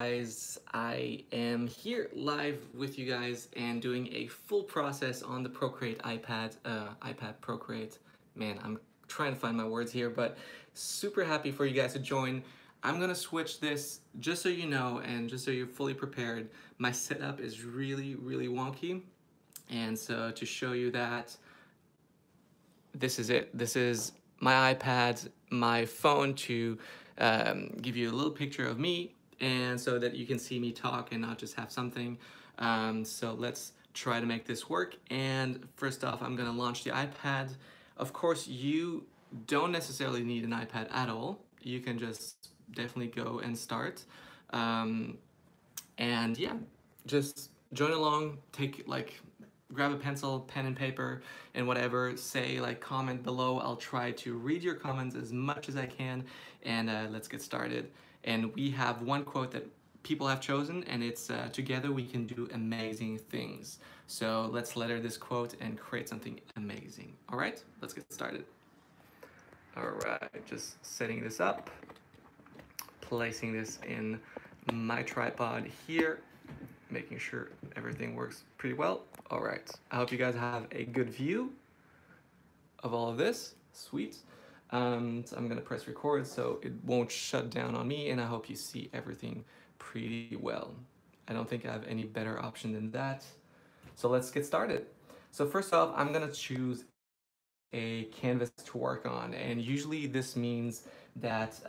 Guys, I am here live with you guys and doing a full process on the Procreate iPad Procreate. Man, I'm trying to find my words here, but super happy for you guys to join. I'm gonna switch this just so you know and just so you're fully prepared. My setup is really wonky, and so to show you that, this is it. This is my iPad, my phone to give you a little picture of me and so that you can see me talk and not just have something. So let's try to make this work. And first off, I'm gonna launch the iPad. Of course, you don't necessarily need an iPad at all. You can just definitely go and start. And yeah, just join along, grab a pencil, pen and paper, and whatever, say, comment below. I'll try to read your comments as much as I can, and let's get started. And we have one quote that people have chosen, and it's together we can do amazing things. So let's letter this quote and create something amazing. All right, let's get started. All right, just setting this up, placing this in my tripod here, making sure everything works pretty well. All right, I hope you guys have a good view of all of this. Sweet. So I'm gonna press record so it won't shut down on me, and I hope you see everything pretty well. I don't think I have any better option than that. So let's get started. So first off, I'm gonna choose a canvas to work on, and usually this means that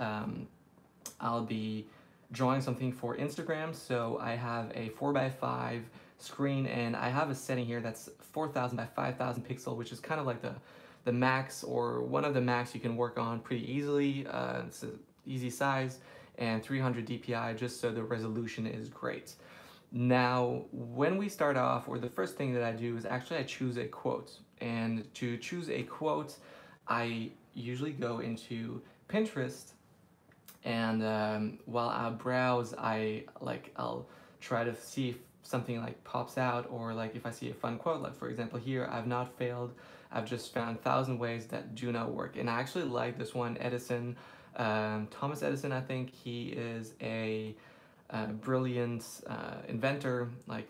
I'll be drawing something for Instagram. So I have a 4x5 screen, and I have a setting here that's 4000 by 5000 pixel, which is kind of like the max, or one of the max you can work on pretty easily. It's an easy size, and 300 DPI, just so the resolution is great. Now, when we start off, or the first thing that I do is actually I choose a quote. And to choose a quote, I usually go into Pinterest, and while I browse, I'll try to see if something like pops out, or like if I see a fun quote, like for example here, "I've not failed, I've just found 1,000 ways that do not work." And I actually like this one. Edison, Thomas Edison, I think he is a brilliant inventor. I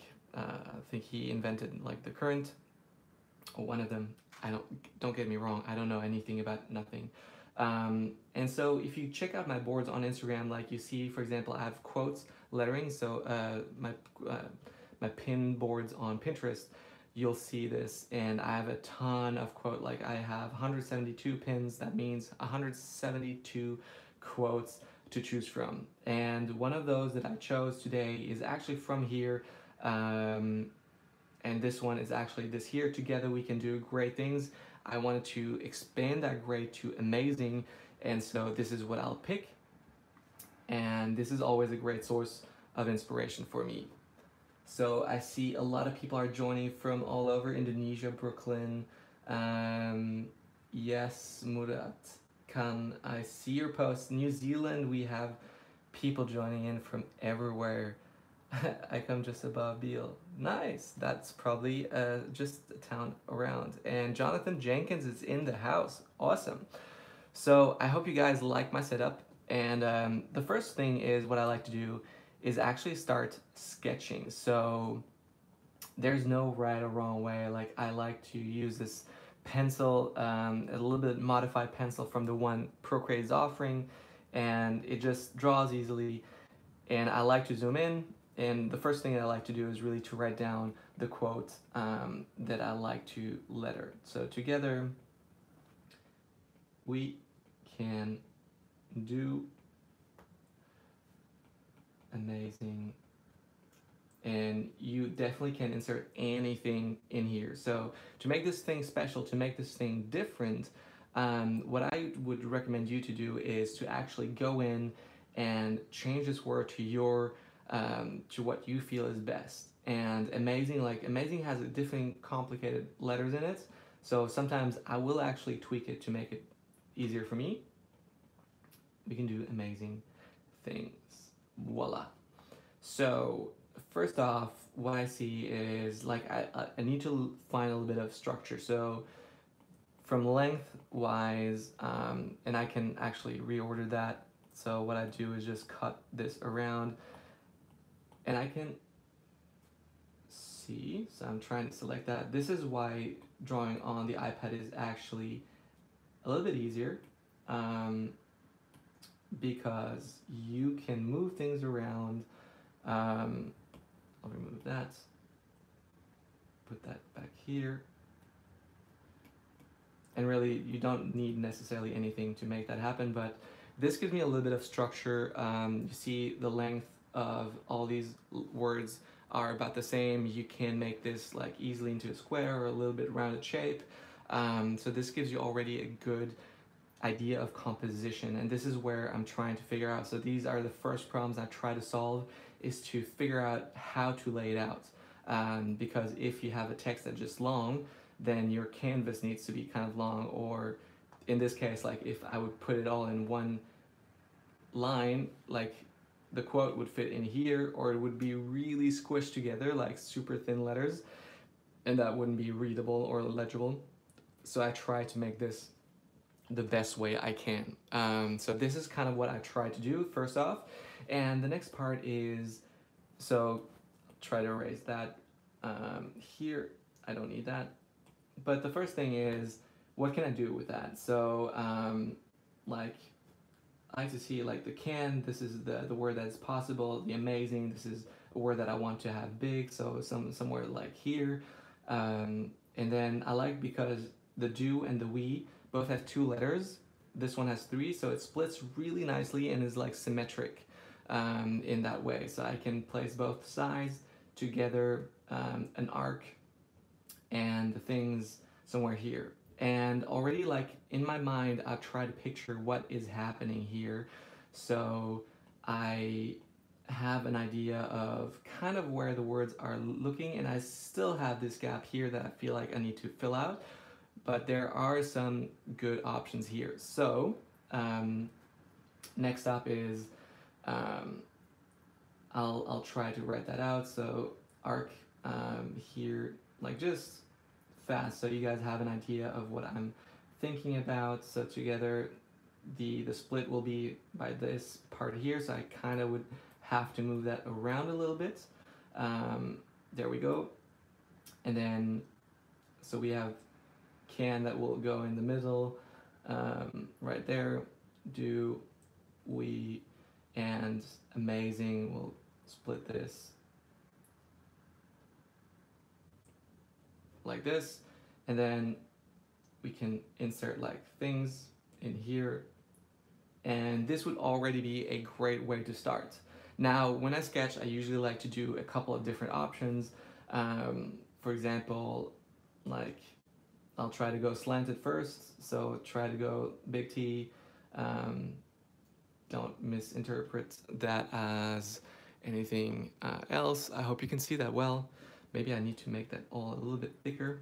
think he invented like the current, or one of them. Don't get me wrong, I don't know anything about nothing. And so if you check out my boards on Instagram, like you see, for example, I have quotes lettering. So my pin boards on Pinterest, you'll see this, and I have a ton of quote. Like I have 172 pins. That means 172 quotes to choose from. And one of those that I chose today is actually from here. And this one is actually this here: "Together we can do great things." I wanted to expand that great to amazing, and so this is what I'll pick. And this is always a great source of inspiration for me. So I see a lot of people are joining from all over: Indonesia, Brooklyn. Yes, Murat Khan, I see your post. New Zealand, we have people joining in from everywhere. I come just above Beale. Nice. That's probably just a town around. And Jonathan Jenkins is in the house. Awesome. So I hope you guys like my setup. And the first thing is, what I like to do is actually start sketching. So there's no right or wrong way. Like, I like to use this pencil, a little bit modified pencil from the one Procreate is offering, and it just draws easily. And I like to zoom in, and the first thing I like to do is really to write down the quote that I like to letter. So together we can do amazing. And you definitely can insert anything in here. So to make this thing special, to make this thing different, what I would recommend you to do is to actually go in and change this word to your to what you feel is best. And amazing, like amazing has a different complicated letters in it, so sometimes I will actually tweak it to make it easier for me. We can do amazing things. Voila. So first off, what I see is, like, I need to find a little bit of structure. So from length wise, and I can actually reorder that. So what I do is just cut this around, And I can see, so I'm trying to select that. This is why drawing on the iPad is actually a little bit easier, because you can move things around. I'll remove that, put that back here. And really, you don't need necessarily anything to make that happen, but this gives me a little bit of structure. You see the length of all these words are about the same. You can make this like easily into a square or a little bit rounded shape. So this gives you already a good idea of composition, and this is where I'm trying to figure out. So these are the first problems I try to solve, is to figure out how to lay it out. Because if you have a text that's just long, then your canvas needs to be kind of long, or in this case, like if I would put it all in one line, like the quote would fit in here, or it would be really squished together, like super thin letters, and that wouldn't be readable or legible. So I try to make this the best way I can. So this is kind of what I try to do first off. And the next part is, so try to erase that. Here, I don't need that. But the first thing is, what can I do with that? So like, I like to see like the can, this is the word that is possible. The amazing, this is a word that I want to have big, so somewhere like here. And then I like, because the do and the we both have 2 letters. This one has 3, so it splits really nicely and is like symmetric in that way. So I can place both sides together, an arc, and the things somewhere here. And already, like in my mind, I've tried to picture what is happening here. So I have an idea of kind of where the words are looking, and I still have this gap here that I feel like I need to fill out. But there are some good options here. So next up is, I'll try to write that out. So arc here, like just fast, so you guys have an idea of what I'm thinking about. So together, the split will be by this part here. So I kind of would have to move that around a little bit. There we go. And then, so we have can that will go in the middle, right there. Do, we, and amazing, we'll split this like this, and then we can insert like things in here, and this would already be a great way to start. Now, when I sketch, I usually like to do a couple of different options. For example, like I'll try to go slanted first, so try to go big T. Don't misinterpret that as anything else. I hope you can see that well. Maybe I need to make that all a little bit thicker.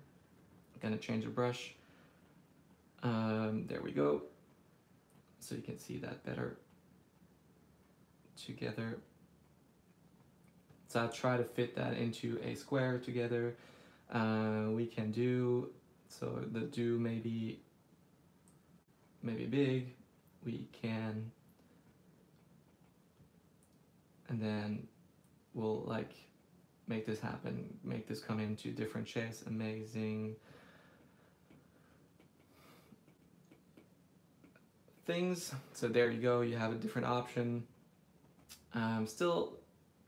I'm gonna change the brush. There we go. So you can see that better together. So I'll try to fit that into a square together. We can do, so the do maybe big, we can, and then we'll like make this happen, make this come into different shapes. Amazing things. So there you go, you have a different option. Still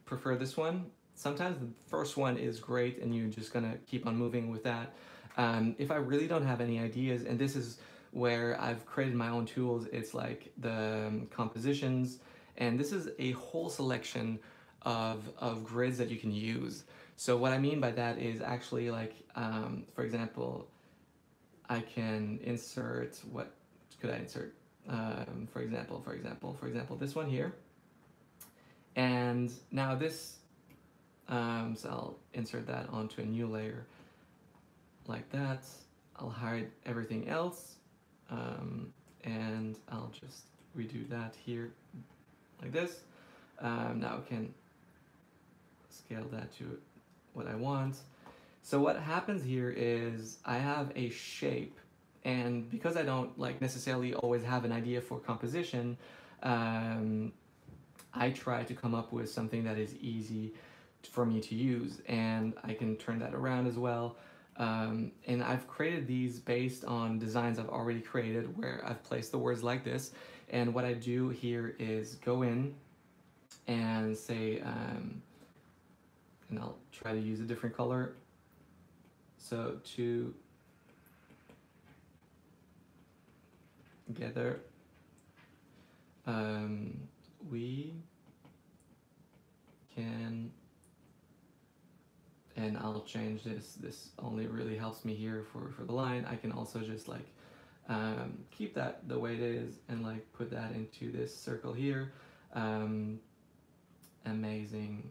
prefer this one. Sometimes the first one is great and you're just gonna keep on moving with that. If I really don't have any ideas, and this is where I've created my own tools, it's like the compositions, and this is a whole selection of grids that you can use. So what I mean by that is actually like, for example, I can insert, what could I insert? For example, this one here. And now this, so I'll insert that onto a new layer like that. I'll hide everything else, and I'll just redo that here like this. Now I can scale that to what I want. So what happens here is I have a shape, and because I don't like necessarily always have an idea for composition, I try to come up with something that is easy for me to use, and I can turn that around as well. And I've created these based on designs I've already created where I've placed the words like this. And what I do here is go in and say, and I'll try to use a different color. So together, we can, and I'll change this. This only really helps me here for the line. I can also just like keep that the way it is and like put that into this circle here. Amazing.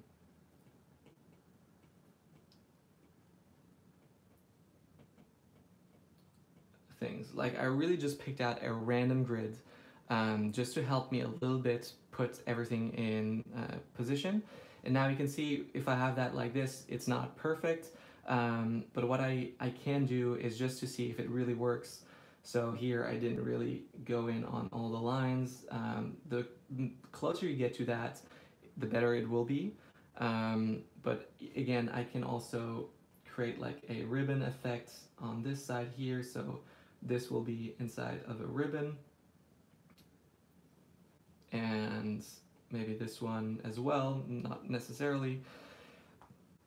Things. Like I really just picked out a random grid just to help me a little bit put everything in position. And now you can see if I have that like this, it's not perfect. But what I can do is just to see if it really works. So here I didn't really go in on all the lines. The closer you get to that, the better it will be. But again, I can also create like a ribbon effect on this side here. So this will be inside of a ribbon, and maybe this one as well, not necessarily.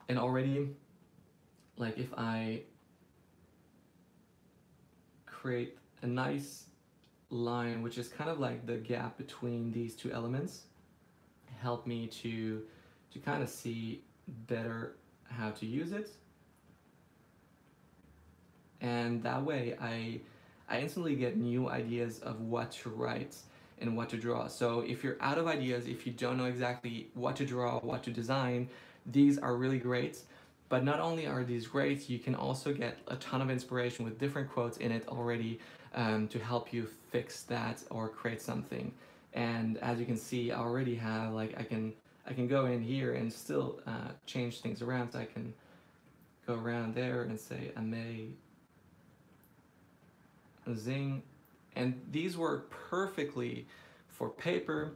And already, like if I create a nice line, which is kind of like the gap between these two elements, help me to kind of see better how to use it. And that way I instantly get new ideas of what to write and what to draw. So if you're out of ideas, if you don't know exactly what to draw, what to design, these are really great. But not only are these great, you can also get a ton of inspiration with different quotes in it already to help you fix that or create something. And as you can see, I already have like I can go in here and still change things around. So I can go around there and say amazing, and these work perfectly for paper,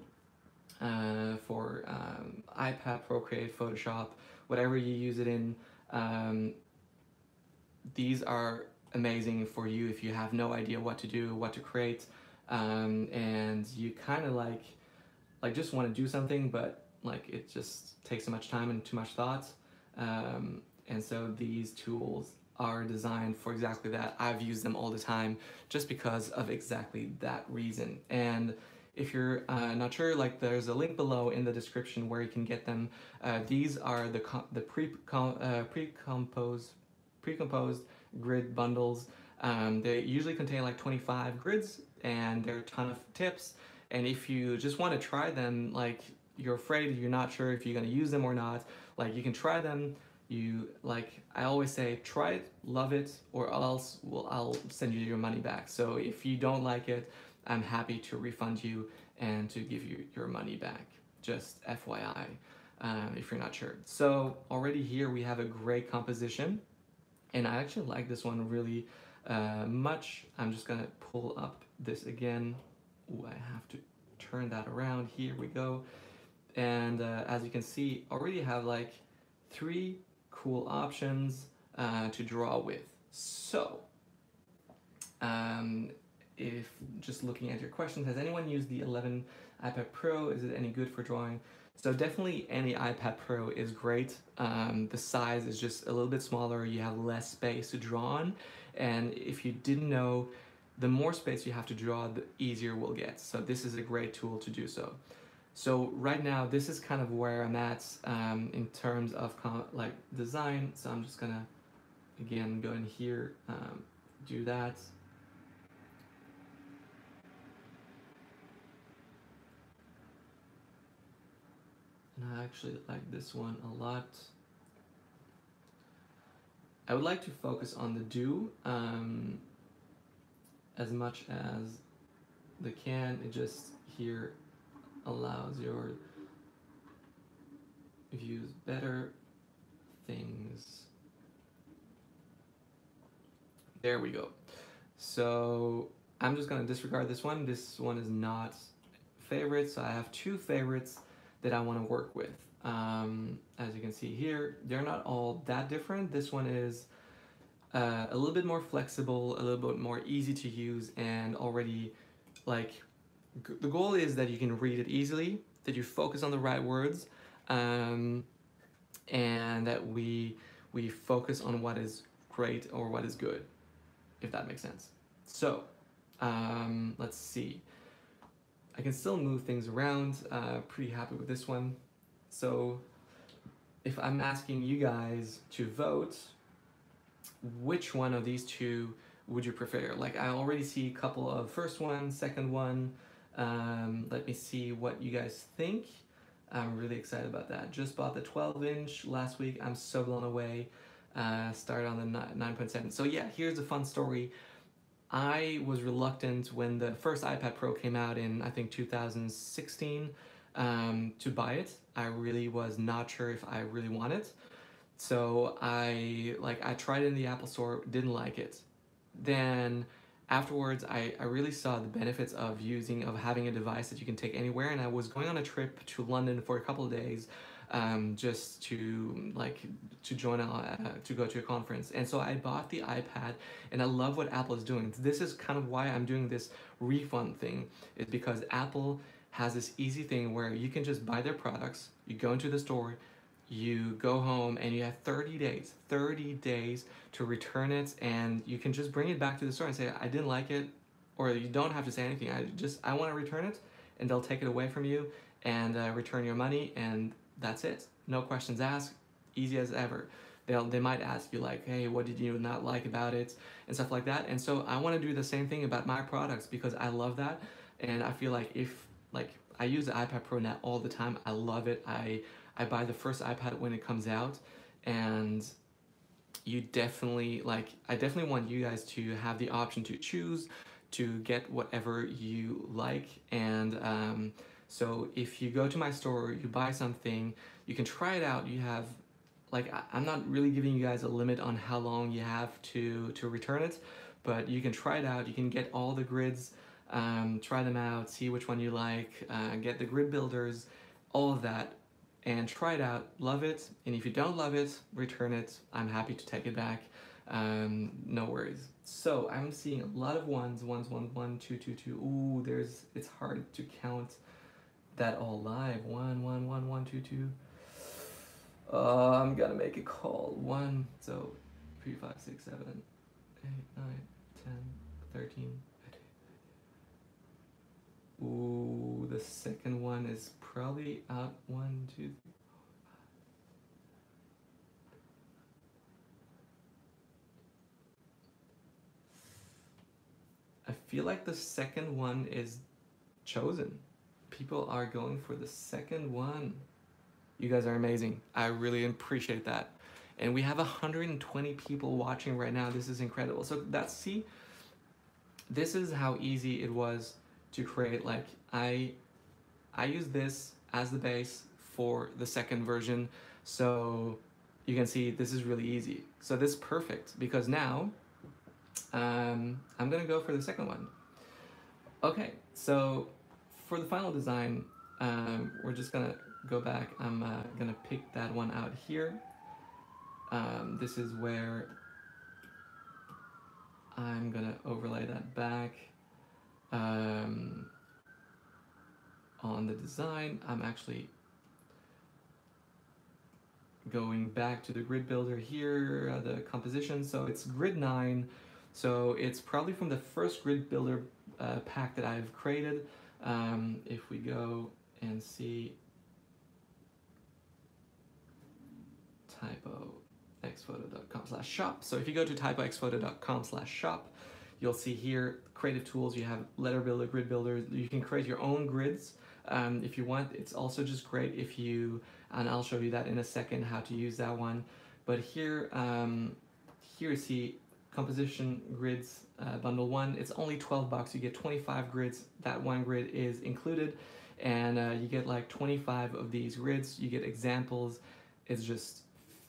for iPad, Procreate, Photoshop, whatever you use it in. These are amazing for you if you have no idea what to do, what to create, and you kind of like just want to do something, but like it just takes so much time and too much thought. And so these tools are designed for exactly that. I've used them all the time just because of exactly that reason. And if you're not sure, like there's a link below in the description where you can get them. These are the pre-composed grid bundles. They usually contain like 25 grids, and there are a ton of tips. And if you just want to try them, like you're afraid, you're not sure if you're going to use them or not, like you can try them. You like I always say, try it, love it, or else I'll send you your money back. So if you don't like it, I'm happy to refund you and to give you your money back. Just FYI, if you're not sure. So already here we have a great composition, and I actually like this one really much. I'm just gonna pull up this again. Ooh, I have to turn that around. Here we go. And as you can see, already have like 3 cool options to draw with. So if just looking at your questions, has anyone used the 11 iPad Pro? Is it any good for drawing? So definitely any iPad Pro is great. The size is just a little bit smaller. You have less space to draw on. And if you didn't know, the more space you have to draw, the easier we'll get. So this is a great tool to do so. So right now, this is kind of where I'm at in terms of like design. So I'm just gonna, again, go in here, do that. And I actually like this one a lot. I would like to focus on the do as much as the can. It just here allows your views better things. There we go. So I'm just gonna disregard this one. This one is not favorite, so I have 2 favorites that I want to work with. As you can see here, they're not all that different. This one is a little bit more flexible, a little bit more easy to use, and already like the goal is that you can read it easily, that you focus on the right words, um, and that we focus on what is great or what is good, if that makes sense. So let's see. I can still move things around. Pretty happy with this one. So if I'm asking you guys to vote, which one of these two would you prefer? Like I already see a couple of first one, second one. Let me see what you guys think. I'm really excited about that. Just bought the 12-inch last week. I'm so blown away. Started on the 9.7. So yeah, here's a fun story. I was reluctant when the first iPad Pro came out in, I think, 2016, to buy it. I really was not sure if I really want it. So I tried it in the Apple Store, didn't like it. Then afterwards, I really saw the benefits of having a device that you can take anywhere. And I was going on a trip to London for a couple of days, just to go to a conference. And so I bought the iPad, and I love what Apple is doing. This is kind of why I'm doing this refund thing, is because Apple has this easy thing where you can just buy their products, you go into the store, you go home, and you have 30 days to return it, and you can just bring it back to the store and say, I didn't like it, or you don't have to say anything. I want to return it, and they'll take it away from you and return your money, and that's it. No questions asked, easy as ever. They might ask you like, hey, what did you not like about it, and stuff like that. And so I want to do the same thing about my products because I love that, and I feel like I use the iPad Pro now all the time. I love it. I buy the first iPad when it comes out, and I definitely want you guys to have the option to choose to get whatever you like. And so if you go to my store, you buy something, you can try it out. You have I'm not really giving you guys a limit on how long you have to return it, but you can try it out. You can get all the grids, try them out, see which one you like, get the grid builders, all of that, and try it out, love it, and if you don't love it, return it. I'm happy to take it back, no worries. So I'm seeing a lot of ones, one, two, two, two. Ooh, it's hard to count that all live. One, two, two. I'm gonna make a call. 1, so 3, 5, 6, 7, 8, 9, 10, 13. Ooh, the second one is probably out. 1, 2, 3, 4, 5. I feel like the second one is chosen. People are going for the second one. You guys are amazing. I really appreciate that. And we have 120 people watching right now. This is incredible. So this is how easy it was to create. Like I use this as the base for the second version. So you can see this is really easy. So this is perfect because now I'm gonna go for the second one. Okay, so for the final design, we're just gonna go back. I'm gonna pick that one out here. This is where I'm gonna overlay that back on the design. I'm actually going back to the grid builder here, the composition. So it's grid 9. So it's probably from the first grid builder pack that I've created. If we go and see typoxphoto.com/shop. So if you go to typoxphoto.com/shop, you'll see here creative tools. You have letter builder, grid builder. You can create your own grids if you want. It's also just great if you, and I'll show you that in a second how to use that one. But here, here you see composition grids bundle 1. It's only $12. You get 25 grids. That one grid is included, and you get like 25 of these grids. You get examples. It's just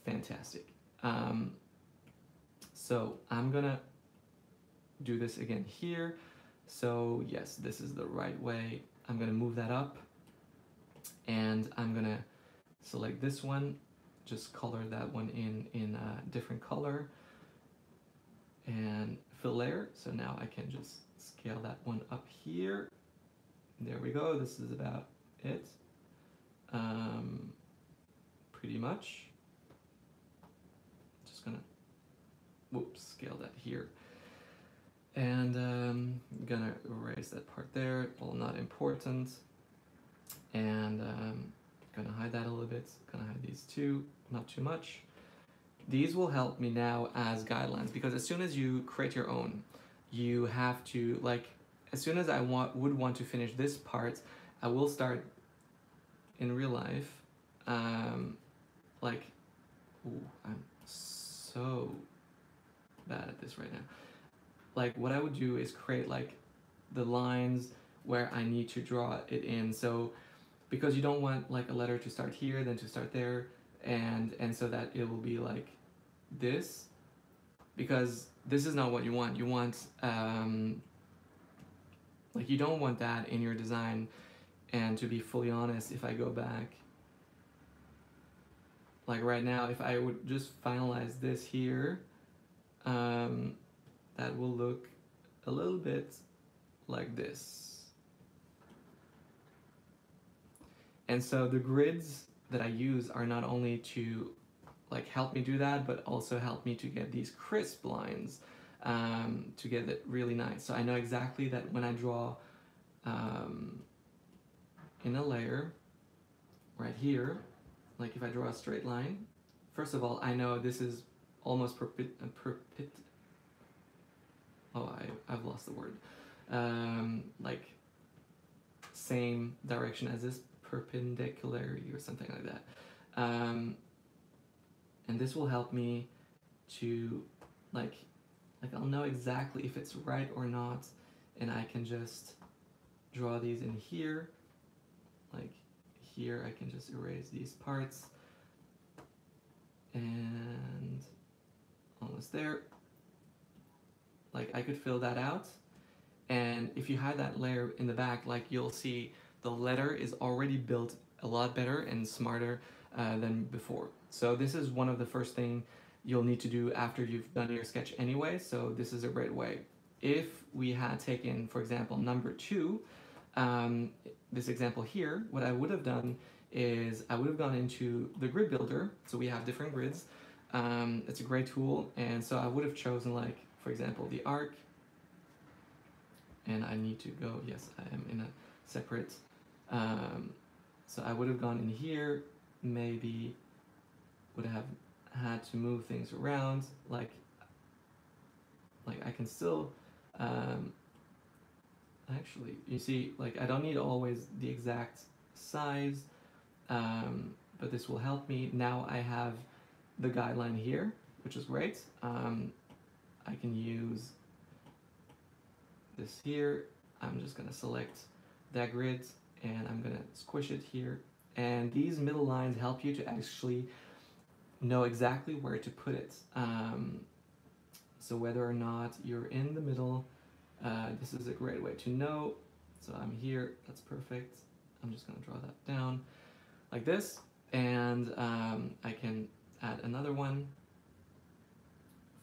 fantastic. So I'm gonna do this again here. So yes, this is the right way. I'm gonna move that up, and I'm gonna select this one, just color that one in a different color, and fill layer. So now I can just scale that one up here. There we go. This is about it. Pretty much. Just gonna, whoops, scale that here. And gonna erase that part there, all not important. And gonna hide that a little bit. Gonna hide these two, not too much. These will help me now as guidelines, because as soon as you create your own, you have to, like, as soon as I would want to finish this part, I will start in real life, like, ooh, I'm so bad at this right now. Like, what I would do is create like the lines where I need to draw it in. So because you don't want like a letter to start here, then to start there, and so that it will be like this, because this is not what you want. You want like, you don't want that in your design. And to be fully honest, if I go back, like right now, if I would just finalize this here, that will look a little bit like this. And so the grids that I use are not only to like help me do that, but also help me to get these crisp lines, to get it really nice. So I know exactly that when I draw in a layer right here, like if I draw a straight line, first of all, I know this is almost I've lost the word. Like same direction as this, perpendicularity or something like that. And this will help me to like I'll know exactly if it's right or not, and I can just draw these in here. Like here I can just erase these parts, and almost there. Like I could fill that out, and if you hide that layer in the back, like you'll see the letter is already built a lot better and smarter than before. So this is one of the first thing you'll need to do after you've done your sketch anyway, so this is a great way. If we had taken, for example, number 2, this example here, what I would have done is I would have gone into the grid builder, so we have different grids. It's a great tool, and so I would have chosen, like, for example, the arc, and I need to go, yes, I am in a separate, so I would have gone in here, maybe would have had to move things around, like I can still, actually, you see, like I don't need always the exact size, but this will help me. Now I have the guideline here, which is great. I can use this here. I'm just gonna select that grid and I'm gonna squish it here. And these middle lines help you to actually know exactly where to put it. So whether or not you're in the middle, this is a great way to know. So I'm here, that's perfect. I'm just gonna draw that down like this, and I can add another one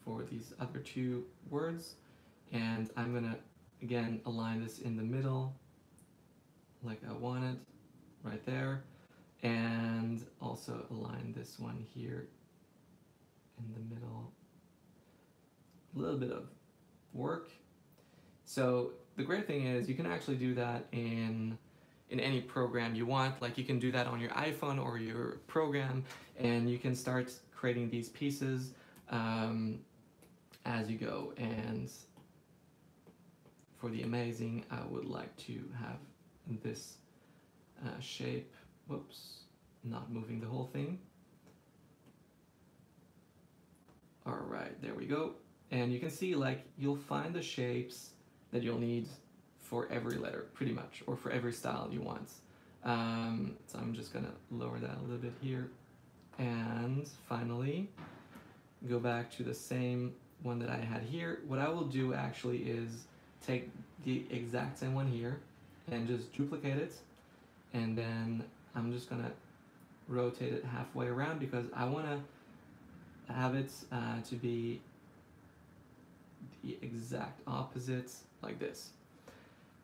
for these other 2 words, and I'm gonna again align this in the middle like I wanted right there, and also align this one here in the middle. A little bit of work. So the great thing is you can actually do that in any program you want. Like you can do that on your iPhone or your program, and you can start creating these pieces as you go. And for the amazing, I would like to have this shape. Whoops, not moving the whole thing. All right, there we go. And you can see, like, you'll find the shapes that you'll need for every letter, pretty much, or for every style you want. So I'm just gonna lower that a little bit here. And finally, go back to the same one that I had here. What I will do actually is take the exact same one here and just duplicate it. And then I'm just gonna rotate it halfway around because I want to have it to be the exact opposite, like this.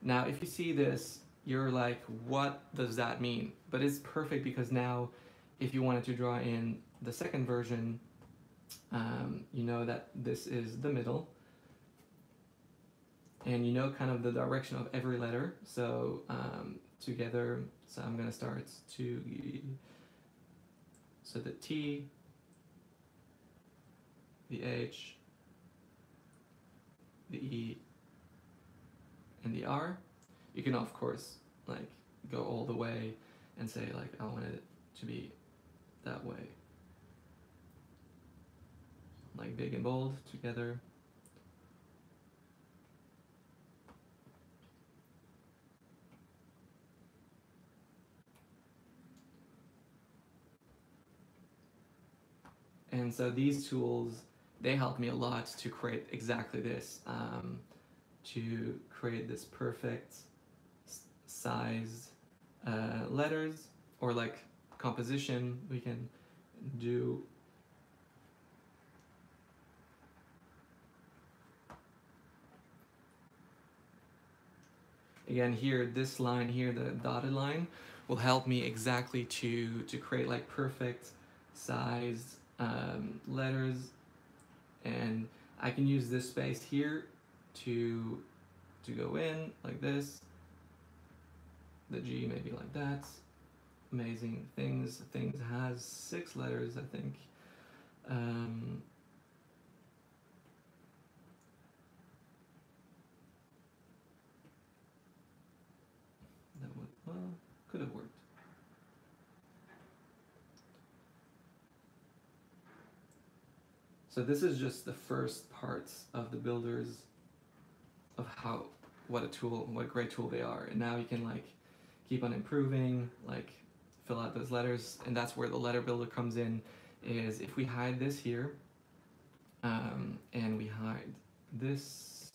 Now if you see this, you're like, what does that mean? But it's perfect because now if you wanted to draw in the second version, you know that this is the middle, and you know kind of the direction of every letter. So together, so I'm gonna start to, so the T, the H, the E, and the R. You can of course like go all the way and say like I want it to be that way, like big and bold together. And so these tools, they help me a lot to create exactly this, to create this perfect sized letters, or like composition we can do. Again here, this line here, the dotted line, will help me exactly to create like perfect sized letters, and I can use this space here to go in like this, the G maybe like that. Amazing Things has 6 letters, I think. That would, well, could have worked. So this is just the first parts of the builders of how, what a great tool they are. And now you can like keep on improving, like fill out those letters, and that's where the letter builder comes in, is if we hide this here, and we hide this,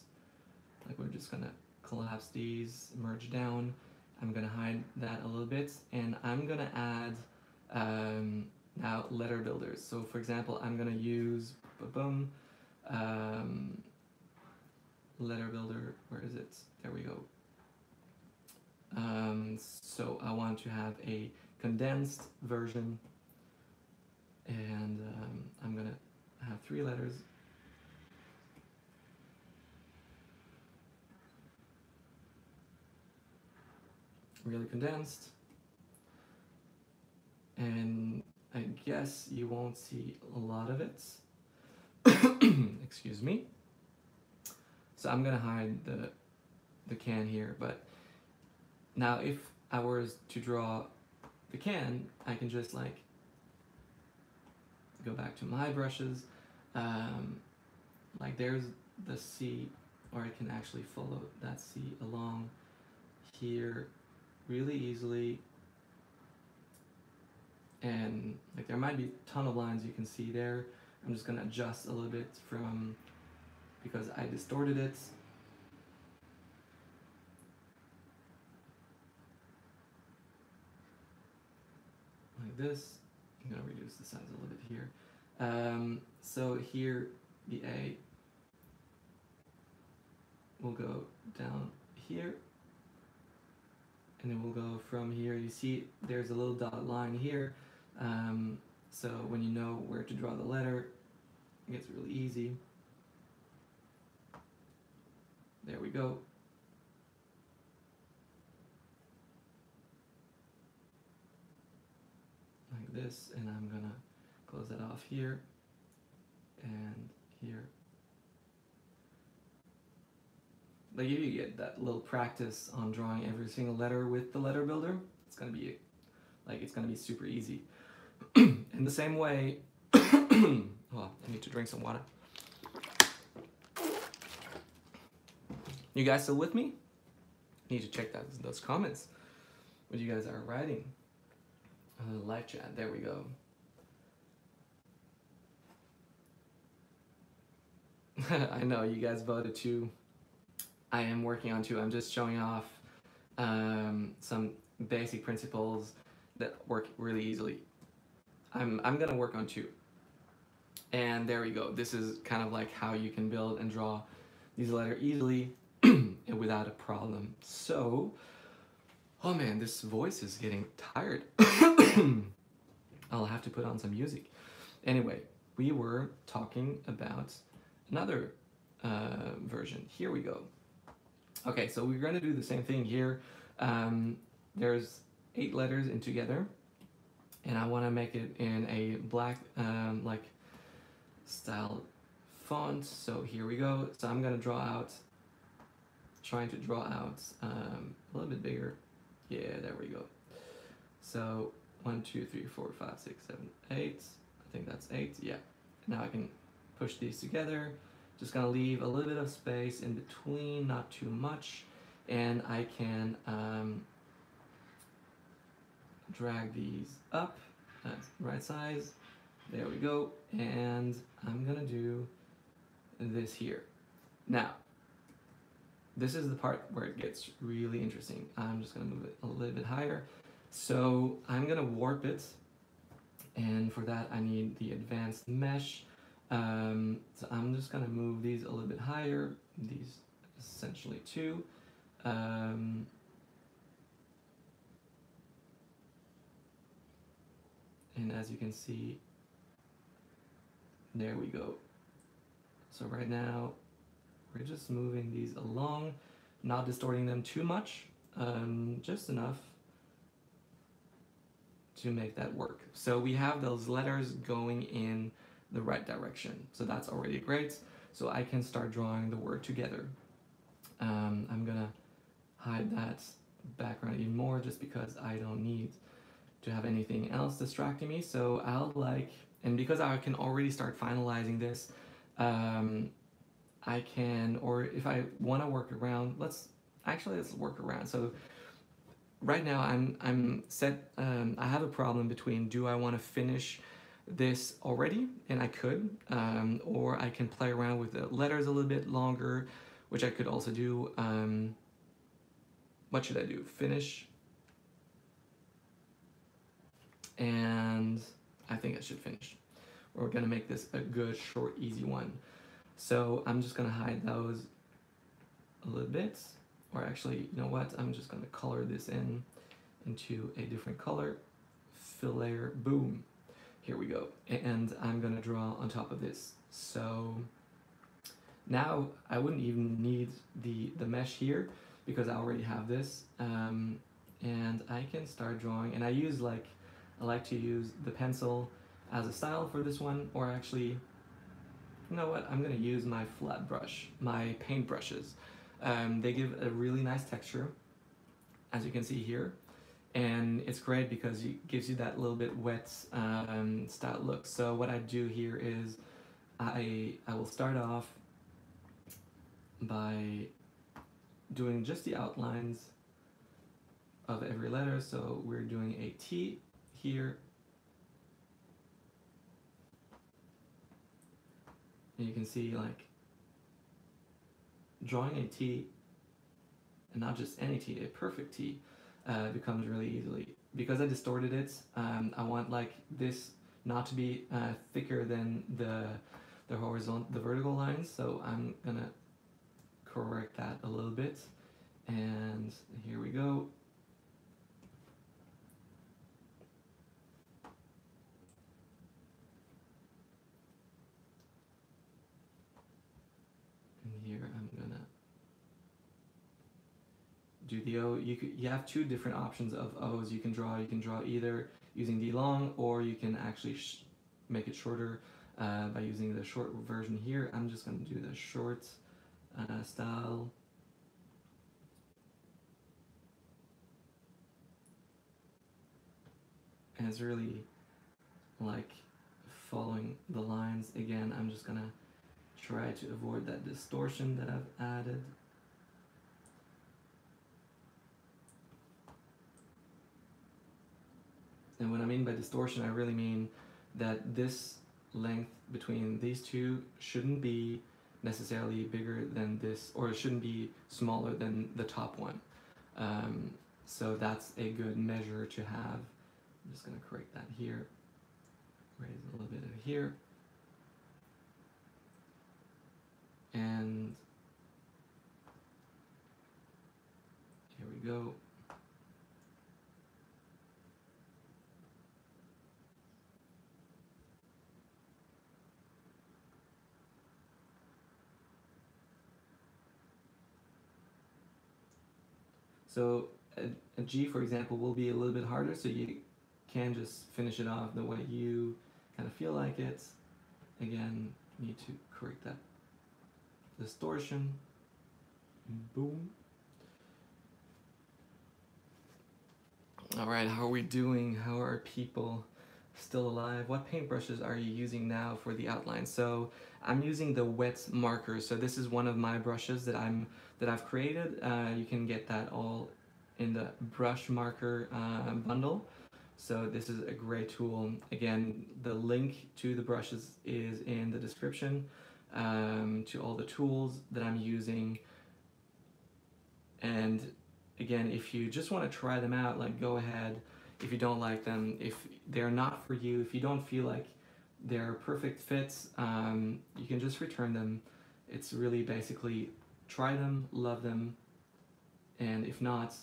like we're just gonna collapse these, merge down, I'm gonna hide that a little bit, and I'm gonna add now letter builders. So for example, I'm gonna use letter builder, where is it? There we go. So I want to have a condensed version, and I'm gonna have 3 letters. Really condensed, and I guess you won't see a lot of it. Excuse me. So I'm gonna hide the can here, but now if I were to draw the can, I can just like go back to my brushes, like there's the C, or I can actually follow that C along here really easily, and like there might be a ton of lines you can see there. I'm just gonna adjust a little bit from, because I distorted it. Like this. I'm gonna reduce the size a little bit here. So here the A will go down here, and then we'll go from here. You see there's a little dotted line here, so when you know where to draw the letter, it gets really easy. There we go. Like this, and I'm gonna close that off here and here. Like if you get that little practice on drawing every single letter with the letter builder, it's gonna be like, it's gonna be super easy. In the same way, well, I need to drink some water. You guys still with me? I need to check those comments, what you guys are writing. Live chat, there we go. I know you guys voted too. I am working on 2. I'm just showing off some basic principles. that work really easily. I'm gonna work on two. And there we go. This is kind of like how you can build and draw these letters easily and without a problem. So, oh man, this voice is getting tired. I'll have to put on some music. Anyway, we were talking about another version. Here we go. Okay, so we're going to do the same thing here. There's 8 letters in together, and I want to make it in a black like style font. So here we go. So I'm going to trying to draw out a little bit bigger. Yeah, there we go. So 1, 2, 3, 4, 5, 6, 7, 8. I think that's 8. Yeah. Now I can push these together. Just gonna leave a little bit of space in between, not too much, and I can drag these up. That's the right size. There we go. And I'm gonna do this here. Now, this is the part where it gets really interesting. I'm just gonna move it a little bit higher. So I'm gonna warp it, and for that I need the advanced mesh. So I'm just gonna move these a little bit higher, these essentially two. And as you can see, there we go. So right now, we're just moving these along, not distorting them too much, just enough to make that work. So we have those letters going in the right direction. So that's already great. So I can start drawing the word together. I'm gonna hide that background even more just because I don't need to have anything else distracting me. So I'll and because I can already start finalizing this, I can, or if I want to work around, let's work around. So right now I'm set, I have a problem between, do I want to finish this already, and I could, or I can play around with the letters a little bit longer, which I could also do. What should I do? Finish. And I think I should finish. We're gonna make this a good, short, easy one. So I'm just gonna hide those a little bit, or actually, you know what? I'm just gonna color this into a different color. Fill layer, boom. Here we go. And I'm gonna draw on top of this. So now I wouldn't even need the mesh here because I already have this. And I can start drawing, and I like to use the pencil as a style for this one, or actually, you know what, I'm gonna use my flat brush, my paint brushes. They give a really nice texture, as you can see here, and it's great because it gives you that little bit wet style look. So what I do here is I will start off by doing just the outlines of every letter. So we're doing a T here, and you can see drawing a T, and not just any T, a perfect T, becomes really easily. Because I distorted it, I want this not to be thicker than the vertical lines, so I'm gonna correct that a little bit, and here we go. Here I'm gonna do the O. You have two different options of O's you can draw. You can draw either using the long, or you can actually make it shorter by using the short version here. I'm just gonna do the short style. And it's really following the lines. Again, I'm just gonna try to avoid that distortion that I've added. And what I mean by distortion, I really mean that this length between these two shouldn't be necessarily bigger than this, or it shouldn't be smaller than the top one. So that's a good measure to have I'm just going to correct that here, raise a little bit of here, and here we go. So a G, for example, will be a little bit harder, so you can just finish it off the way you kind of feel like it. Again, need to correct that distortion. Boom. All right, how are we doing? How are people still alive? What paintbrushes are you using now for the outline? So I'm using the wet markers. So this is one of my brushes that I've created. You can get that all in the brush marker bundle. So this is a great tool. Again, the link to the brushes is in the description, to all the tools that I'm using. And again, if you just want to try them out, like, go ahead. If you don't like them, if they're not for you, if you don't feel like they're perfect fits, you can just return them. It's really basically try them, love them, and if not,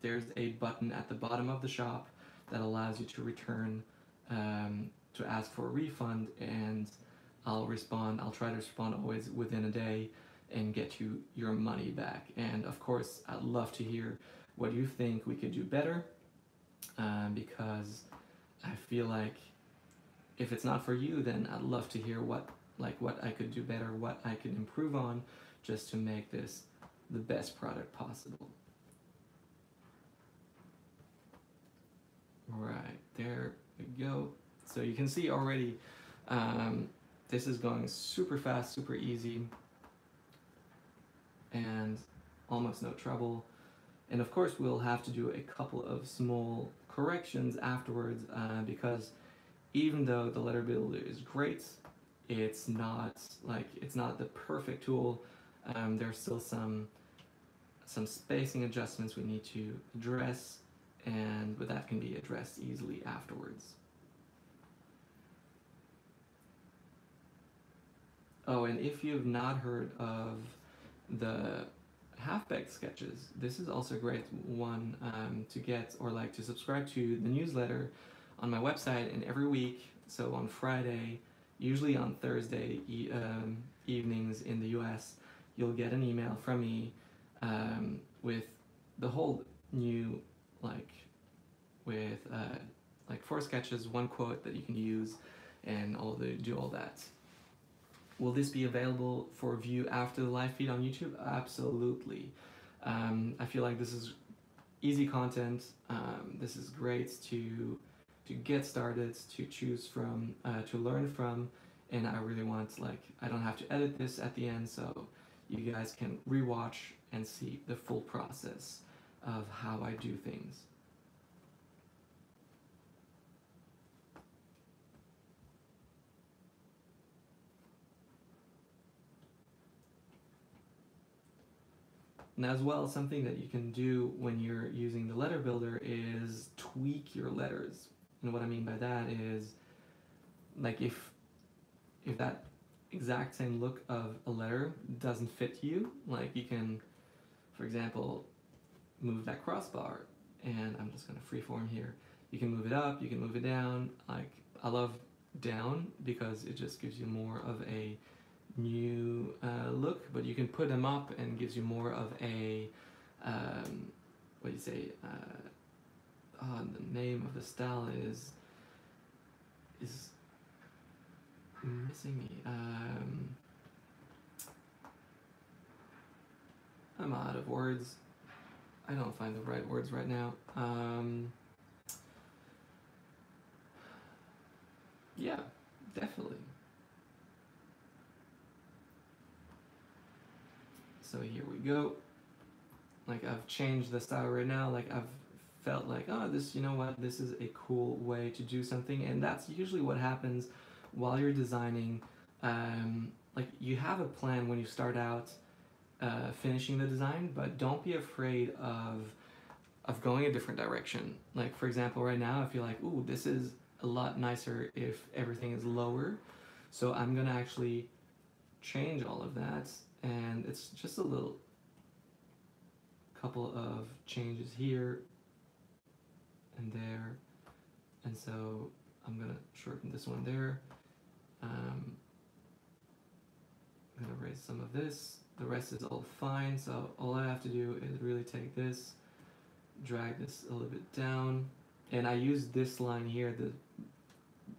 there's a button at the bottom of the shop that allows you to return, to ask for a refund, and I'll try to respond always within a day and get you your money back. And of course, I'd love to hear what you think we could do better, because I feel like if it's not for you, then I'd love to hear what I could do better, what I could improve on, just to make this the best product possible. Right, there we go. So you can see already, this is going super fast, super easy, and almost no trouble. And of course we'll have to do a couple of small corrections afterwards, because even though the letter builder is great, it's not the perfect tool. There's still some spacing adjustments we need to address, but that can be addressed easily afterwards. Oh, and if you've not heard of the half-baked sketches, this is also a great one to get, or like to subscribe to the newsletter on my website. And every week, so on Friday, usually on Thursday evenings in the US, you'll get an email from me with the whole new, with 4 sketches, 1 quote that you can use, and do all that. Will this be available for view after the live feed on YouTube? Absolutely. I feel like this is easy content. This is great to get started, to choose from, to learn from, and I really want, I don't have to edit this at the end, so you guys can rewatch and see the full process of how I do things. And as well, something that you can do when you're using the letter builder is tweak your letters. And what I mean by that is, if that exact same look of a letter doesn't fit you, you can, for example, move that crossbar, and I'm just gonna freeform here. You can move it up, you can move it down. I love down because it just gives you more of a new look, but you can put them up and gives you more of a what do you say, the name of the style is missing me. I'm out of words. I don't find the right words right now. Yeah, definitely. So here we go. I've changed the style right now. I've felt like, oh, this, you know what, this is a cool way to do something. And that's usually what happens while you're designing. You have a plan when you start out finishing the design, but don't be afraid of of going a different direction. Like for example, right now I feel like, ooh, this is a lot nicer if everything is lower. So I'm gonna actually change all of that, and it's just a little couple of changes here and there, and so I'm gonna shorten this one there. I'm gonna erase some of this. The rest is all fine, so all I have to do is really take this, drag this a little bit down, and I use this line here, the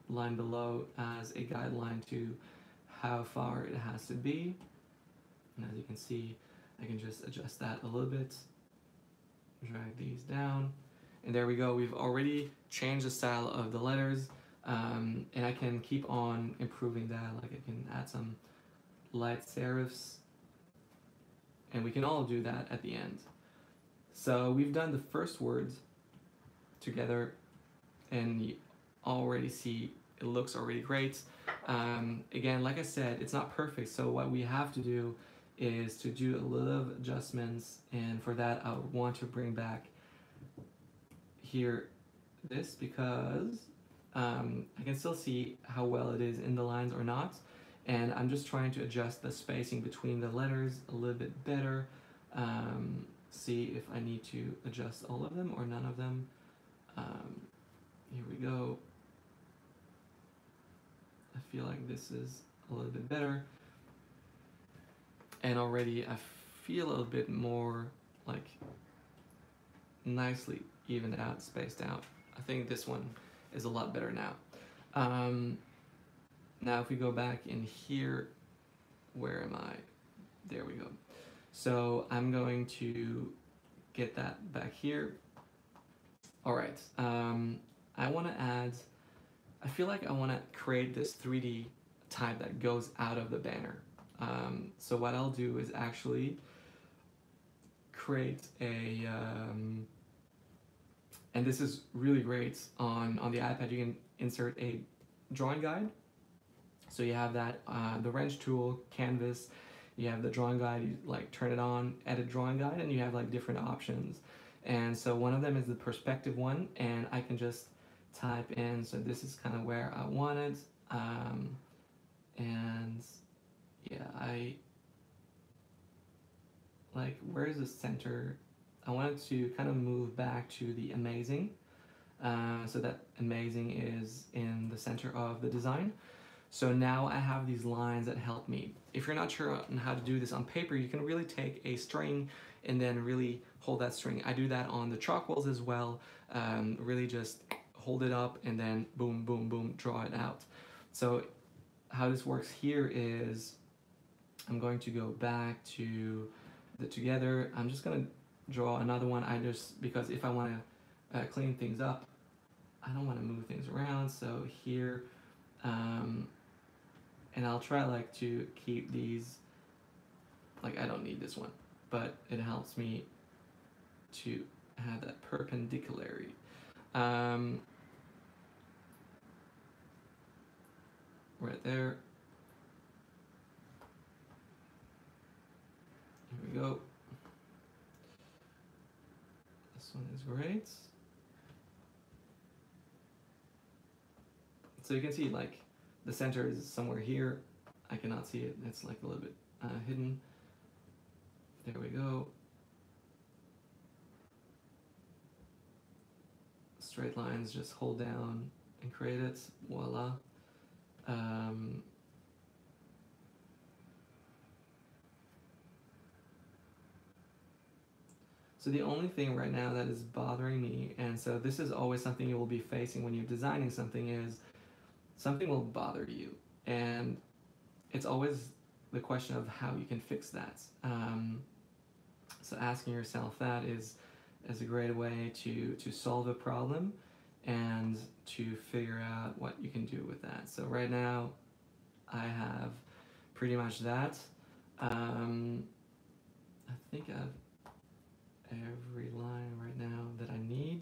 line below, as a guideline to how far it has to be. And as you can see, I can just adjust that a little bit, drag these down, and there we go. We've already changed the style of the letters, and I can keep on improving that. Like I can add some light serifs, and we can all do that at the end. So we've done the first words together, and you already see it looks already great. Again, like I said, it's not perfect, so what we have to do is to do a little of adjustments, and for that I would want to bring back here this, because I can still see how well it is in the lines or not, and I'm just trying to adjust the spacing between the letters a little bit better. See if I need to adjust all of them or none of them. Here we go. I feel like this is a little bit better, and already I feel a little bit more like nicely evened out, spaced out. I think this one is a lot better now. Now if we go back in here, where am I? There we go. So I'm going to get that back here. All right, I want to add, I feel like I want to create this 3D type that goes out of the banner. So what I'll do is actually create a, and this is really great on the iPad, you can insert a drawing guide. So you have that, the wrench tool, canvas, you have the drawing guide, you like turn it on, edit drawing guide, and you have like different options. And so one of them is the perspective one, and I can just type in, so this is kind of where I want it, and yeah, I like, where's the center? I wanted to kind of move back to the amazing, so that amazing is in the center of the design. So now I have these lines that help me. If you're not sure on how to do this on paper, you can really take a string and then really hold that string. I do that on the chalk walls as well. Really just hold it up and then boom, boom, boom, draw it out. So how this works here is I'm going to go back to the together. I'm just gonna draw another one. Because if I want to clean things up, I don't want to move things around. So here, and I'll try like to keep these, like I don't need this one, but it helps me to have that perpendicularity. Right there. Here we go. This one is great. So you can see like the center is somewhere here. I cannot see it. It's like a little bit hidden. There we go. Straight lines, just hold down and create it. Voila. So the only thing right now that is bothering me, and so this is always something you will be facing when you're designing something, is something will bother you, and it's always the question of how you can fix that. So asking yourself that is a great way to solve a problem and to figure out what you can do with that. So right now I have pretty much that. I think I have every line right now that I need.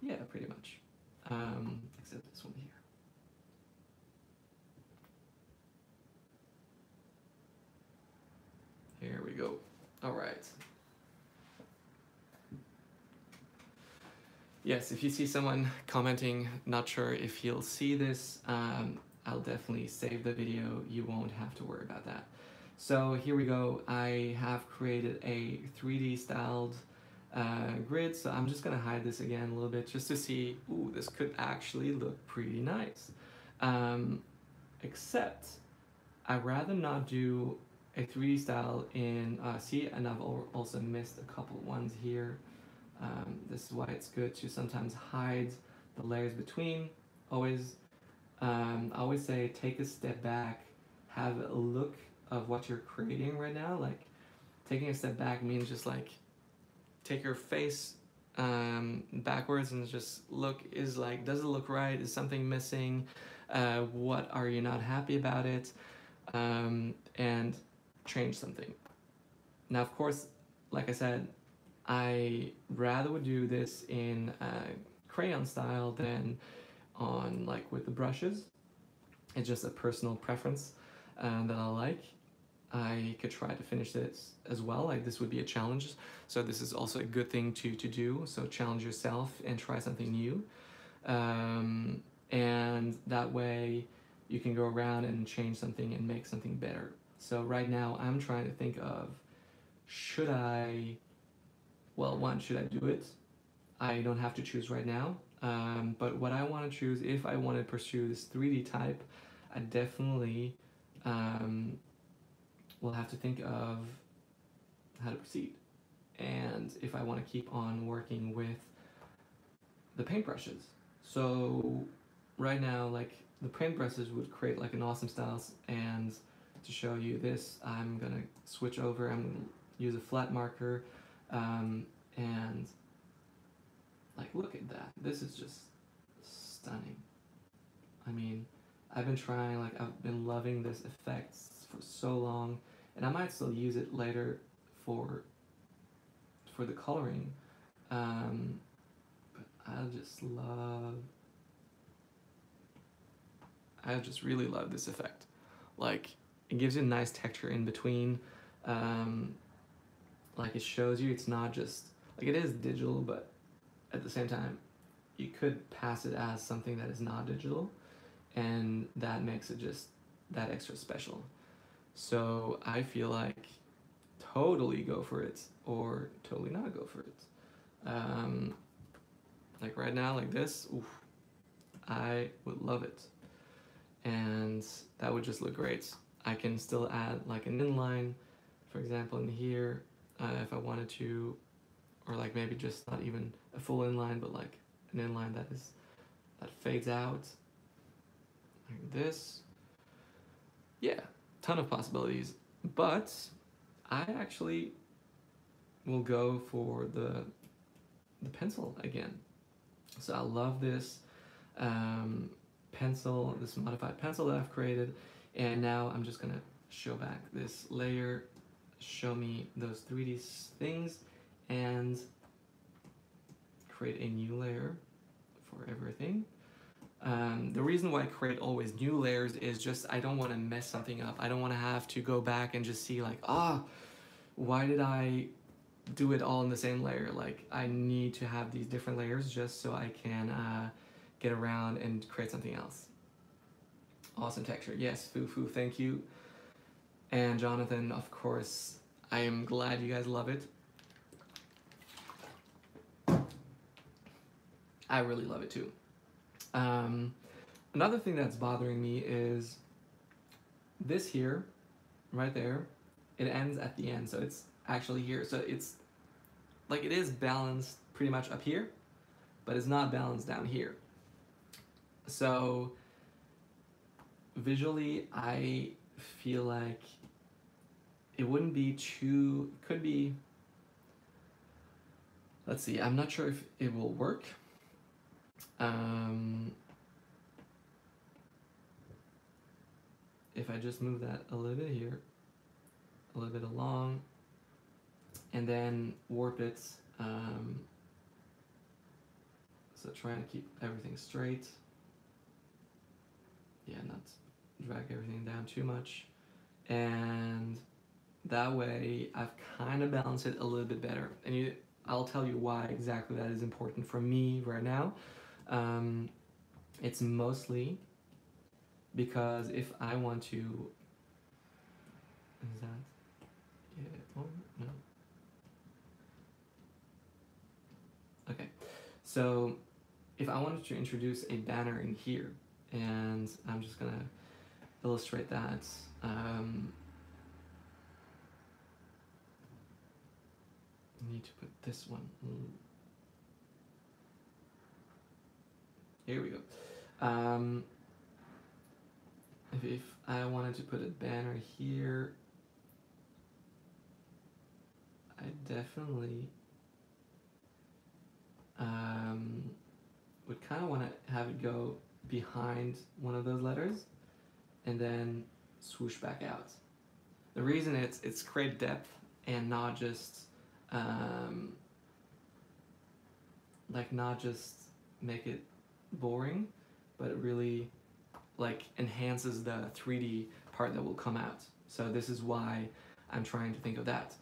Yeah, pretty much. Except this one here. Here we go. All right. Yes, if you see someone commenting, not sure if he'll see this, I'll definitely save the video. You won't have to worry about that. So here we go. I have created a 3D styled grid, so I'm just gonna hide this again a little bit just to see, ooh, this could actually look pretty nice. Except I'd rather not do a 3D style in, see, and I've also missed a couple ones here. This is why it's good to sometimes hide the layers between. Always, I always say take a step back, have a look of what you're creating right now. Like taking a step back means just like take your face backwards and just look, is like, does it look right? Is something missing? What are you not happy about it? And change something. Now, of course, like I said, I rather would do this in crayon style than on like with the brushes. It's just a personal preference that I like. I could try to finish this as well, like this would be a challenge. So this is also a good thing to do. So challenge yourself and try something new. And that way you can go around and change something and make something better. So right now I'm trying to think of, should I, well, one, should I do it? I don't have to choose right now. But what I want to choose, if I want to pursue this 3D type, I definitely will have to think of how to proceed. And if I want to keep on working with the paintbrushes. So right now, like the paintbrushes would create like an awesome style, and to show you this, I'm gonna switch over. I'm gonna use a flat marker, and like look at that. This is just stunning. I mean, I've been trying, like I've been loving this effect for so long, and I might still use it later for the coloring. But I just really love this effect. Like it gives you a nice texture in between. Like it shows you it's not just, like it is digital, but at the same time you could pass it as something that is not digital, and that makes it just that extra special. So I feel like totally go for it or totally not go for it. Like right now, like this, oof, I would love it, and that would just look great. I can still add like an inline, for example, in here if I wanted to, or like maybe just not even a full inline, but like an inline that fades out like this. Yeah, ton of possibilities, but I actually will go for the pencil again. So I love this pencil, this modified pencil that I've created, and now I'm just gonna show back this layer, show me those 3D things, and create a new layer for everything. The reason why I create always new layers is just I don't want to mess something up. I don't want to have to go back and just see like, why did I do it all in the same layer? Like I need to have these different layers just so I can get around and create something else. Awesome texture. Yes, Fufu, thank you. And Jonathan, of course, I am glad you guys love it. I really love it too. Another thing that's bothering me is this here, right there, it ends at the end, so it's actually here. So it's like it is balanced pretty much up here, but it's not balanced down here. So visually, I feel like it wouldn't be too, could be, let's see, I'm not sure if it will work. If I just move that a little bit here, a little bit along, and then warp it, so trying to keep everything straight. Yeah, not drag everything down too much. And that way I've kind of balanced it a little bit better. And I'll tell you why exactly that is important for me right now. It's mostly because if I want to, is that, yeah, oh, no. Okay, so if I wanted to introduce a banner in here, and I'm just gonna illustrate that. I need to put this one. Here we go. If I wanted to put a banner here, I definitely would kind of want to have it go behind one of those letters and then swoosh back out. The reason it's create depth and not just like not just make it boring, but it really like enhances the 3D part that will come out. So this is why I'm trying to think of that.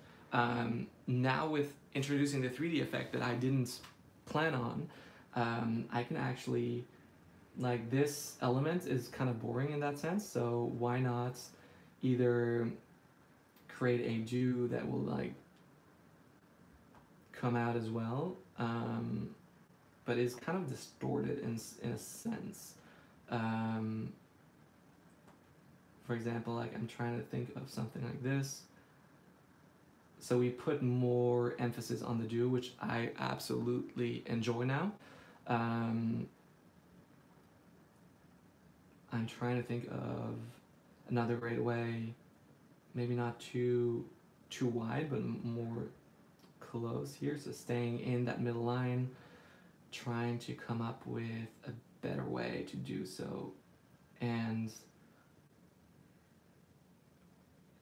Now with introducing the 3D effect that I didn't plan on, I can actually, like, this element is kind of boring in that sense, so why not either create a do that will like come out as well, but is kind of distorted in a sense. For example, like I'm trying to think of something like this. So we put more emphasis on the do, which I absolutely enjoy now. I'm trying to think of another great way, maybe not too wide, but more close here. So staying in that middle line, trying to come up with a better way to do so. And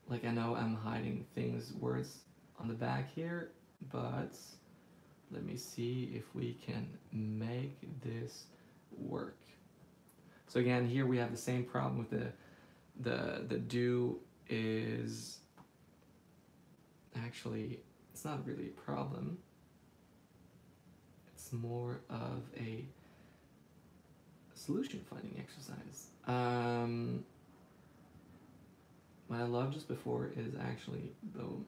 like I know I'm hiding words on the back here, but let me see if we can make this work. So again, here we have the same problem with the do is actually, it's not really a problem. It's more of a solution finding exercise. What I loved just before is actually boom.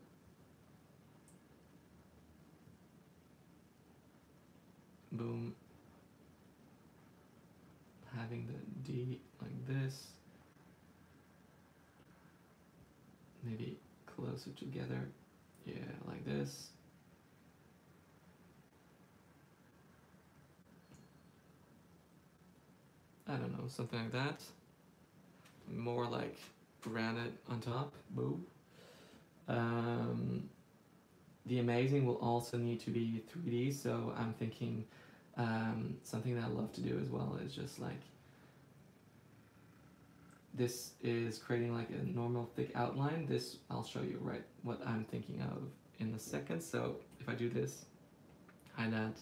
Boom. Having the D like this. Maybe closer together. Yeah, like this. I don't know, something like that. More like granite on top. Boom. The amazing will also need to be 3D, so I'm thinking something that I love to do as well is just like, this is creating like a normal thick outline. This, I'll show you right what I'm thinking of in a second. So if I do this, hide that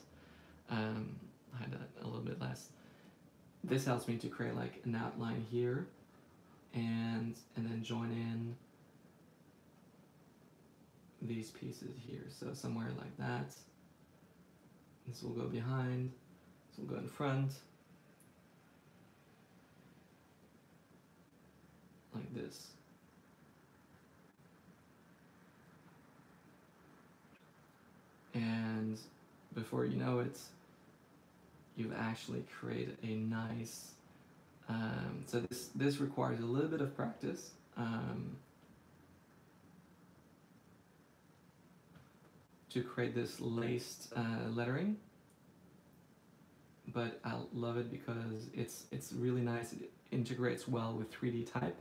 a little bit less. This helps me to create like an outline here, and then join in these pieces here. So somewhere like that. This will go behind, this will go in front, like this. And before you know it, you've actually created a nice, so this requires a little bit of practice. To create this laced lettering, but I love it because it's really nice. It integrates well with 3D type.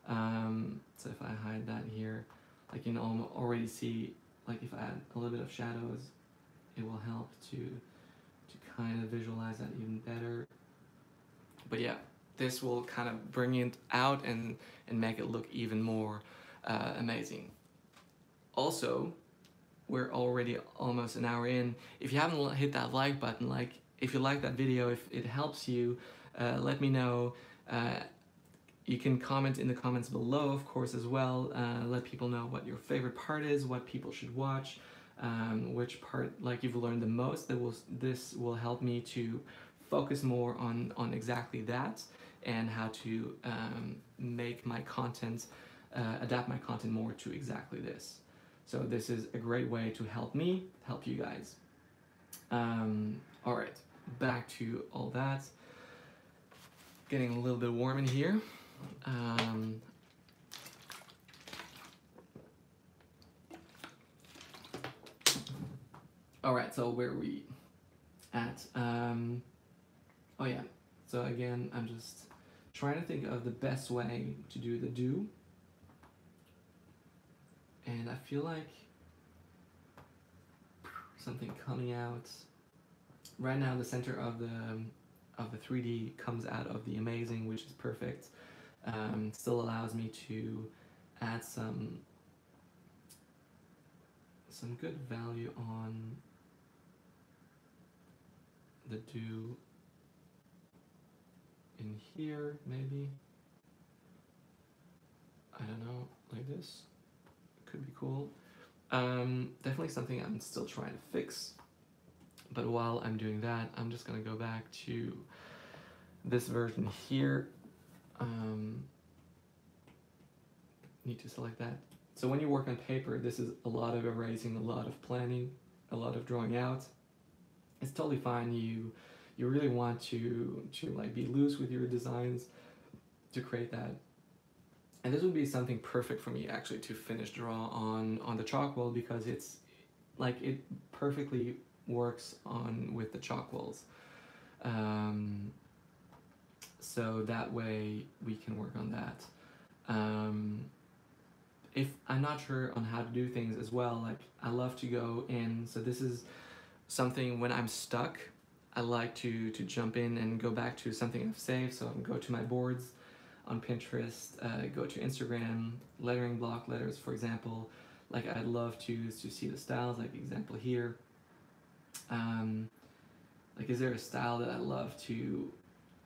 So if I hide that here, like you can already see, like if I add a little bit of shadows, it will help to kind of visualize that even better. But yeah, this will kind of bring it out and make it look even more amazing. Also, we're already almost an hour in. If you haven't hit that like button, like if you like that video, if it helps you, let me know. You can comment in the comments below, of course, as well. Let people know what your favorite part is, what people should watch. which part like you've learned the most. This will help me to focus more on exactly that, and how to make my content, adapt my content more to exactly this. So this is a great way to help me, help you guys. All right, back to all that. Getting a little bit warm in here. All right, so where are we at? Oh yeah, so again, I'm just trying to think of the best way to do the do. And I feel like something coming out. Right now the center of the 3D comes out of the amazing, which is perfect. Still allows me to add some good value on the do in here, maybe. I don't know, like this. Could be cool. Definitely something I'm still trying to fix. But while I'm doing that, I'm just gonna go back to this version here. Need to select that. So when you work on paper, this is a lot of erasing, a lot of planning, a lot of drawing out. It's totally fine. You really want to like be loose with your designs to create that. And this would be something perfect for me actually to finish draw on the chalk wall, because it's like it perfectly works on with the chalk walls. So that way we can work on that. If I'm not sure on how to do things as well, like I love to go in, so this is something when I'm stuck, I like to jump in and go back to something I've saved. So I go to my boards on Pinterest, go to Instagram, lettering block letters, for example. Like I'd love to see the styles, like example here. Like is there a style that I love to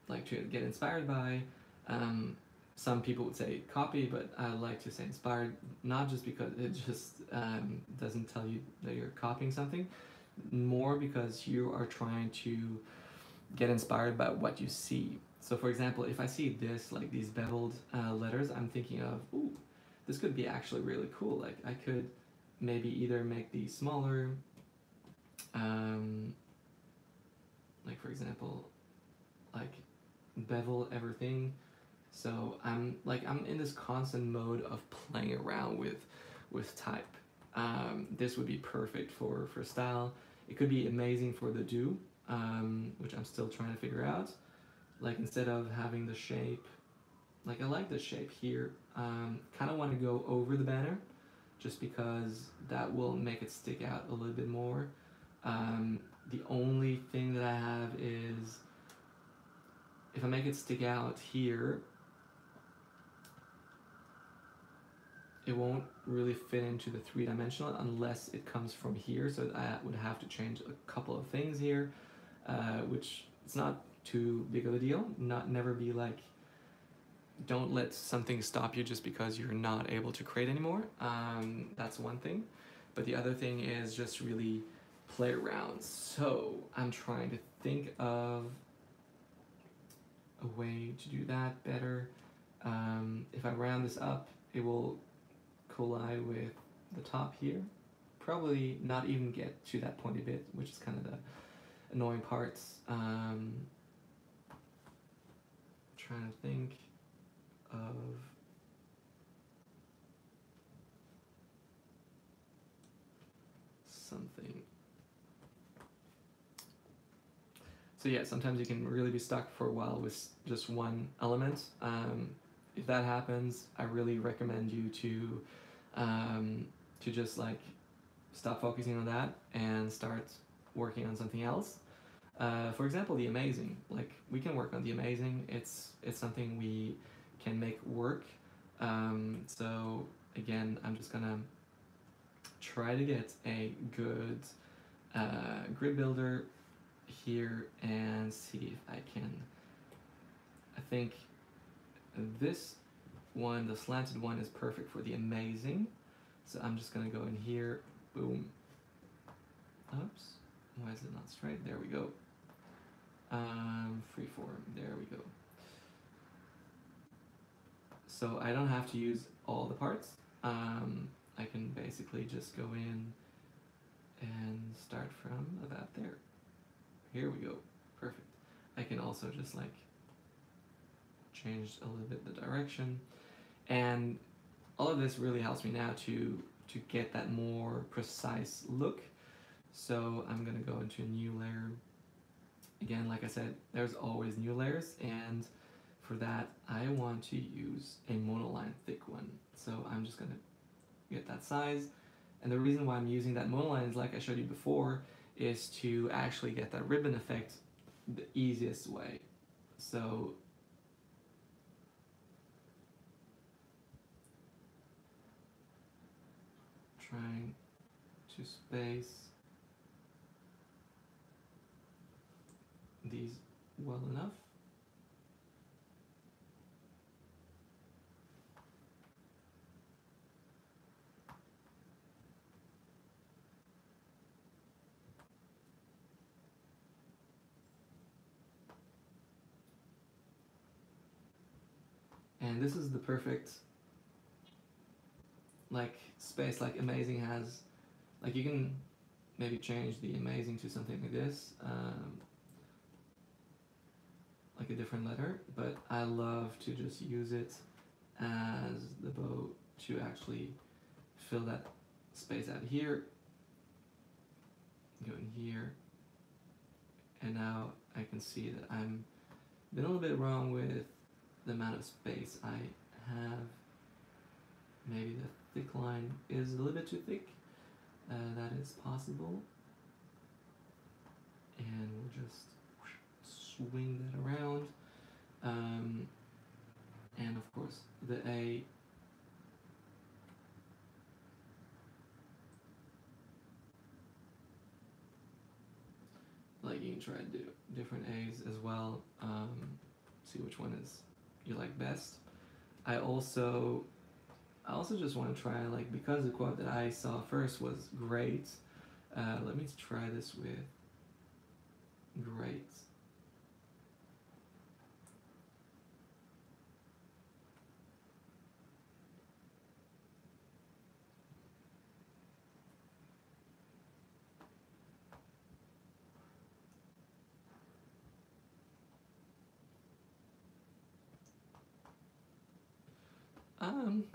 get inspired by? Some people would say copy, but I like to say inspired, not just because it just doesn't tell you that you're copying something, more because you are trying to get inspired by what you see. So for example, if I see this, like these beveled letters, I'm thinking of, ooh, this could be actually really cool. Like I could maybe either make these smaller, like for example, like bevel everything. So I'm in this constant mode of playing around with type. This would be perfect for style. It could be amazing for the do, which I'm still trying to figure out. Like instead of having the shape, like I like the shape here. Kind of want to go over the banner, just because that will make it stick out a little bit more. The only thing that I have is, if I make it stick out here, it won't really fit into the three-dimensional unless it comes from here, so I would have to change a couple of things here, which it's not too big of a deal. Never be like, don't let something stop you just because you're not able to create anymore. That's one thing. But the other thing is just really play around. So I'm trying to think of a way to do that better. If I round this up, it will collide with the top here. Probably not even get to that pointy bit, which is kind of the annoying parts. Trying to think of something. So yeah, sometimes you can really be stuck for a while with just one element. If that happens, I really recommend you to just like stop focusing on that and start working on something else. For example, the amazing. Like we can work on the amazing. It's something we can make work. So again, I'm just gonna try to get a good grid builder here and see if I can. I think this one, the slanted one, is perfect for the amazing. So I'm just gonna go in here, boom, Oops, why is it not straight? There we go. Freeform, there we go. So I don't have to use all the parts. I can basically just go in and start from about there. Here we go, perfect. I can also just like change a little bit the direction, and all of this really helps me now to get that more precise look. So I'm gonna go into a new layer. Again, like I said, there's always new layers, and for that I want to use a monoline thick one. So I'm just gonna get that size, and the reason why I'm using that monoline is, like I showed you before, is to actually get that ribbon effect the easiest way. So trying to space these well enough. And this is the perfect like space like amazing has. Like you can maybe change the amazing to something like this, like a different letter, but I love to just use it as the bow to actually fill that space out here, go in here, and now I can see that I'm been a little bit wrong with the amount of space I have. Maybe the thick line is a little bit too thick. That is possible. And we'll just swing that around. And of course, the A like you can try to do different A's as well. See which one is you like best. I also just want to try, like, because the quote that I saw first was great, let me try this with great.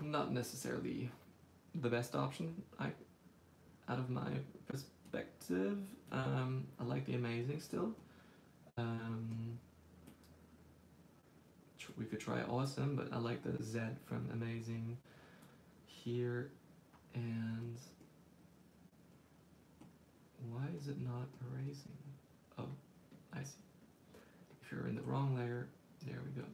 Not necessarily the best option out of my perspective. I like the amazing still. We could try awesome, but I like the Z from amazing here. And why is it not erasing? Oh, I see. If you're in the wrong layer, there we go.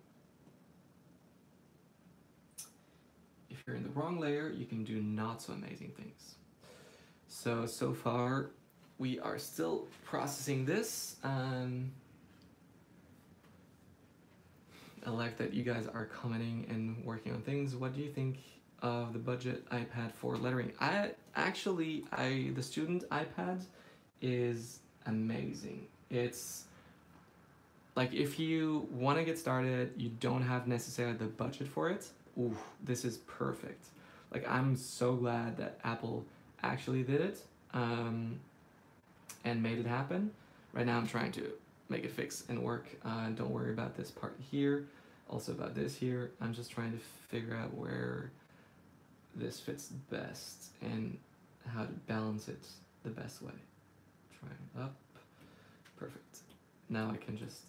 If you're in the wrong layer, you can do not so amazing things. So far, we are still processing this. I like that you guys are commenting and working on things. What do you think of the budget iPad for lettering? The student iPad is amazing. It's like, if you want to get started, you don't have necessarily the budget for it. Ooh, this is perfect. Like, I'm so glad that Apple actually did it and made it happen. Right now I'm trying to make it fix and work. Don't worry about this part here, also about this here. I'm just trying to figure out where this fits best and how to balance it the best way. Try it up, perfect. Now I can just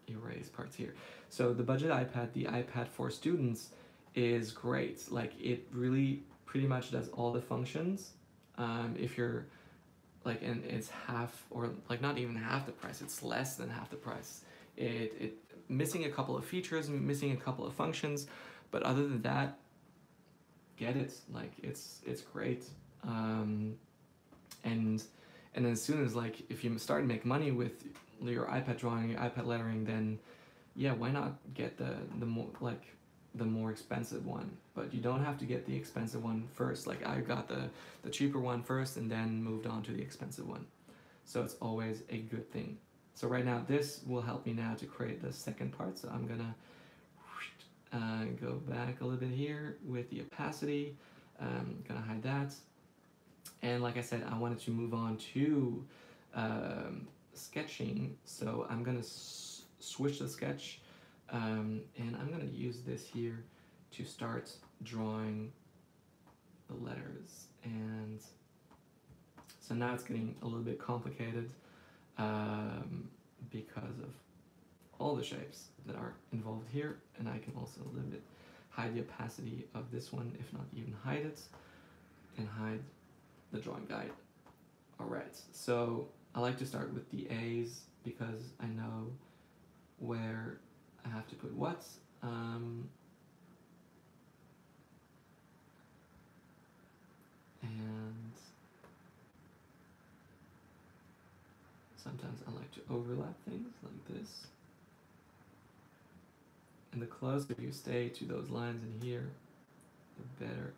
erase parts here. So the budget iPad, the iPad for students, is great. Like, it really pretty much does all the functions. If you're like, and it's half, or like not even half the price, it's less than half the price. It missing a couple of features, missing a couple of functions, but other than that, get it. Like, it's great. And then as soon as, like, if you start to make money with your iPad drawing, your iPad lettering, then yeah, why not get the more, like, the more expensive one, but you don't have to get the expensive one first. Like I got the cheaper one first and then moved on to the expensive one. So it's always a good thing. So right now this will help me now to create the second part. So I'm gonna go back a little bit here with the opacity. Gonna hide that. And like I said, I wanted to move on to sketching. So I'm gonna switch the sketch, and I'm gonna use this here to start drawing the letters. And so now it's getting a little bit complicated because of all the shapes that are involved here, and I can also a little bit hide the opacity of this one, if not even hide it, and hide the drawing guide. Alright, so I like to start with the A's because I know where I have to put what. And sometimes I like to overlap things like this. And the closer you stay to those lines in here, the better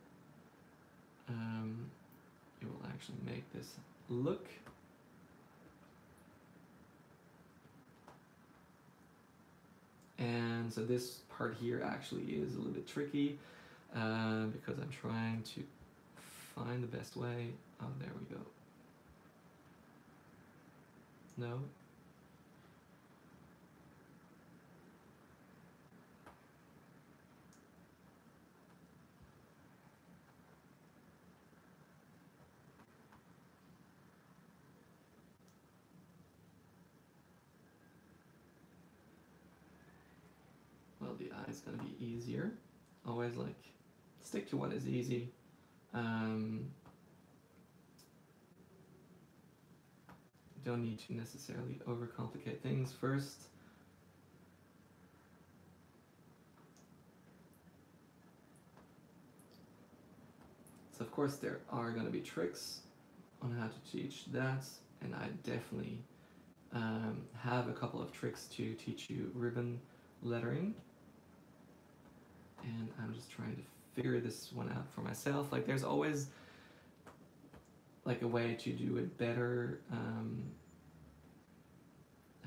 it will actually make this look. And so this part here actually is a little bit tricky because I'm trying to find the best way. Oh, there we go. No. Well, the eye is going to be easier. Always like stick to what is easy. Don't need to necessarily overcomplicate things first. So of course there are going to be tricks on how to teach that, and I definitely have a couple of tricks to teach you ribbon lettering. And I'm just trying to figure this one out for myself. Like there's always like a way to do it better,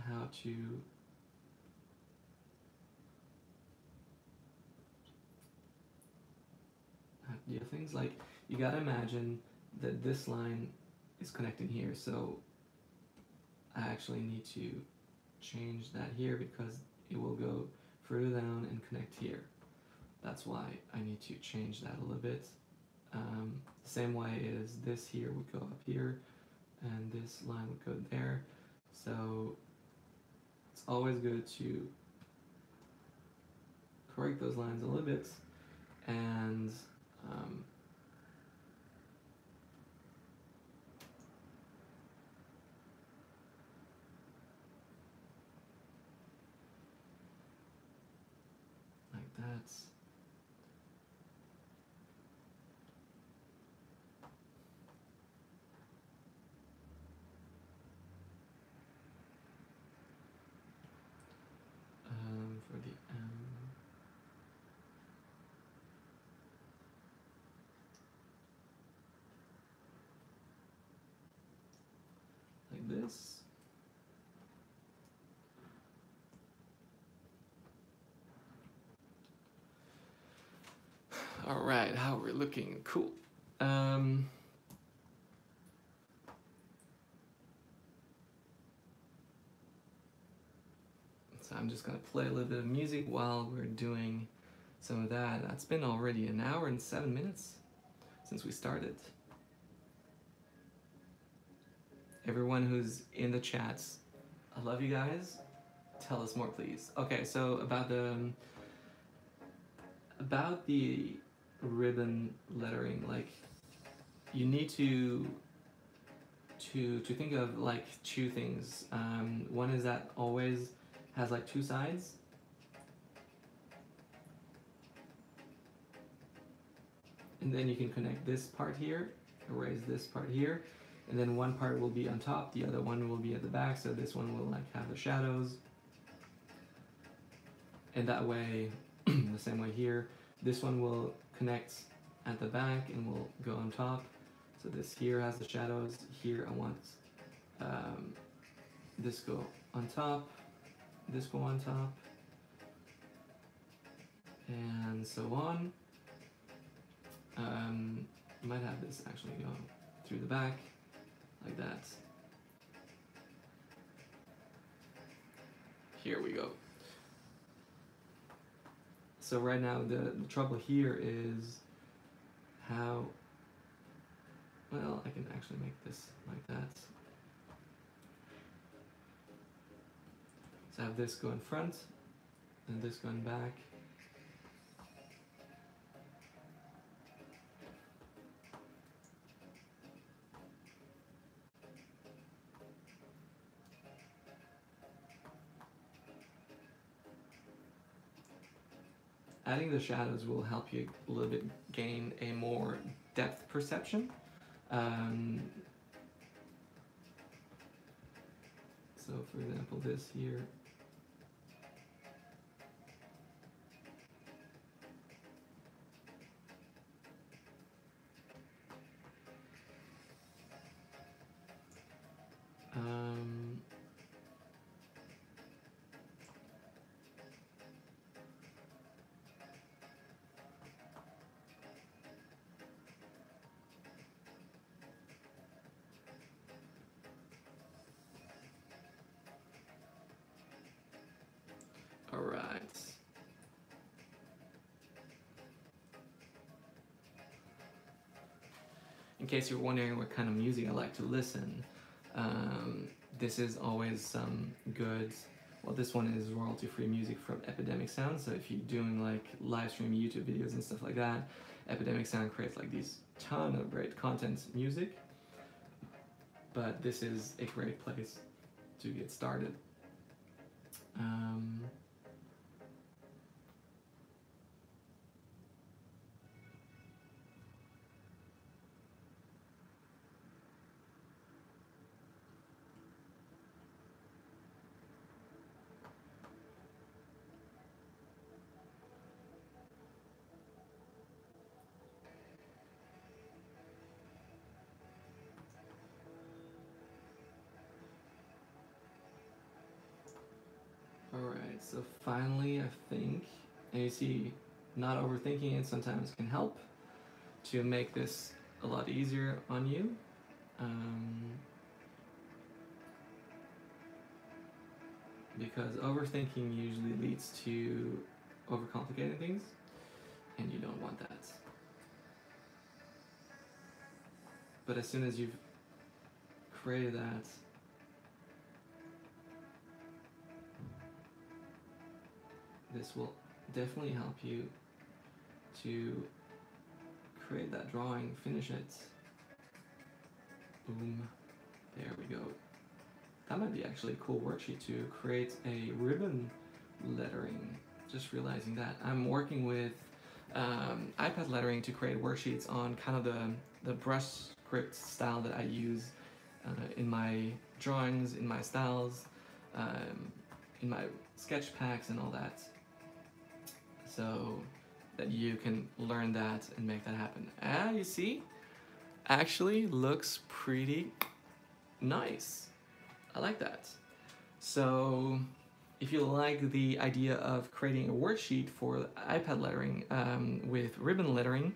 how to do things. Like you gotta imagine that this line is connecting here, so I actually need to change that here because it will go further down and connect here. That's why I need to change that a little bit. The same way as this here would go up here and this line would go there. So it's always good to correct those lines a little bit and like that. For the M. Like this. All right, how we're looking, cool. So I'm just gonna play a little bit of music while we're doing some of that. That's been already an hour and 7 minutes since we started. Everyone who's in the chats, I love you guys. Tell us more, please. Okay, so about the ribbon lettering, like you need to think of like two things. One is that always has like two sides. And then you can connect this part here, erase this part here, and then one part will be on top, the other one will be at the back, so this one will like have the shadows. And that way the same way here. This one will connect at the back and will go on top. So this here has the shadows. Here I want this go on top, this go on top, and so on. Might have this actually go through the back, like that. Here we go. So right now the trouble here is how, well, I can actually make this like that. So I have this go in front and this going back. Adding the shadows will help you a little bit gain a more depth perception. So for example, this here. All right. In case you're wondering what kind of music I like to listen, this is always some good, well, this one is royalty-free music from Epidemic Sound. So if you're doing like live stream YouTube videos and stuff like that, Epidemic Sound creates like these ton of great content music. But this is a great place to get started. Alright, so finally I think, and you see, not overthinking it sometimes can help to make this a lot easier on you. Because overthinking usually leads to overcomplicating things, and you don't want that. But as soon as you've created that, this will definitely help you to create that drawing, finish it. Boom. There we go. That might be actually a cool worksheet to create a ribbon lettering. Just realizing that. I'm working with iPad lettering to create worksheets on kind of the brush script style that I use in my drawings, in my styles, in my sketch packs and all that. So that you can learn that and make that happen. You see? Actually looks pretty nice. I like that. So if you like the idea of creating a worksheet for iPad lettering with ribbon lettering,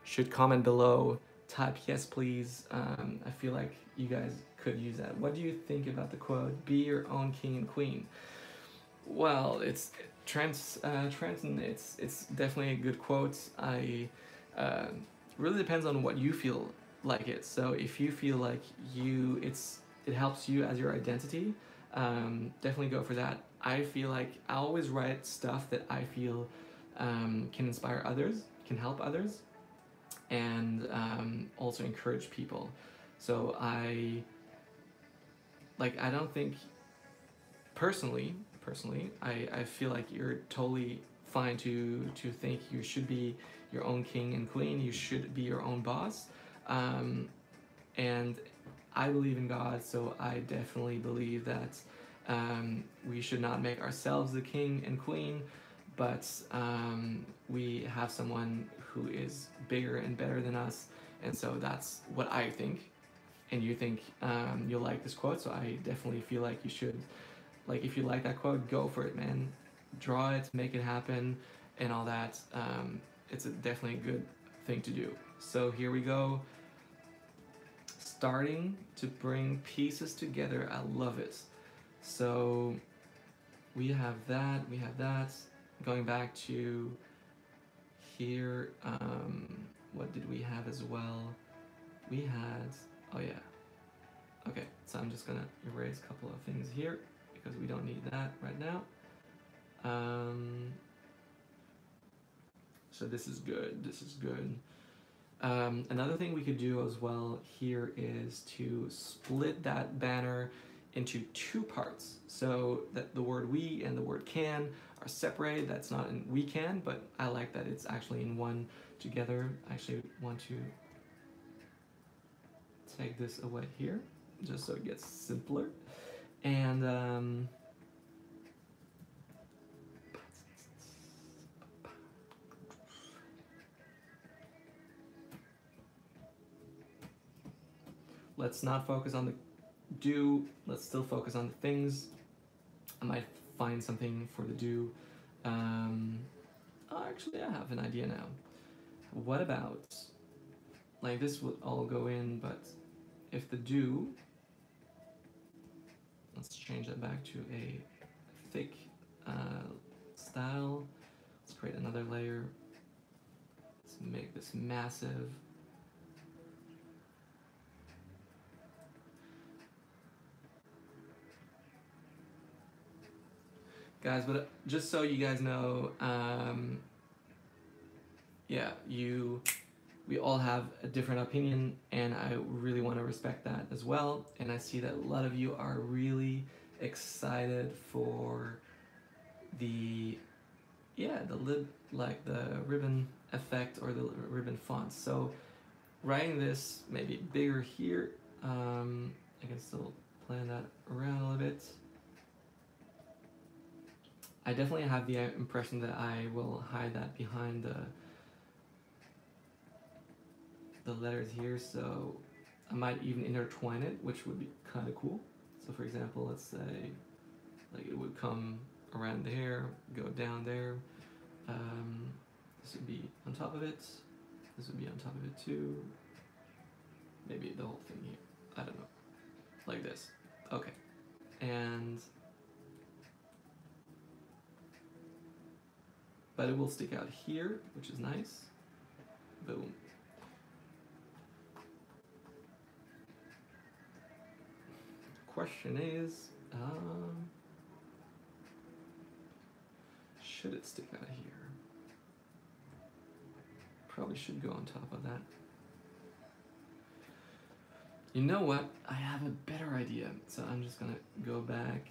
should comment below, type yes please. I feel like you guys could use that. What do you think about the quote, be your own king and queen? Well, it's Trenton, it's definitely a good quote. Really depends on what you feel like it. So if you feel like it helps you as your identity, definitely go for that. I feel like I always write stuff that I feel can inspire others, can help others, and also encourage people. So I don't think, personally, I feel like you're totally fine to think you should be your own king and queen, you should be your own boss. And I believe in God, so I definitely believe that we should not make ourselves the king and queen, but we have someone who is bigger and better than us, and so that's what I think. And you think you'll like this quote, so I definitely feel like you should. Like, if you like that quote, go for it, man. Draw it, make it happen, and all that. It's definitely a good thing to do. So here we go. Starting to bring pieces together. I love it. So we have that. We have that. Going back to here, what did we have as well? We had, oh yeah. Okay, so I'm just gonna erase a couple of things here because we don't need that right now. So this is good, this is good. Another thing we could do as well here is to split that banner into two parts, so that the word we and the word can are separated. That's not in we can, but I like that it's actually in one together. I actually want to take this away here, just so it gets simpler. And let's not focus on the do, let's still focus on the things. I might find something for the do. Oh, actually, I have an idea now. What about, like, this would all go in, but if the do, let's change that back to a thick style. Let's create another layer. Let's make this massive. Guys, but just so you guys know, yeah, we all have a different opinion, and I really want to respect that as well. And I see that a lot of you are really excited for the, yeah, like the ribbon effect or the ribbon font. So writing this maybe bigger here, I can still plan that around a little bit. I definitely have the impression that I will hide that behind the letters here, so I might even intertwine it, which would be kind of cool. So for example, let's say like it would come around there, go down there. This would be on top of it. This would be on top of it too. Maybe the whole thing here. I don't know. Like this. Okay. And but it will stick out here, which is nice. Boom. Question is, should it stick out here? Probably should go on top of that. You know what? I have a better idea. So I'm just gonna go back.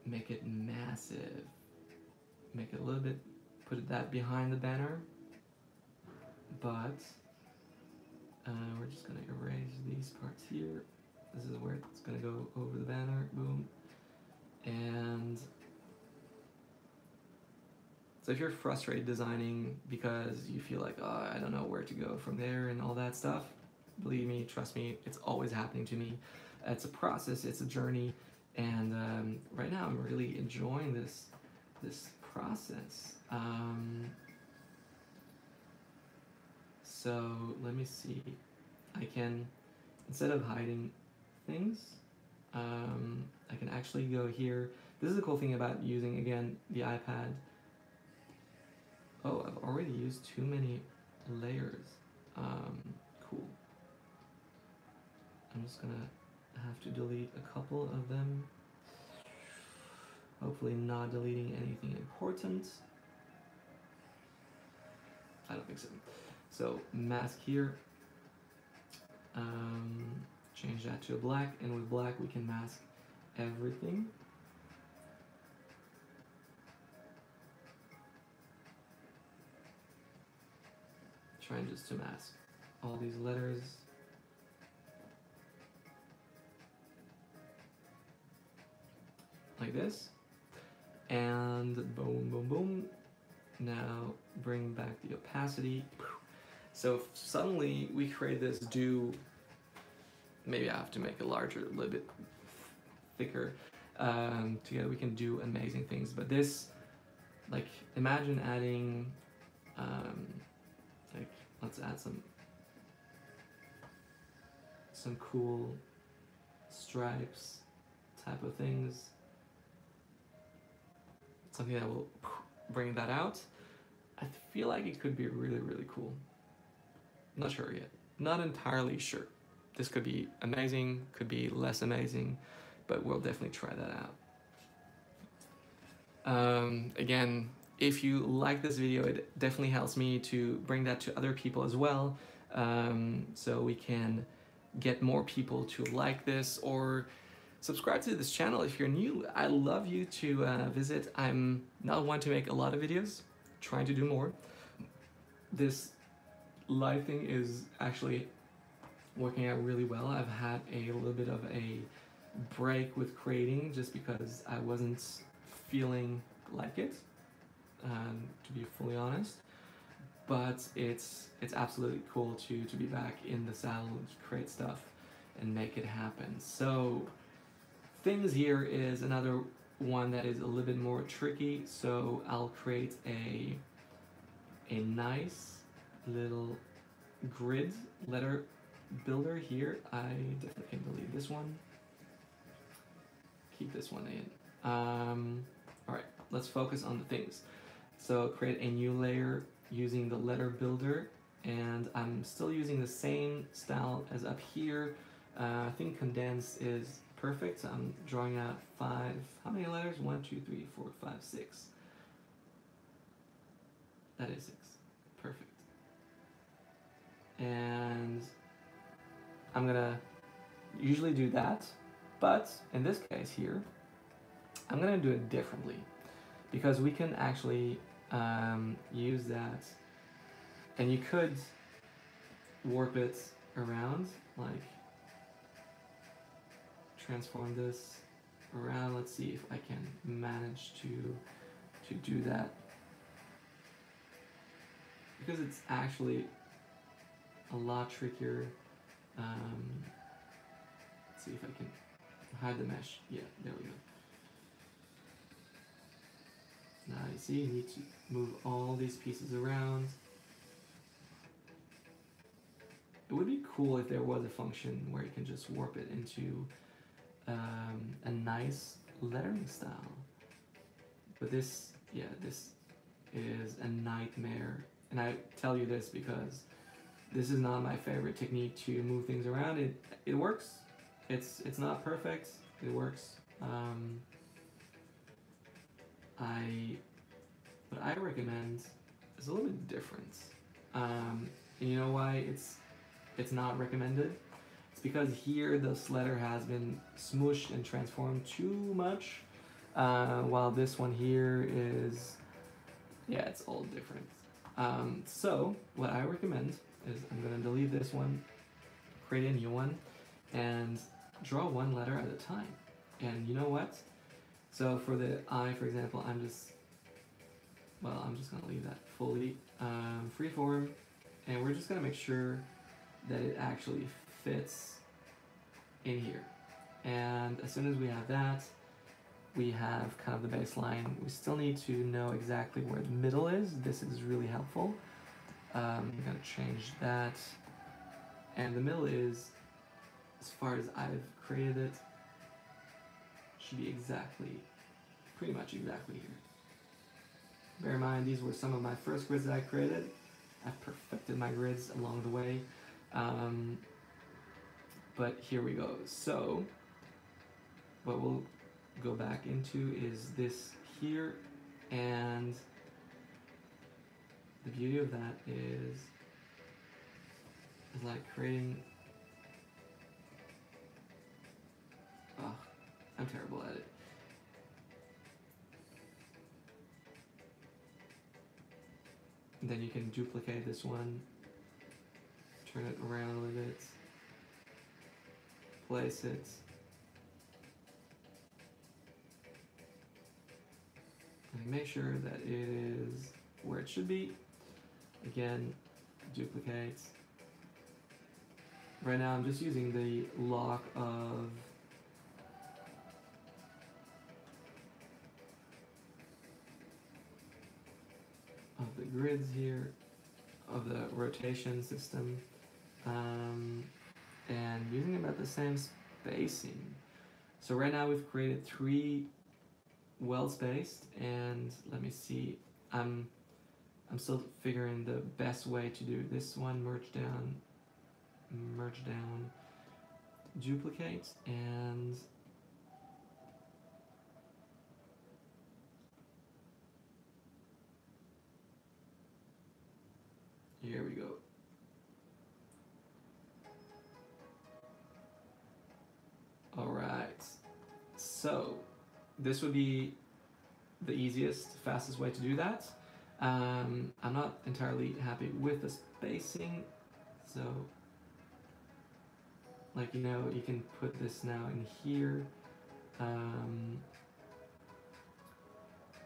Make it massive. Make it a little bit, put that behind the banner. But we're just gonna erase these parts here. This is where it's gonna go over the banner, boom. And so if you're frustrated designing because you feel like, oh, I don't know where to go from there and all that stuff, believe me, trust me, it's always happening to me. It's a process, it's a journey, and right now I'm really enjoying this process. So let me see. I can, instead of hiding things, I can actually go here. This is the cool thing about using, again, the iPad. Oh, I've already used too many layers. Cool. I'm just gonna have to delete a couple of them. Hopefully not deleting anything important. I don't think so. So mask here. Change that to a black, and with black we can mask everything. Trying just to mask all these letters. like this, and boom, boom, boom. Now bring back the opacity. So suddenly we create this do. Maybe I have to make it larger, a little bit thicker. Together we can do amazing things. But this, like, imagine adding, like, let's add some cool stripes type of things. Something that will bring that out. I feel like it could be really, really cool. Not sure yet. Not entirely sure. This could be amazing, could be less amazing, but we'll definitely try that out. Again, if you like this video, it definitely helps me to bring that to other people as well, so we can get more people to like this or subscribe to this channel if you're new. I love you to visit. I'm not one to make a lot of videos, trying to do more. This live thing is actually working out really well. I've had a little bit of a break with creating just because I wasn't feeling like it, to be fully honest. But it's absolutely cool to be back in the saddle, to create stuff and make it happen. So things here is another one that is a little bit more tricky. So I'll create a nice little grid letter builder here. I definitely can delete this one. Keep this one in. All right, let's focus on the things. So create a new layer using the letter builder, and I'm still using the same style as up here. I think condense is perfect. So I'm drawing out 5, how many letters? 1, 2, 3, 4, 5, 6. That is 6. Perfect. And I'm gonna usually do that, but in this case here, I'm gonna do it differently because we can actually use that, and you could warp it around, like transform this around. Let's see if I can manage to do that, because it's actually a lot trickier. Let's see if I can hide the mesh. Yeah, there we go. Now you see you need to move all these pieces around. It would be cool if there was a function where you can just warp it into a nice lettering style. But this, yeah, this is a nightmare. And I tell you this because this is not my favorite technique to move things around. It works. It's not perfect. It works. What I recommend is a little bit different. And you know why it's not recommended? It's because here this letter has been smooshed and transformed too much, while this one here is, yeah, it's all different. So what I recommend is I'm gonna delete this one, create a new one, and draw one letter at a time. And you know what? So for the I, for example, I'm just gonna leave that fully freeform, and we're just gonna make sure that it actually fits in here. And as soon as we have that, we have kind of the baseline. We still need to know exactly where the middle is. This is really helpful. I'm gonna change that. And the middle is, as far as I've created it, should be pretty much exactly here. Bear in mind, these were some of my first grids that I created. I've perfected my grids along the way. But here we go. So what we'll go back into is this here, and the beauty of that is like creating, I'm terrible at it. And then you can duplicate this one, turn it around a little bit, place it, make sure that it is where it should be. Again, duplicate. Right now I'm just using the lock of the grids here, of the rotation system, and using about the same spacing. So right now we've created 3 well spaced, and let me see, I'm still figuring the best way to do this one. Merge down, duplicate, and here we go. All right, so this would be the easiest, fastest way to do that. I'm not entirely happy with the spacing, so like, you know, you can put this now in here.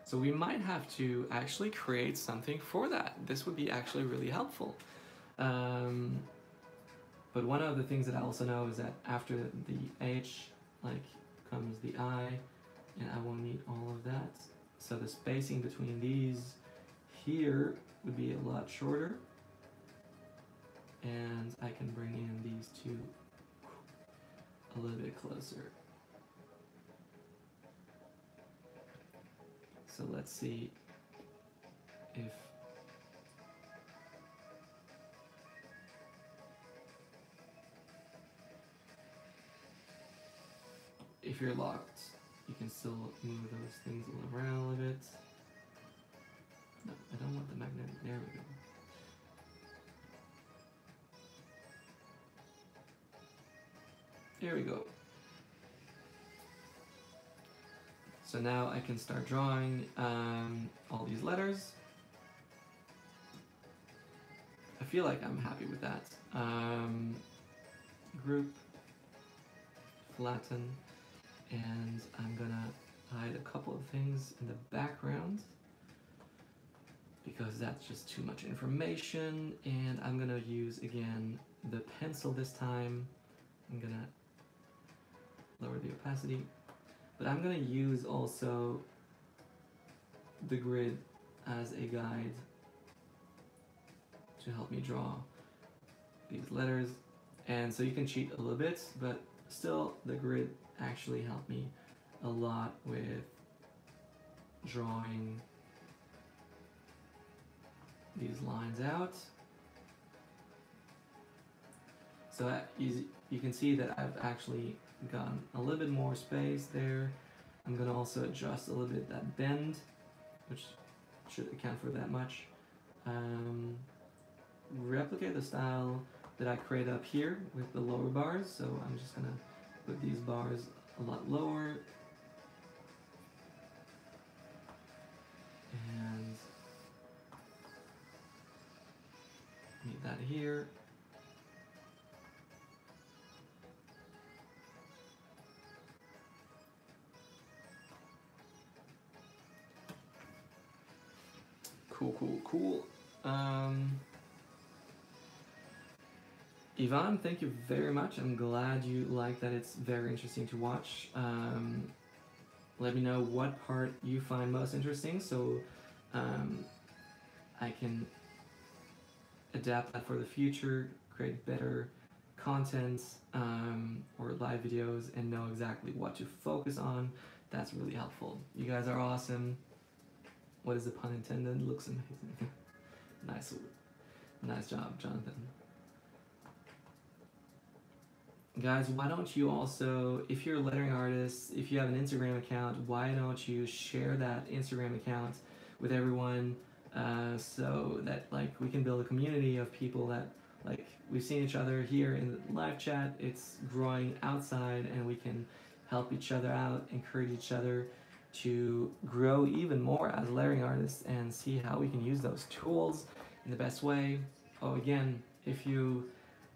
So we might have to actually create something for that. This would be actually really helpful. But one of the things that I also know is that after the H, like, comes the I, and I won't need all of that. So the spacing between these here would be a lot shorter. And I can bring in these two a little bit closer. So let's see if you're locked, you can still move those things around a little bit. No, I don't want the magnet. There we go. Here we go. So now I can start drawing all these letters. I feel like I'm happy with that. Group, flatten, and I'm gonna hide a couple of things in the background because that's just too much information, and I'm gonna use again the pencil this time. I'm gonna lower the opacity, but I'm gonna use also the grid as a guide to help me draw these letters. And so you can cheat a little bit, but still the grid actually helped me a lot with drawing these lines out. So you can see that I've actually gotten a little bit more space there. I'm gonna also adjust a little bit that bend, which should account for that much. Replicate the style that I create up here with the lower bars, so I'm just gonna put these bars a lot lower. And need that here. Cool. Ivan, thank you very much. I'm glad you like that. It's very interesting to watch. Let me know what part you find most interesting, so I can adapt that for the future, create better content or live videos, and know exactly what to focus on. That's really helpful. You guys are awesome. What is the pun intended? Looks amazing. Nice job, Jonathan. Guys, why don't you also, if you're a lettering artist, if you have an Instagram account, why don't you share that Instagram account with everyone so that, like, we can build a community of people that, like, we've seen each other here in the live chat. It's growing outside, and we can help each other out, encourage each other to grow even more as lettering artists, and see how we can use those tools in the best way. Oh, again, if you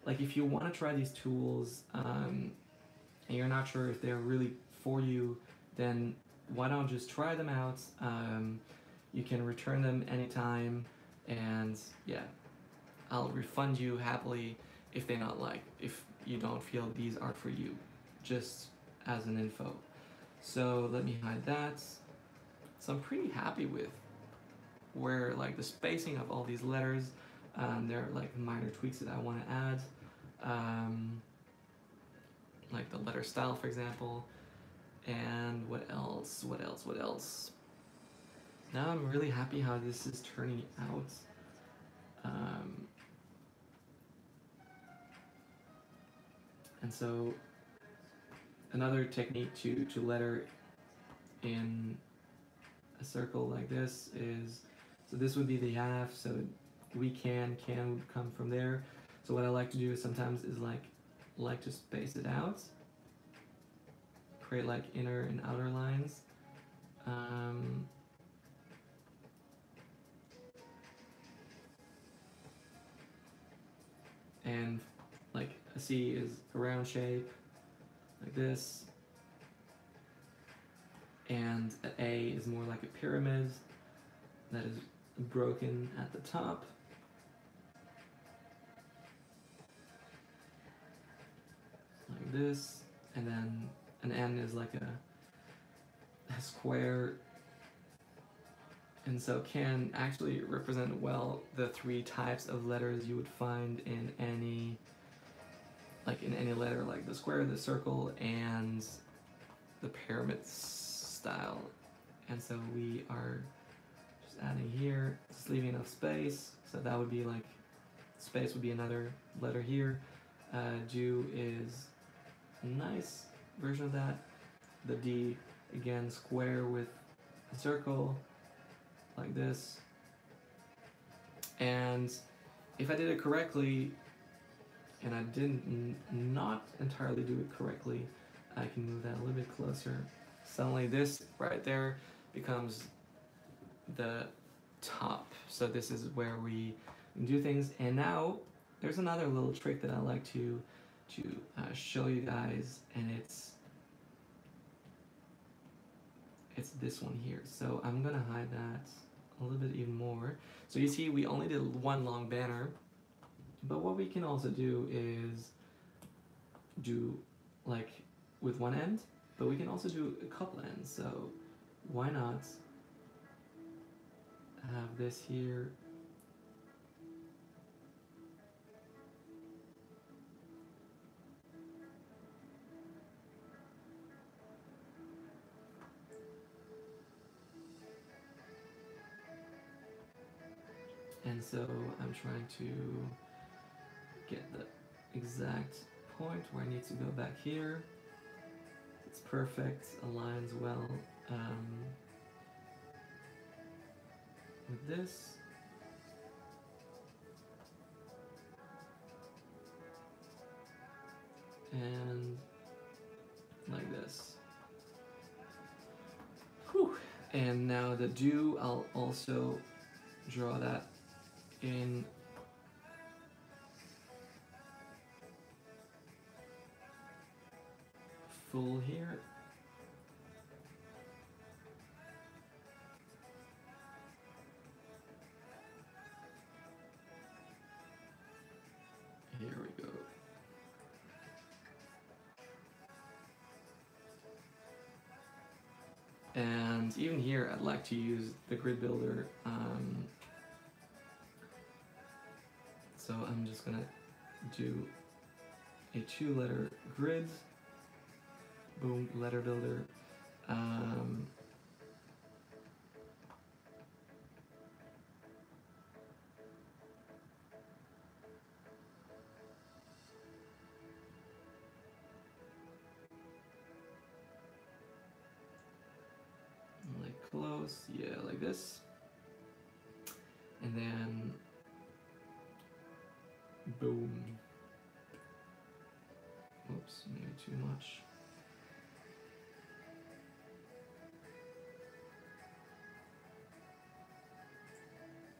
want to try these tools and you're not sure if they're really for you, then why not just try them out? You can return them anytime, and yeah, I'll refund you happily if if you don't feel these are for you, just as an info. So let me hide that. So I'm pretty happy with where like the spacing of all these letters. There are like minor tweaks that I want to add, like the letter style, for example. And what else? What else? What else? Now I'm really happy how this is turning out. And so another technique to letter in a circle like this is, so this would be the half, so we can would come from there. So what I like to do sometimes is like to space it out, create like inner and outer lines. And like a C is a round shape, like this, and an A is more like a pyramid that is broken at the top. Like this, and then an N is like a square, and so can actually represent well the three types of letters you would find in any letter, like the square, the circle, and the pyramid style. And so we are just adding here, just leaving enough space, so that would be like, space would be another letter here. Do is a nice version of that. The D, again, square with a circle, like this. And if I did it correctly, and I didn't not entirely do it correctly, I can move that a little bit closer. Suddenly this right there becomes the top. So this is where we do things. And now there's another little trick that I like to show you guys, and it's this one here. So I'm gonna hide that a little bit even more. So you see, we only did one long banner, but what we can also do is do like with one end, but we can also do a couple ends. So why not have this here? And so I'm trying to get the exact point where I need to go back here. It's perfect, aligns well with this. And like this. Whew. And now the do, I'll also draw that in full here. Here we go. And even here, I'd like to use the grid builder. So I'm just gonna do a 2-letter grid. Boom, letter builder. Like close, yeah, like this. And then boom. Oops, maybe too much.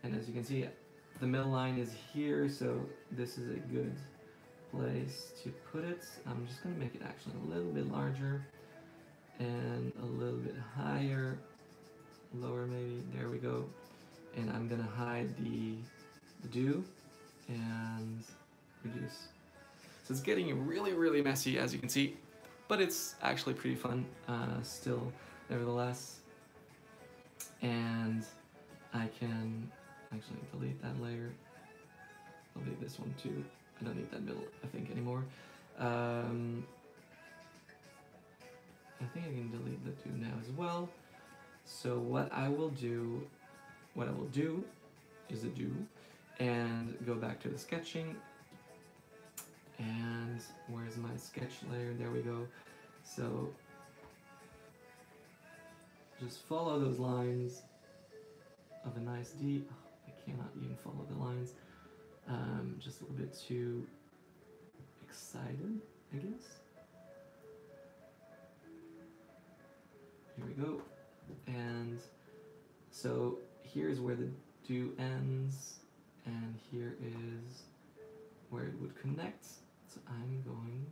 And as you can see, the middle line is here, so this is a good place to put it. I'm just gonna make it actually a little bit larger. and a little bit higher, lower maybe, there we go. And I'm gonna hide the dew and reduce. So it's getting really, really messy, as you can see, but it's actually pretty fun still, nevertheless. And I can actually delete that layer. I'll delete this one too. I don't need that middle, I think, anymore. I think I can delete the dew now as well. So what I will do is a do, and go back to the sketching. And where's my sketch layer? There we go. So just follow those lines of a nice D. Oh, I cannot even follow the lines. Just a little bit too excited, I guess. Here we go. And so here's where the do ends, and here is where it would connect. So I'm going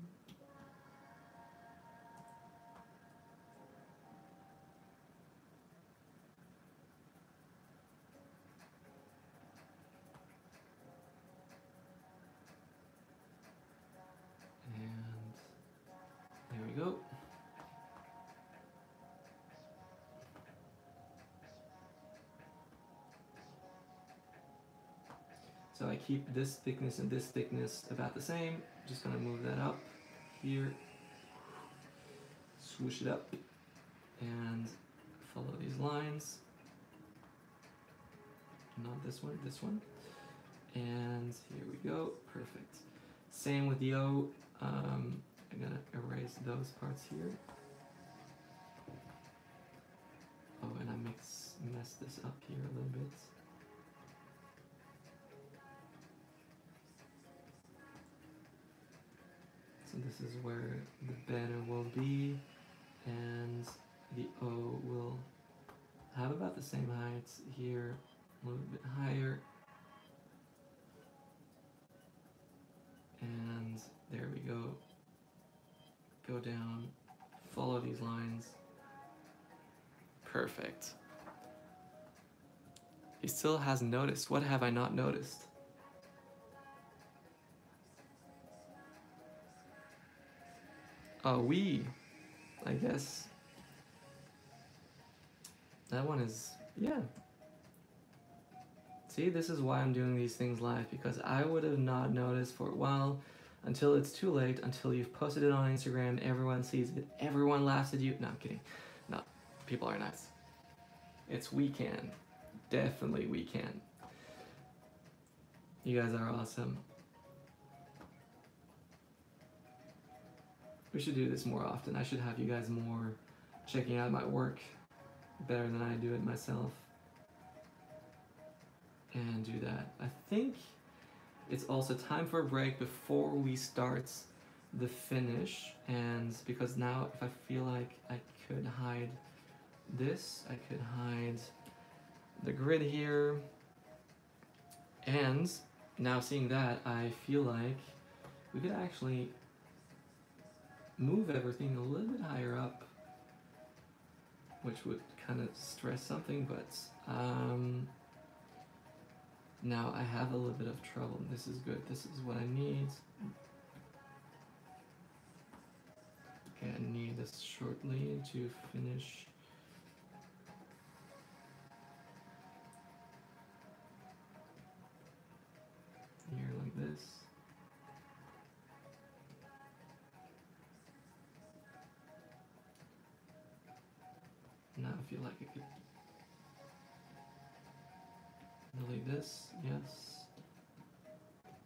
and there we go. So I keep this thickness and this thickness about the same. Just gonna move that up here, swoosh it up, and follow these lines. Not this one, this one. And here we go, perfect. Same with the O. I'm gonna erase those parts here. Oh, and I messed this up here a little bit. So this is where the banner will be, and the O will have about the same height here, a little bit higher. And there we go. Go down, follow these lines. Perfect. He still hasn't noticed. What have I not noticed? Oh, we, I guess. That one is, yeah. See, this is why I'm doing these things live, because I would have not noticed for a while until it's too late, until you've posted it on Instagram, everyone sees it, everyone laughs at you. No, I'm kidding. No, people are nice. It's we can. Definitely we can. You guys are awesome. We should do this more often. I should have you guys more checking out my work better than I do it myself. And do that. I think it's also time for a break before we start the finish, and because now if I feel like I could hide this, I could hide the grid here, and now seeing that, I feel like we could actually move everything a little bit higher up, which would kind of stress something, but now I have a little bit of trouble. This is good. This is what I need. Okay, I need this shortly to finish. Here like this. Now I feel like I could delete this, yes.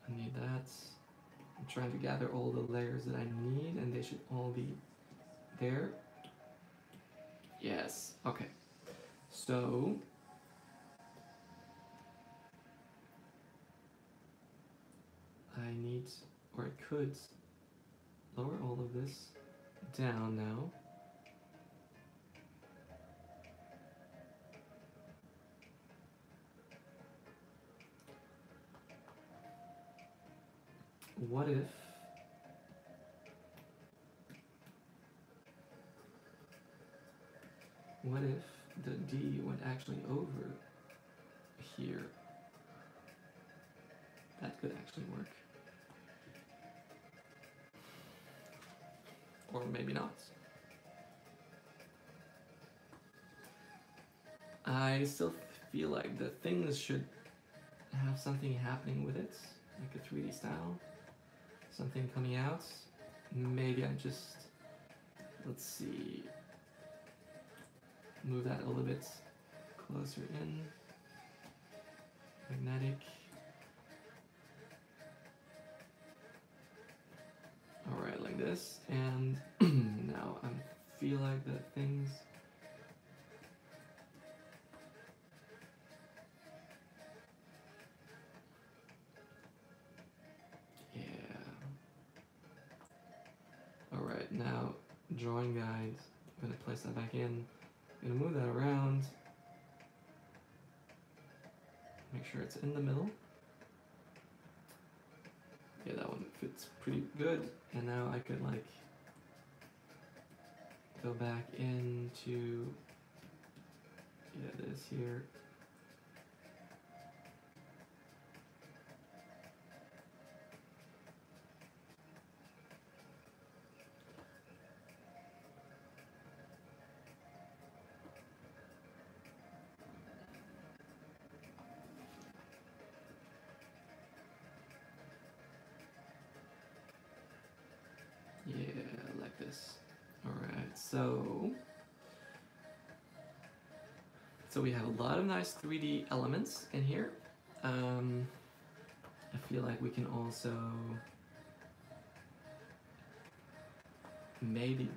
I need that. I'm trying to gather all the layers that I need, and they should all be there. Yes, okay. So I need, or I could lower all of this down now. What if what if the D went actually over here? That could actually work. Or maybe not. I still feel like the things should have something happening with it, like a 3D style, something coming out. Maybe I just, let's see, move that a little bit closer in, magnetic. All right, like this, and now I feel like the things. Yeah. All right, now drawing guide. I'm gonna place that back in. I'm gonna move that around. Make sure it's in the middle. Yeah, that one fits pretty good. And now I could like go back into, yeah, this here. Yeah, like this. All right, so we have a lot of nice 3D elements in here. I feel like we can also maybe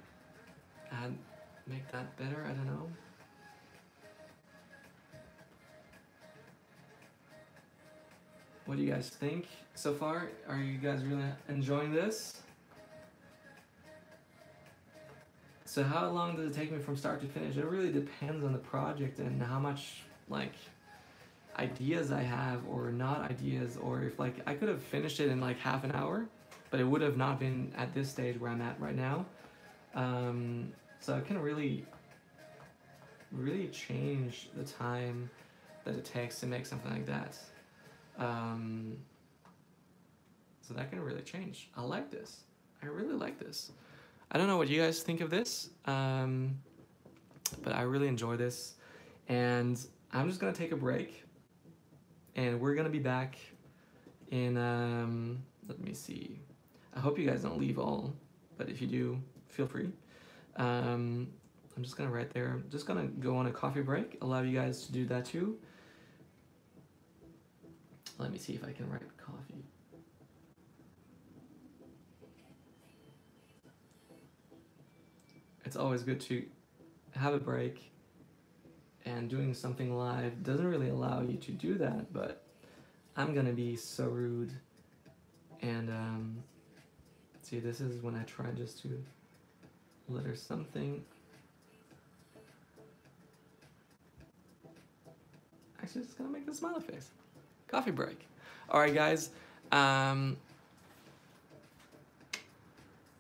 make that better, I don't know. What do you guys think so far? Are you guys really enjoying this? So how long does it take me from start to finish? It really depends on the project and how much like ideas I have or not ideas, or if like I could have finished it in like half an hour, but it would have not been at this stage where I'm at right now. So it can really change the time that it takes to make something like that. So that can really change. I like this. I really like this. I don't know what you guys think of this, but I really enjoy this. And I'm just gonna take a break, and we're gonna be back in, let me see. I hope you guys don't leave all, but if you do, feel free. I'm just gonna right there. I'm just gonna go on a coffee break. Allow you guys to do that too. Let me see if I can write coffee. It's always good to have a break, and doing something live doesn't really allow you to do that, but I'm gonna be so rude and see, this is when I try just to letter something. Actually, just gonna make the smiley face. Coffee break. All right, guys.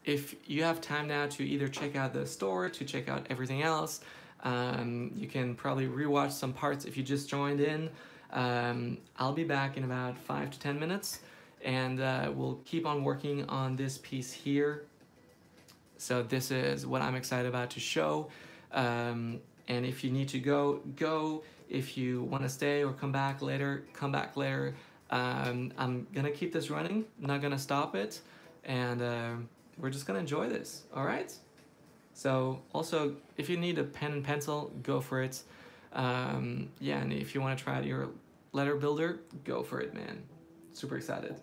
If you have time now to either check out the store, to check out everything else, you can probably rewatch some parts if you just joined in. I'll be back in about 5 to 10 minutes, and we'll keep on working on this piece here. So this is what I'm excited about to show. And if you need to go, go. If you want to stay or come back later, come back later. I'm gonna keep this running, I'm not gonna stop it, and we're just gonna enjoy this, all right? So also, if you need a pen and pencil, go for it. Yeah, and if you want to try out your letter builder, go for it, man. Super excited.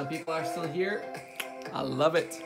some people are still here. I love it.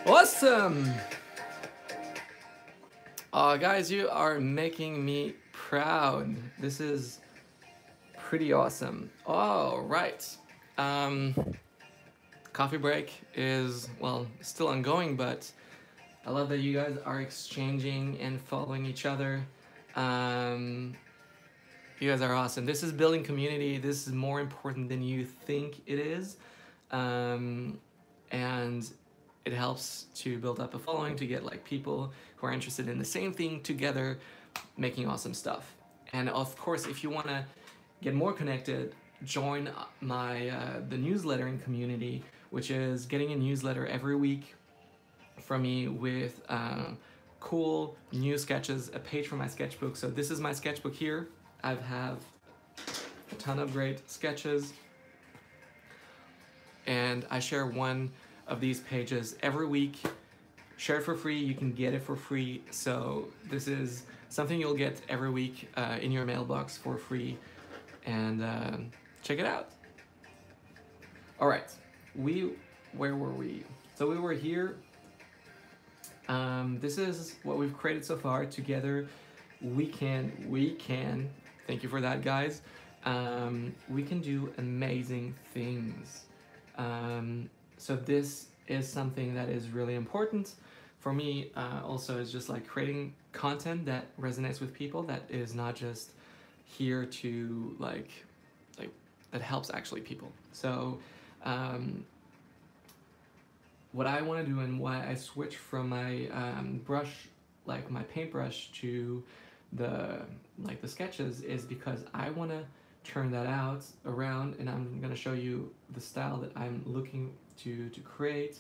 Awesome! Guys, you are making me proud. This is pretty awesome. All right. Coffee break is, well, still ongoing, but I love that you guys are exchanging and following each other. You guys are awesome. This is building community. This is more important than you think it is. And it helps to build up a following, to get like people who are interested in the same thing together, making awesome stuff. And of course, if you want to get more connected, join my the newslettering community, which is getting a newsletter every week from me with cool new sketches, a page from my sketchbook. So this is my sketchbook here. I have a ton of great sketches, and I share one of these pages every week. Share it for free, you can get it for free. So this is something you'll get every week in your mailbox for free, and check it out. All right, where were we? So we were here. This is what we've created so far. Together, we can, thank you for that, guys. We can do amazing things. So this is something that is really important for me. Also, is just like creating content that resonates with people, that is not just here to like that helps actually people. So what I want to do, and why I switched from my brush, like my paintbrush, to the sketches, is because I want to turn that out around, and I'm going to show you the style that I'm looking to create.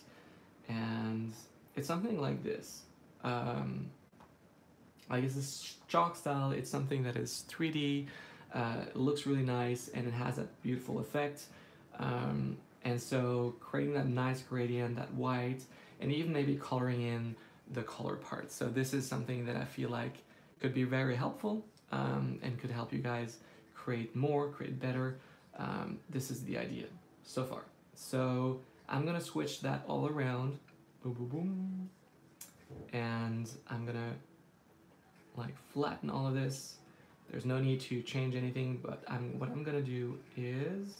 And it's something like this. Like it's this chalk style. It's something that is 3D, it looks really nice, and it has that beautiful effect. And so creating that nice gradient, that white, and even maybe coloring in the color parts. So this is something that I feel like could be very helpful, and could help you guys create more, create better. This is the idea so far. So I'm gonna switch that all around, boom, boom, boom, and I'm gonna like flatten all of this. There's no need to change anything, but what I'm gonna do is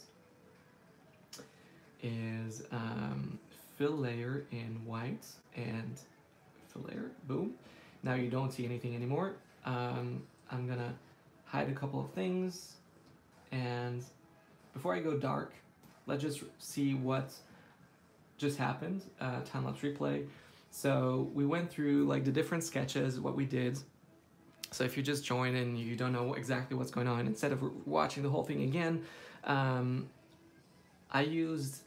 fill layer in white and fill layer, boom. Now you don't see anything anymore. I'm gonna hide a couple of things, and before I go dark, let's just see what just happened. Time-lapse replay. So we went through like the different sketches, what we did. So if you just join and you don't know exactly what's going on, instead of watching the whole thing again, I used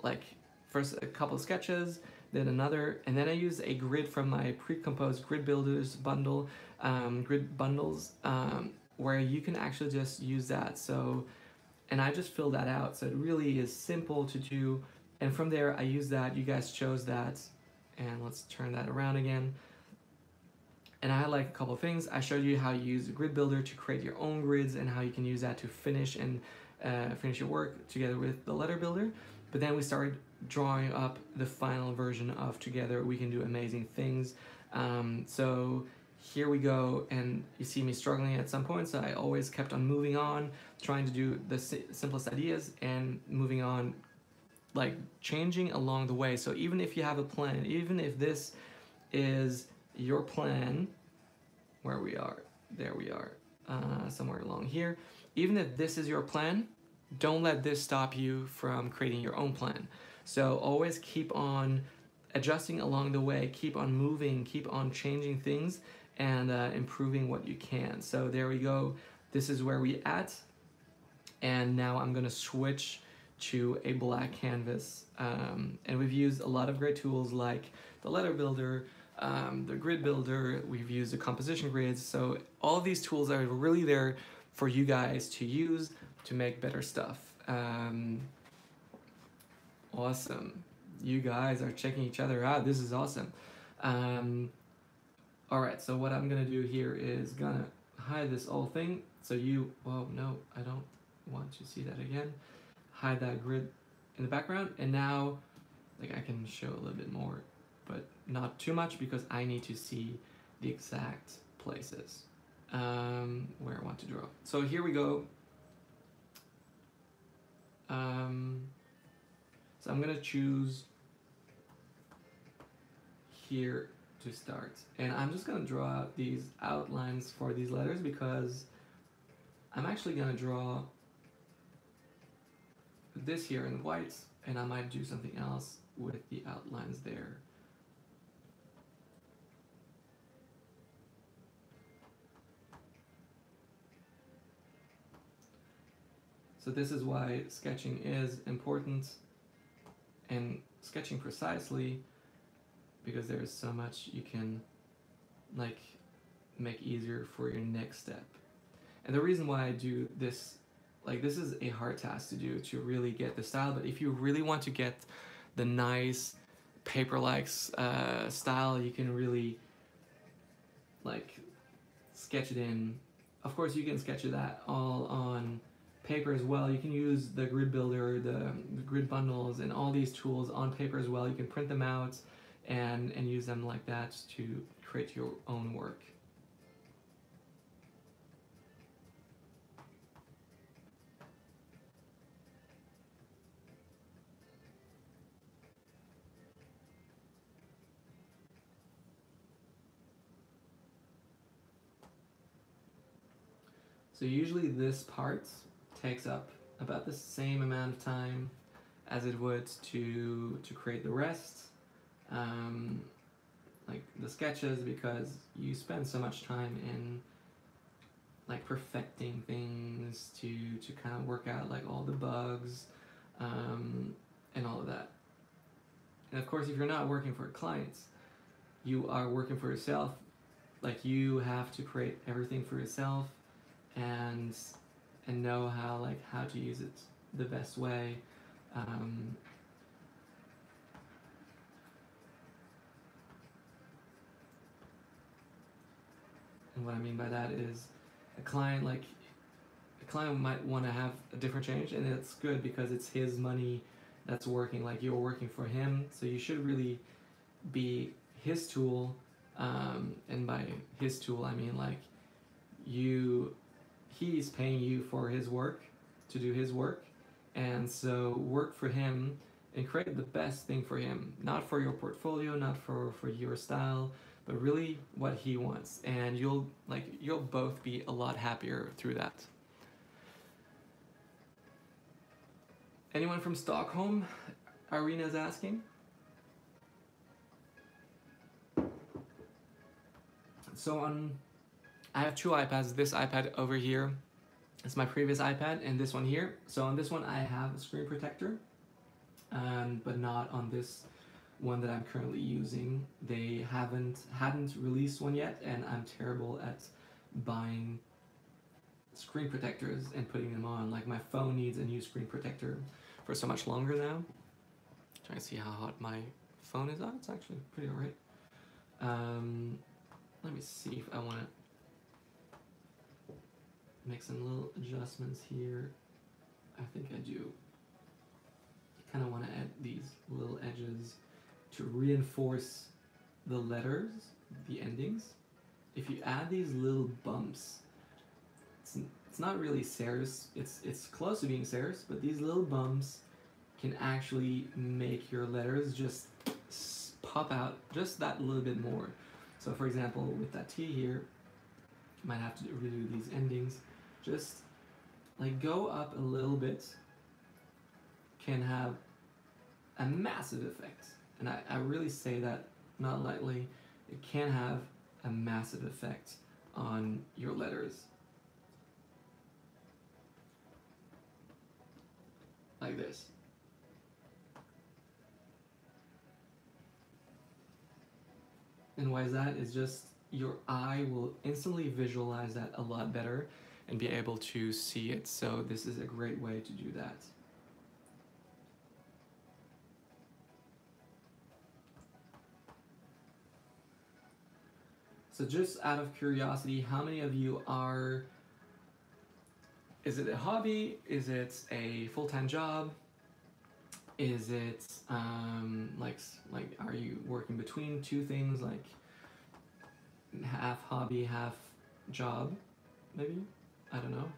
like first a couple of sketches, then another, and then I used a grid from my pre-composed grid builders bundle, grid bundles, where you can actually just use that. So, and I just filled that out. So it really is simple to do. And from there, I use that. You guys chose that, and let's turn that around again. And I had like a couple of things. I showed you how you use the grid builder to create your own grids, and how you can use that to finish and finish your work together with the letter builder. But then we started drawing up the final version of Together We Can Do Amazing Things. So here we go, and you see me struggling at some point, so I always kept on moving on, trying to do the simplest ideas and moving on, like changing along the way. So even if you have a plan, even if this is your plan, where we are, there we are, somewhere along here, even if this is your plan, don't let this stop you from creating your own plan. So always keep on adjusting along the way, keep on moving, keep on changing things, and improving what you can. So there we go, this is where we at. And now I'm gonna switch to a black canvas. And we've used a lot of great tools like the letter builder, the grid builder, we've used the composition grids. So all of these tools are really there for you guys to use to make better stuff. Awesome. You guys are checking each other out. This is awesome. All right, so what I'm gonna do here is gonna hide this whole thing. So well, no, I don't want to see that again. Hide that grid in the background, and now like I can show a little bit more, but not too much, because I need to see the exact places where I want to draw. So here we go. So I'm gonna choose here to start, and I'm just gonna draw out these outlines for these letters, because I'm actually gonna draw this here in white, and I might do something else with the outlines there. So this is why sketching is important, and sketching precisely, because there's so much you can like make easier for your next step. And the reason why I do this, like this is a hard task to do to really get the style, but if you really want to get the nice paper-like style, you can really like sketch it in. Of course, you can sketch that all on paper as well. You can use the grid builder, the grid bundles, and all these tools on paper as well. You can print them out and use them like that to create your own work. So usually this part takes up about the same amount of time as it would to create the rest, like the sketches, because you spend so much time in like perfecting things to kind of work out like all the bugs and all of that. And of course, if you're not working for clients, you are working for yourself. Like you have to create everything for yourself and know how to use it the best way. And what I mean by that is a client might want to have a different change, and it's good because it's his money that's working. Like you're working for him, so you should really be his tool. And by his tool, I mean like he's paying you for his work, to do his work, and so work for him and create the best thing for him, not for your portfolio, not for your style, but really what he wants, and you'll both be a lot happier through that. Anyone from Stockholm? Irina's asking. So I have two iPads. This iPad over here is my previous iPad, and this one here. So on this one I have a screen protector, but not on this one that I'm currently using. They hadn't released one yet, and I'm terrible at buying screen protectors and putting them on. Like my phone needs a new screen protector for so much longer now. Trying to see how hot my phone is. Oh, it's actually pretty alright. Let me see if I want to make some little adjustments here. I think I do. I kind of want to add these little edges to reinforce the letters, the endings. If you add these little bumps, it's not really serifs, it's close to being serifs, but these little bumps can actually make your letters just pop out just that little bit more. So for example, with that T here, you might have to redo these endings. Just like go up a little bit can have a massive effect. And I really say that not lightly. It can have a massive effect on your letters. Like this. And why is that? It's just your eye will instantly visualize that a lot better and be able to see it. So this is a great way to do that. So just out of curiosity, how many of you is it a hobby? Is it a full-time job? Is it like are you working between two things, like half hobby, half job, maybe? I don't know.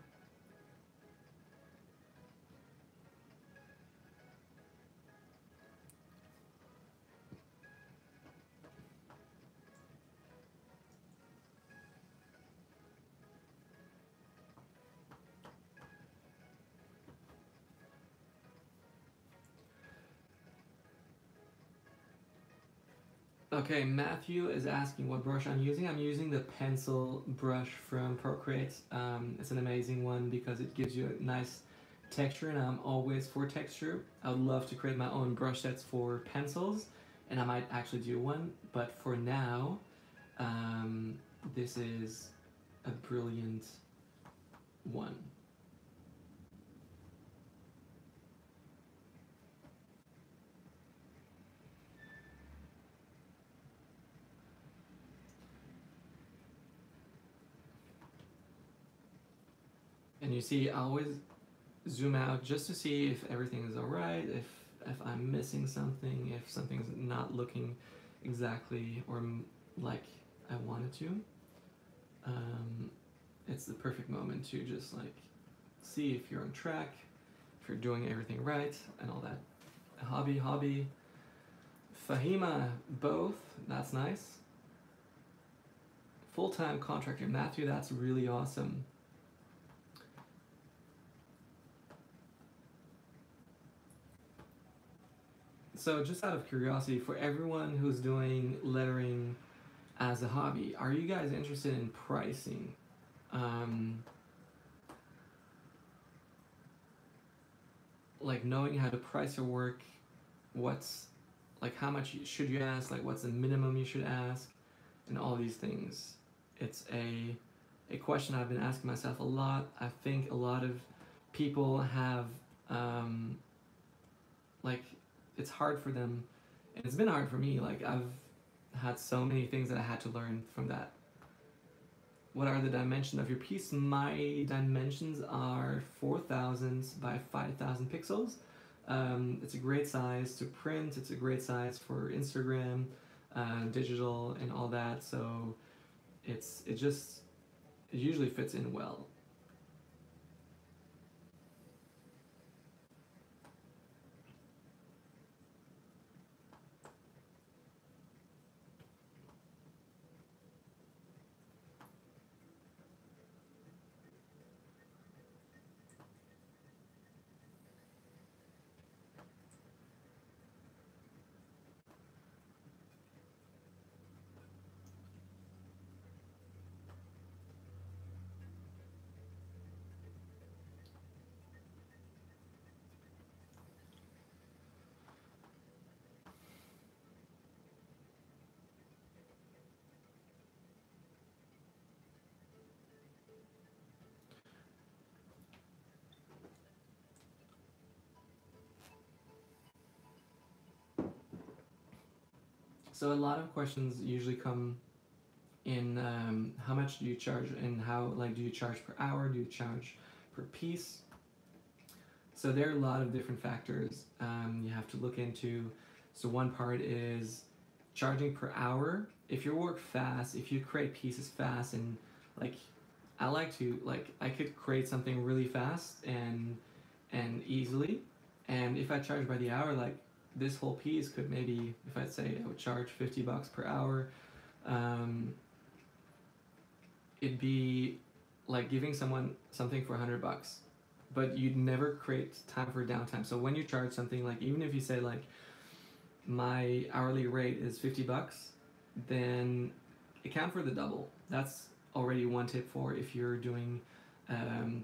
Okay, Matthew is asking what brush I'm using. I'm using the pencil brush from Procreate. It's an amazing one because it gives you a nice texture, and I'm always for texture. I would love to create my own brush sets for pencils, and I might actually do one, but for now, this is a brilliant one. And you see, I always zoom out just to see if everything is all right, if I'm missing something, if something's not looking exactly or like I want it to. It's the perfect moment to just like see if you're on track, if you're doing everything right, and all that. Hobby. Fahima, both. That's nice. Full-time contractor, Matthew. That's really awesome. So just out of curiosity, for everyone who's doing lettering as a hobby, are you guys interested in pricing? Like knowing how to price your work, what's like how much should you ask, like what's the minimum you should ask, and all these things. It's a question I've been asking myself a lot. I think a lot of people have like it's hard for them, and it's been hard for me. Like I've had so many things that I had to learn from that. What are the dimensions of your piece? My dimensions are 4,000 by 5,000 pixels. It's a great size to print. It's a great size for Instagram, digital, and all that. So it usually fits in well. So a lot of questions usually come in how much do you charge, and how like do you charge per hour, do you charge per piece? So there are a lot of different factors you have to look into. So one part is charging per hour. If you work fast, if you create pieces fast, and like I like to like I could create something really fast and easily, and if I charge by the hour, like this whole piece could maybe, if I'd say I would charge $50 per hour, it'd be like giving someone something for $100, but you'd never create time for downtime. So when you charge something, like even if you say like my hourly rate is $50, then account for the double. That's already one tip for if you're doing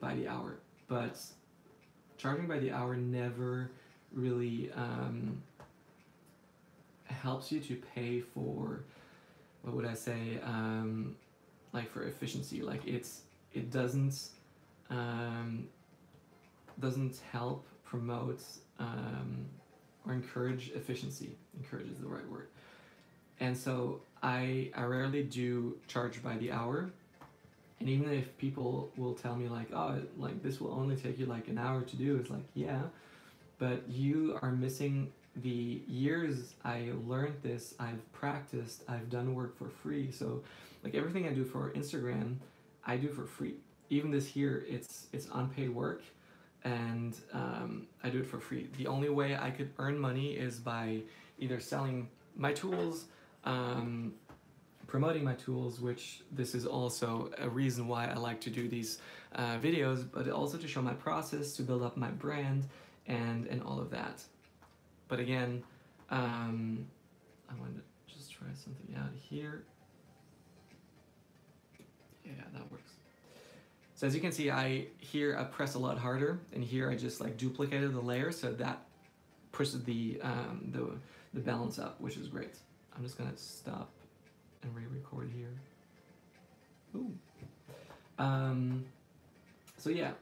by the hour. But charging by the hour never really helps you to pay for, what would I say, like for efficiency. Like it doesn't help promote or encourage efficiency. Encourage is the right word. And so I rarely do charge by the hour. And even if people will tell me like, oh, like this will only take you like an hour to do, it's like, yeah, but you are missing the years I learned this, I've practiced, I've done work for free. So like everything I do for Instagram, I do for free. Even this here, it's unpaid work, and I do it for free. The only way I could earn money is by either selling my tools, promoting my tools, which this is also a reason why I like to do these videos, but also to show my process, to build up my brand, and all of that. But again, I wanted to just try something out here. Yeah, that works. So as you can see, here I press a lot harder, and here I just like duplicated the layer, so that pushes the balance up, which is great. I'm just gonna stop and re-record here. Ooh. So yeah,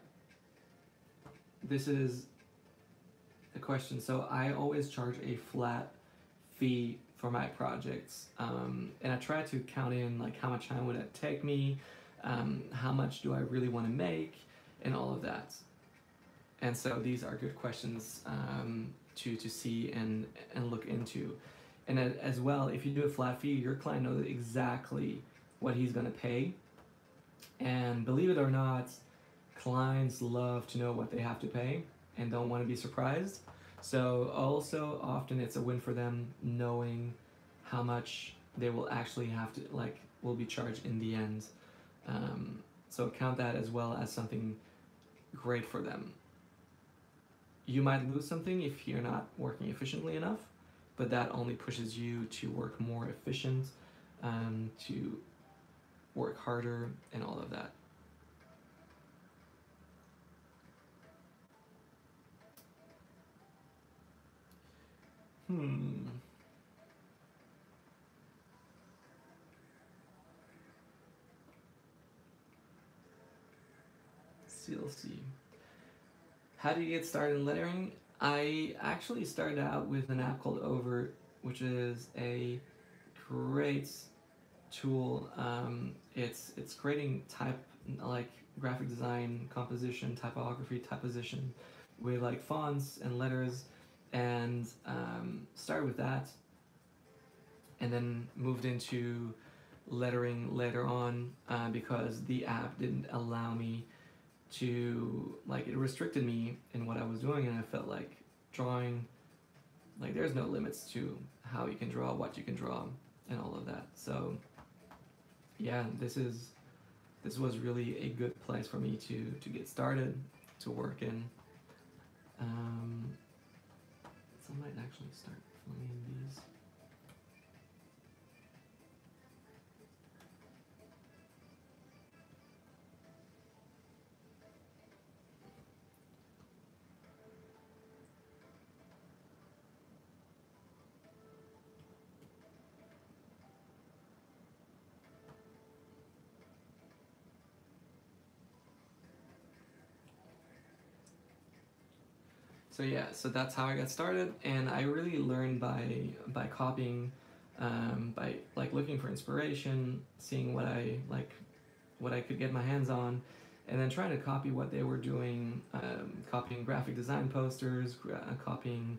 this is a question. So I always charge a flat fee for my projects, and I try to count in like how much time would it take me, how much do I really want to make, and all of that. And so these are good questions to see and look into. And as well, if you do a flat fee, your client knows exactly what he's going to pay. And believe it or not, clients love to know what they have to pay and don't want to be surprised. So also often it's a win for them knowing how much they will actually have to will be charged in the end. So count that as well as something great for them. You might lose something if you're not working efficiently enough, but that only pushes you to work more efficient, to work harder, and all of that. CLC. How do you get started in lettering? I actually started out with an app called Over, which is a great tool. It's creating graphic design, composition, typography, typeposition with like fonts and letters, and started with that, and then moved into lettering later on because the app didn't allow me to it restricted me in what I was doing, and I felt like drawing there's no limits to how you can draw, what you can draw, and all of that. So yeah, this was really a good place for me to get started, to work in. So I might actually start filling in these. So yeah, so that's how I got started, and I really learned by copying, by looking for inspiration, seeing what I could get my hands on, and then trying to copy what they were doing, copying graphic design posters, copying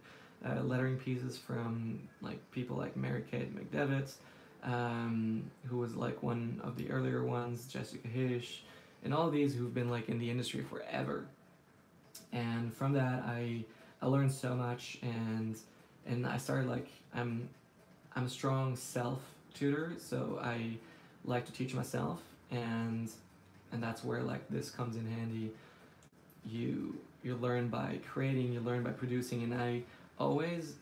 lettering pieces from people like Mary Kate McDevitt, who was one of the earlier ones, Jessica Hish, and all of these who've been in the industry forever. And from that I learned so much, and I started I'm a strong self tutor, so I like to teach myself, and that's where this comes in handy. You learn by creating, you learn by producing, and I always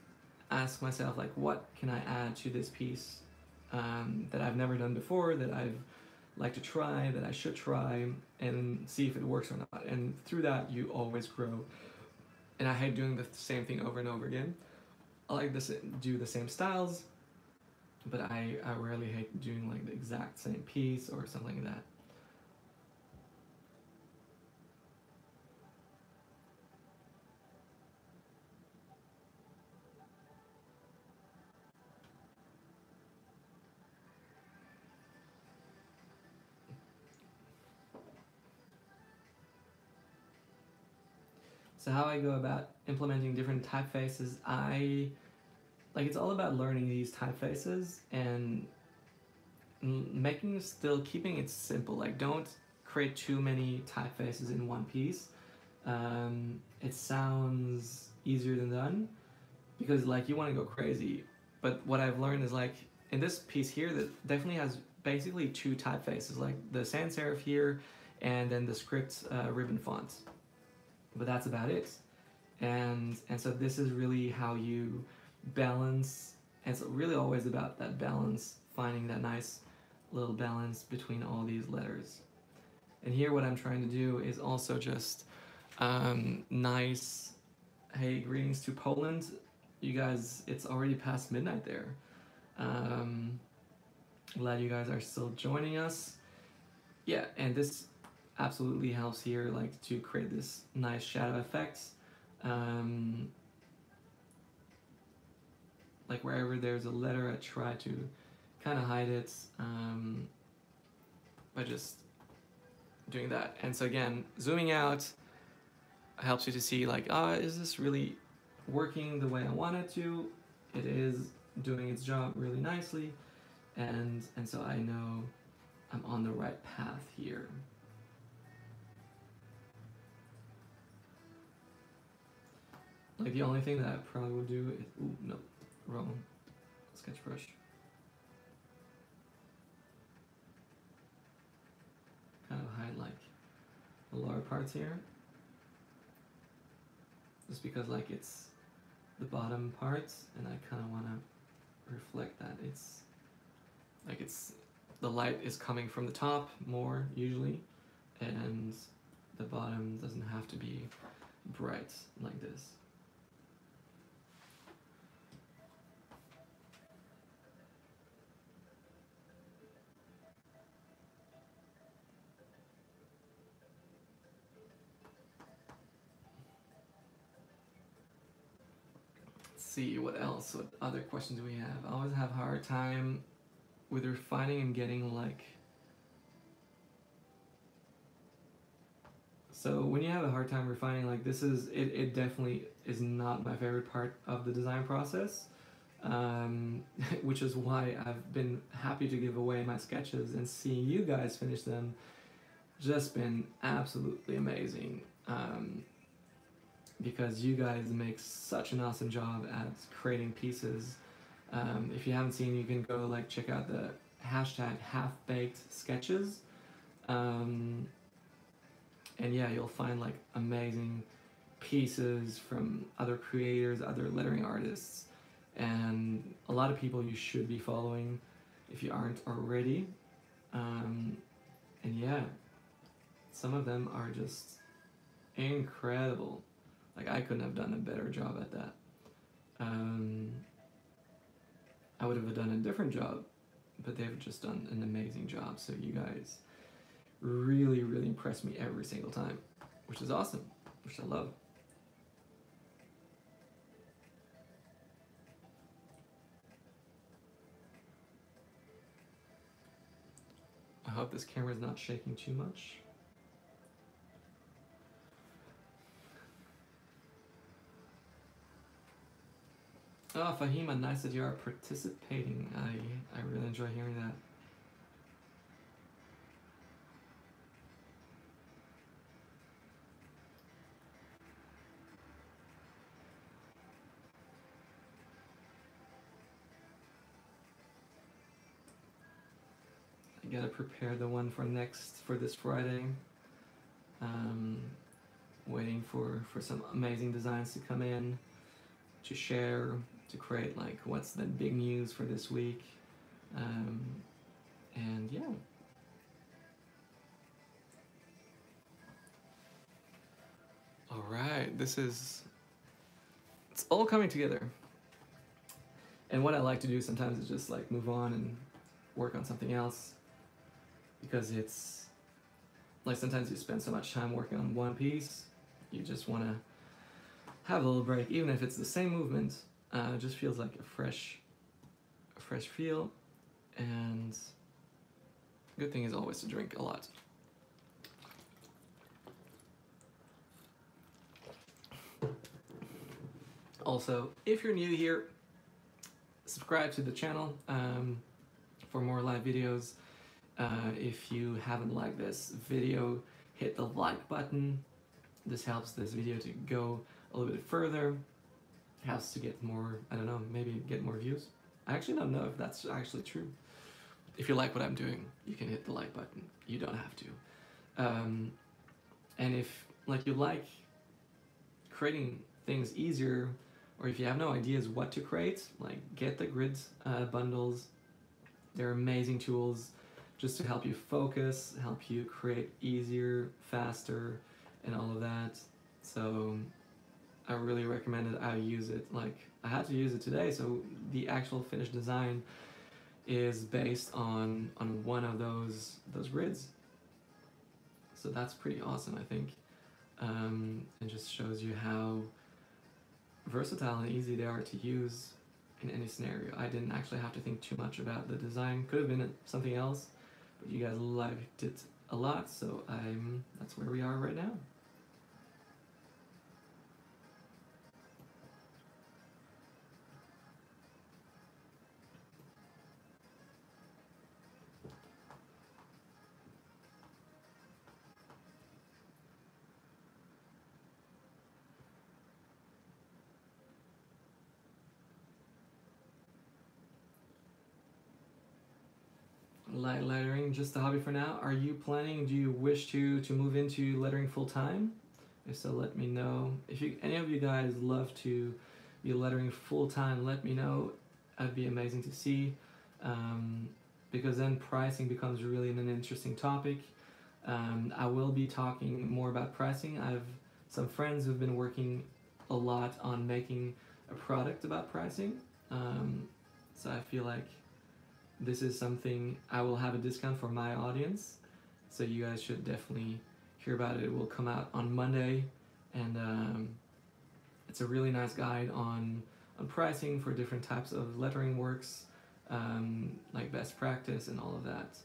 ask myself what can I add to this piece that I've never done before, that I've like to try, that I should try, and see if it works or not. And through that, you always grow. And I hate doing the same thing over and over again. I like to do the same styles, but I rarely hate doing the exact same piece or something like that. So how I go about implementing different typefaces, it's all about learning these typefaces and keeping it simple. Don't create too many typefaces in one piece. It sounds easier than done because you want to go crazy. But what I've learned is in this piece here, that definitely has basically two typefaces, the sans serif here, and then the script ribbon font. But that's about it. And so this is really how you balance. And it's really always about that balance, finding that nice little balance between all these letters. And here what I'm trying to do is also just nice, hey, greetings to Poland. You guys, it's already past midnight there. Glad you guys are still joining us. Yeah, and this absolutely helps here, like to create this nice shadow effect. Like wherever there's a letter, I try to kind of hide it by just doing that. And so again, zooming out helps you to see like, is this really working the way I want it to? It is doing its job really nicely, and so I know I'm on the right path here. Like the only thing that I probably would do is, ooh, no, wrong sketch brush. Kind of hide like the lower parts here, just because like it's the bottom parts, and I kind of want to reflect that it's like the light is coming from the top more usually, and the bottom doesn't have to be bright like this. See what else, what other questions do we have? I always have a hard time with refining and getting like, so when you have a hard time refining, like this is it definitely is not my favorite part of the design process, which is why I've been happy to give away my sketches, and seeing you guys finish them just been absolutely amazing. Because you guys make such an awesome job at creating pieces. If you haven't seen, you can go like check out the hashtag half-baked sketches. And yeah, you'll find like amazing pieces from other creators, other lettering artists, and a lot of people you should be following if you aren't already. And yeah, some of them are just incredible. Like I couldn't have done a better job at that. I would have done a different job, but they've just done an amazing job. So you guys really, really impress me every single time, which is awesome, which I love. I hope this camera is not shaking too much. Oh, Fahima, nice that you are participating. I really enjoy hearing that. I gotta prepare the one for this Friday. Waiting for some amazing designs to come in, to share, to create like what's the big news for this week. And yeah. All right, it's all coming together. And what I like to do sometimes is just like move on and work on something else, because it's like sometimes you spend so much time working on one piece, you just want to have a little break, even if it's the same movement. It just feels like a fresh feel. And good thing is always to drink a lot. Also, if you're new here, subscribe to the channel for more live videos. If you haven't liked this video, hit the like button. This helps this video to go a little bit further. Helps to get more, I don't know, maybe get more views. I actually don't know if that's actually true. If you like what I'm doing, you can hit the like button. You don't have to. And if like you like creating things easier, or if you have no ideas what to create, like get the grid bundles. They're amazing tools just to help you focus, help you create easier, faster, and all of that. So I really recommend it. I use it. Like I had to use it today, so the actual finished design is based on one of those grids. So that's pretty awesome, I think. It just shows you how versatile and easy they are to use in any scenario. I didn't actually have to think too much about the design. Could have been something else, but you guys liked it a lot, so that's where we are right now. Light lettering, just a hobby for now. Are you planning, do you wish to move into lettering full time? If so, let me know. If any of you guys love to be lettering full time, let me know. That'd be amazing to see, because then pricing becomes really an interesting topic. I will be talking more about pricing. I have some friends who've been working a lot on making a product about pricing, so I feel like this is something I will have a discount for my audience, so you guys should definitely hear about it. It will come out on Monday, and it's a really nice guide on pricing for different types of lettering works, like best practice and all of that.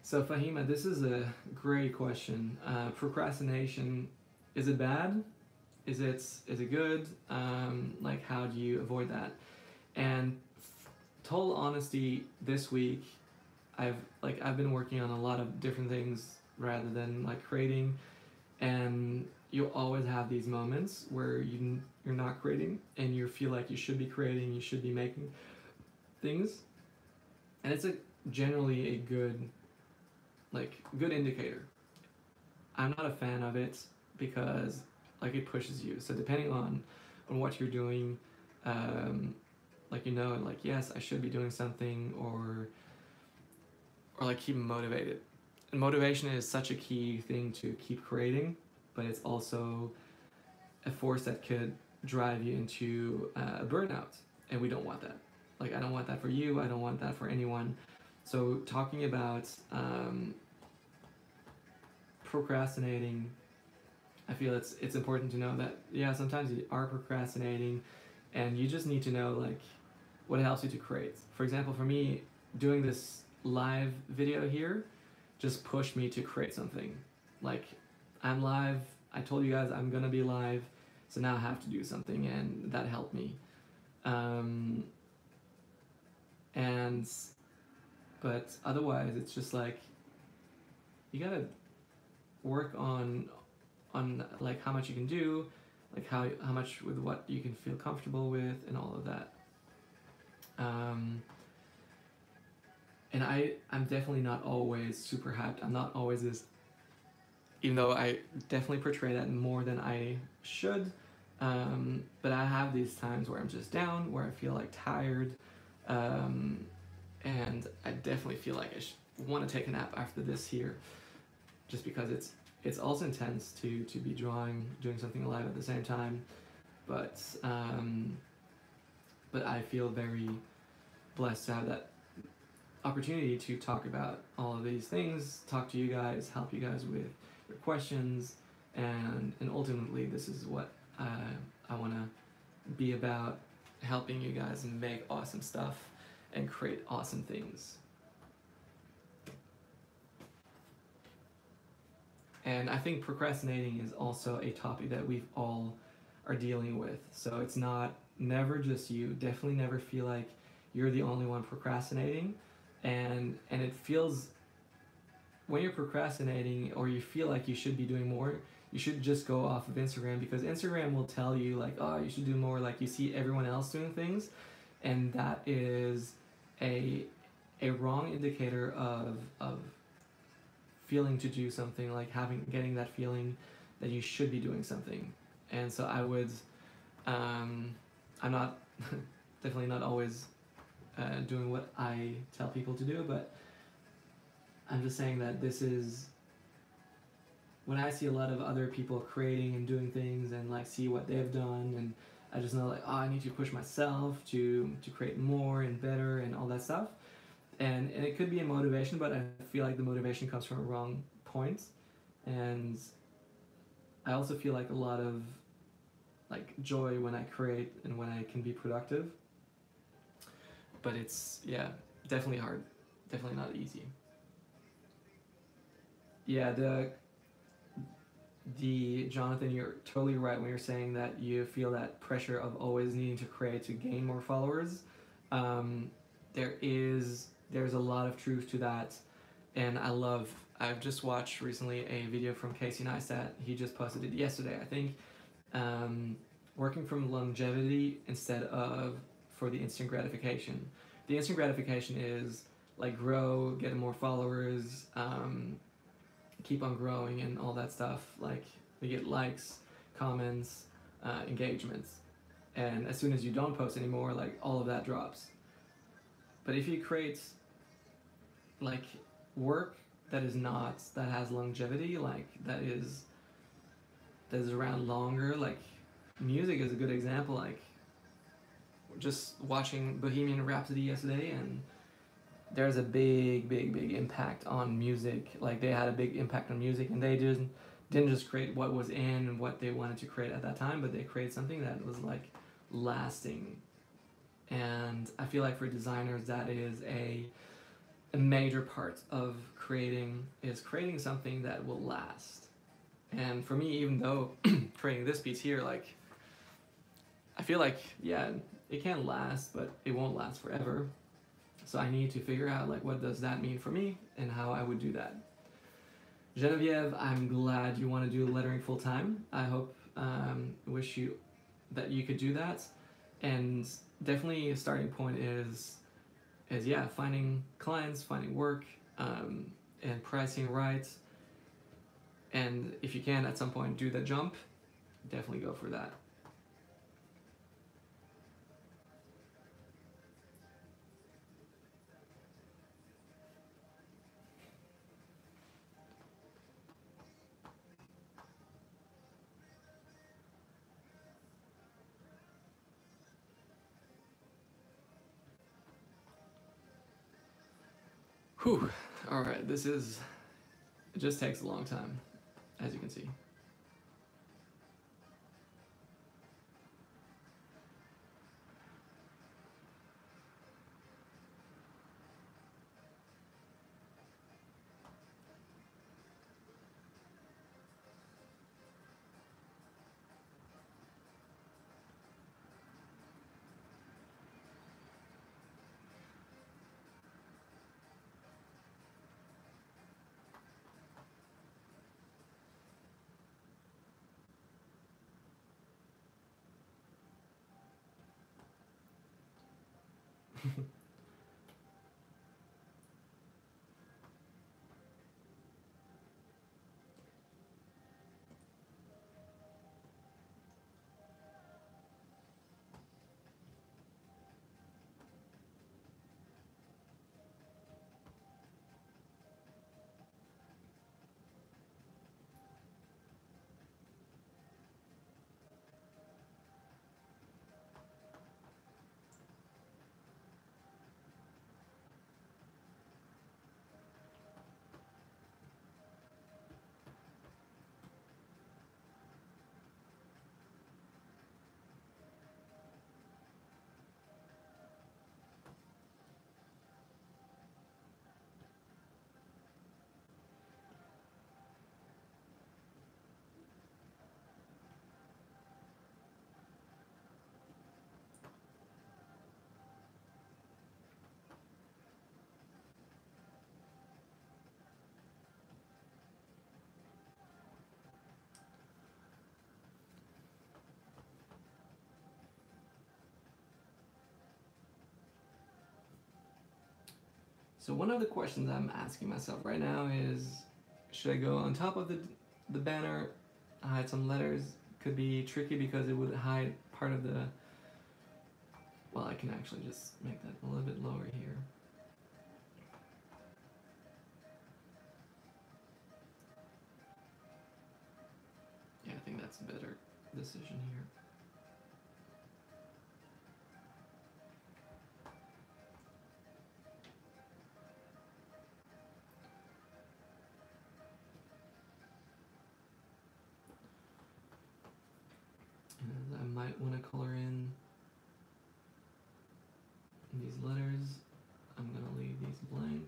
So Fahima, this is a great question. Procrastination, is it bad? Is it good? Like, how do you avoid that? And total honesty, this week, I've been working on a lot of different things rather than like creating, and you'll always have these moments where you're not creating and you feel like you should be creating, you should be making things, and it's generally a good indicator. I'm not a fan of it because like it pushes you. So depending on what you're doing, like yes, I should be doing something, or like keep motivated. And motivation is such a key thing to keep creating, but it's also a force that could drive you into a burnout, and we don't want that. Like, I don't want that for you. I don't want that for anyone. So talking about procrastinating, I feel it's important to know that, yeah, sometimes you are procrastinating, and you just need to know like what helps you to create. For example, for me, doing this live video here just pushed me to create something. Like, I'm live, I told you guys I'm gonna be live, so now I have to do something, and that helped me. But otherwise, it's just like you gotta work on like how much you can do, like how much with what you can feel comfortable with, and all of that. And I'm definitely not always super hyped. I'm not always this, even though I definitely portray that more than I should. But I have these times where I'm just down, where I feel like tired, and I definitely feel like I want to take a nap after this here, just because it's also intense to be doing something live at the same time. But I feel very blessed to have that opportunity to talk about all of these things, talk to you guys, help you guys with your questions, and ultimately this is what I want to be about, helping you guys make awesome stuff and create awesome things. And I think procrastinating is also a topic that we've all are dealing with. So it's never just you. Definitely never feel like you're the only one procrastinating. And it feels, when you're procrastinating or you feel like you should be doing more, you should just go off of Instagram, because Instagram will tell you like, oh, you should do more, like you see everyone else doing things, and that is a wrong indicator of feeling to do something, like getting that feeling that you should be doing something. And so I would, I'm not definitely not always doing what I tell people to do, but I'm just saying that this is when I see a lot of other people creating and doing things and like see what they've done, and I just know like, oh, I need to push myself to create more and better and all that stuff. And it could be a motivation, but I feel like the motivation comes from a wrong point. And I also feel like a lot of like joy when I create and when I can be productive. But it's, yeah, definitely hard. Definitely not easy. Yeah, the Jonathan, you're totally right when you're saying that you feel that pressure of always needing to create to gain more followers. Um, there's a lot of truth to that, and I've just watched recently a video from Casey Neistat. He just posted it yesterday, I think. Um, Working from longevity instead of for the instant gratification. The instant gratification is like grow, get more followers, keep on growing and all that stuff. Like you get likes, comments, engagements, and as soon as you don't post anymore, like all of that drops. But if you create like work that has longevity, like that is around longer, like music is a good example. Like just watching Bohemian Rhapsody yesterday, and there's a big impact on music. Like they had a big impact on music, and they didn't just create what was in and what they wanted to create at that time, but they created something that was like lasting. And I feel like for designers, that is a major part of creating something that will last. And for me, even though creating this piece here, like I feel like, yeah, it can last, but it won't last forever. So I need to figure out like what does that mean for me and how I would do that. Genevieve, I'm glad you want to do lettering full time. I hope, wish you that you could do that. And definitely a starting point is yeah, finding clients, finding work, and pricing right. And if you can at some point do the jump, definitely go for that. Whew. All right, it just takes a long time, as you can see. So one of the questions I'm asking myself right now is, should I go on top of the banner, hide some letters? Could be tricky because it would hide part of the Well, I can actually just make that a little bit lower here. Yeah, I think that's a better decision here. And I might want to color in these letters. I'm going to leave these blank.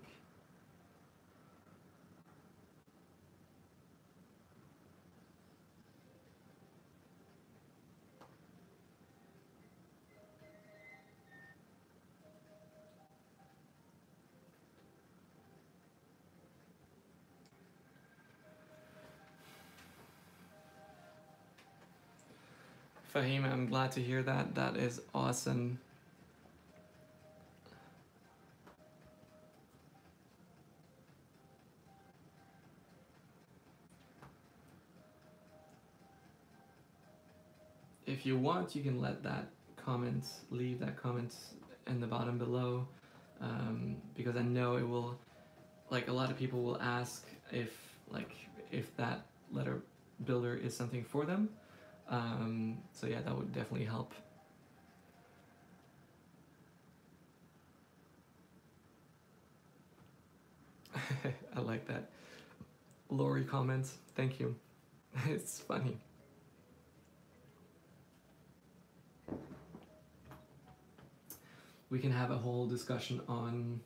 Fahim, I'm glad to hear that. That is awesome. If you want, you can let that comment, leave that comment in the bottom below, because I know it will, like a lot of people will ask if that letter builder is something for them. So yeah, that would definitely help. I like that. Lori comments, thank you. It's funny. We can have a whole discussion on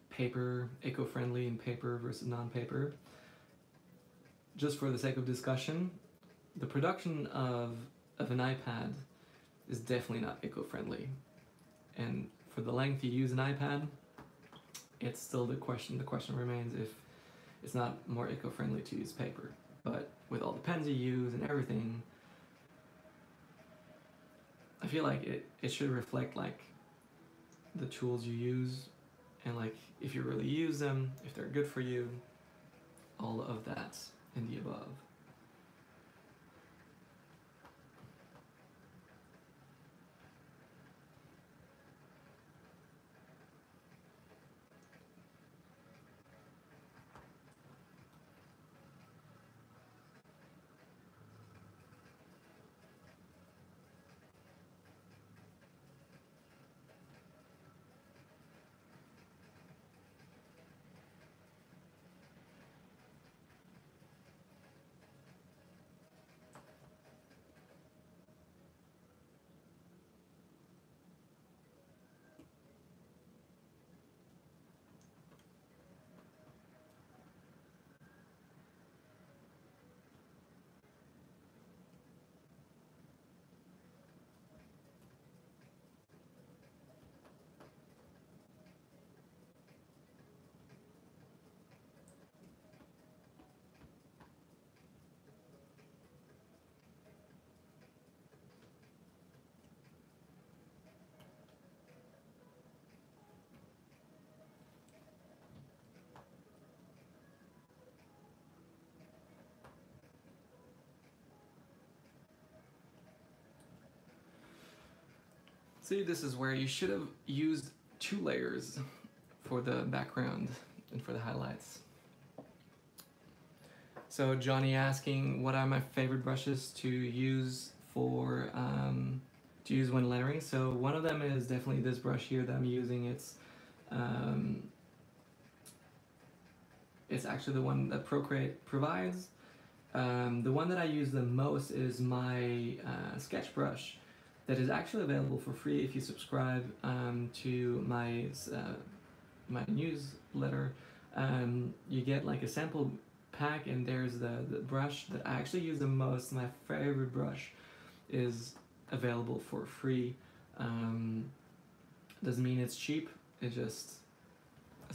paper, eco-friendly and paper versus non-paper. Just for the sake of discussion, the production of an iPad is definitely not eco-friendly. And for the length you use an iPad, it's still the question remains if it's not more eco-friendly to use paper. But with all the pens you use and everything, I feel like it should reflect like the tools you use and like if you really use them, if they're good for you, all of that and the above. See, this is where you should have used 2 layers for the background and for the highlights. So Johnny asking what are my favorite brushes to use for when lettering. So one of them is definitely this brush here that I'm using. It's actually the one that Procreate provides. The one that I use the most is my sketch brush that is actually available for free if you subscribe to my newsletter. You get like a sample pack and there's the brush that I actually use the most. My favorite brush is available for free. Doesn't mean it's cheap, it's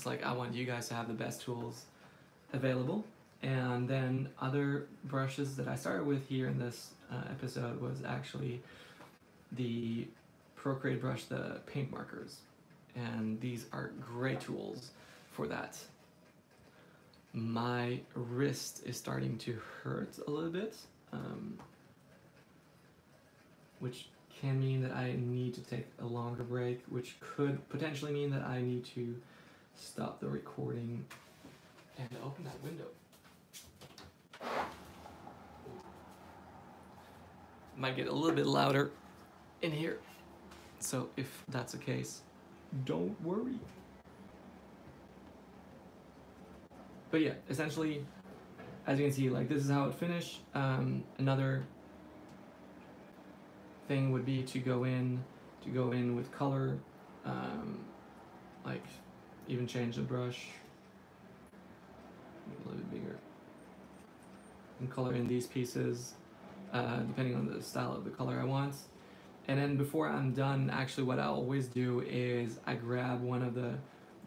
like I want you guys to have the best tools available. And then other brushes that I started with here in this episode was actually the Procreate brush, the paint markers. And these are great tools for that. My wrist is starting to hurt a little bit, which can mean that I need to take a longer break, which could potentially mean that I need to stop the recording and open that window. Might get a little bit louder in here, so if that's the case, don't worry. But yeah, essentially, as you can see, like this is how it finished. Another thing would be to go in with color, like even change the brush a little bit bigger and color in these pieces, depending on the style of the color I want. And then before I'm done, actually what I always do is I grab one of the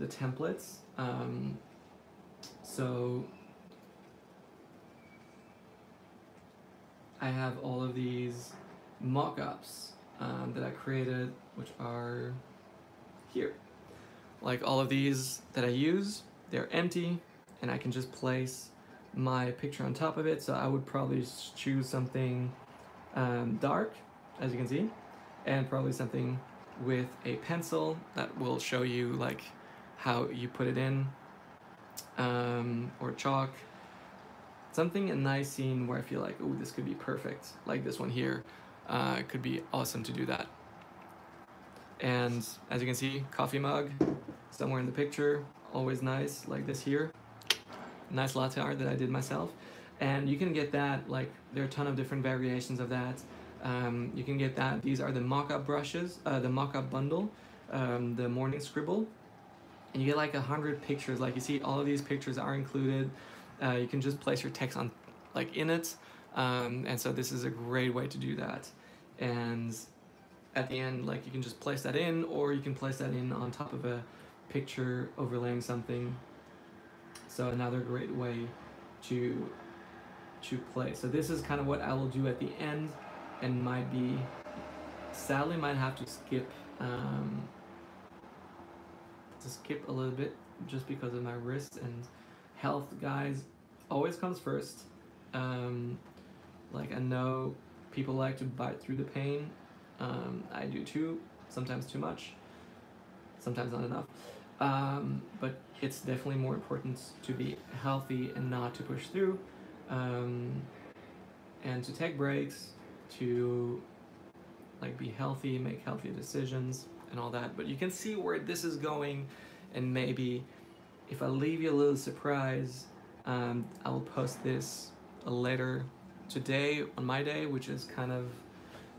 templates. So I have all of these mock-ups that I created, which are here. Like all of these that I use, they're empty, and I can just place my picture on top of it. So I would probably choose something dark, as you can see, and probably something with a pencil that will show you like how you put it in, or chalk. Something, a nice scene where I feel like, oh, this could be perfect, like this one here. It could be awesome to do that. And as you can see, coffee mug somewhere in the picture, always nice, like this here. Nice latte art that I did myself. And you can get that, like there are a ton of different variations of that. You can get that. These are the mock-up brushes, the mock-up bundle, the morning scribble. And you get like 100 pictures. Like you see, all of these pictures are included. You can just place your text on, like in it. And so this is a great way to do that. And at the end, like you can just place that in, or you can place that in on top of a picture overlaying something. So another great way to play. So this is kind of what I will do at the end, and might be, sadly might have to skip a little bit just because of my wrist and health, guys. Always comes first. Like I know people like to bite through the pain. I do too, sometimes too much, sometimes not enough. But it's definitely more important to be healthy and not to push through, and to take breaks, to like be healthy, make healthy decisions and all that. But you can see where this is going, and maybe if I leave you a little surprise, I will post this later today on my day, which is kind of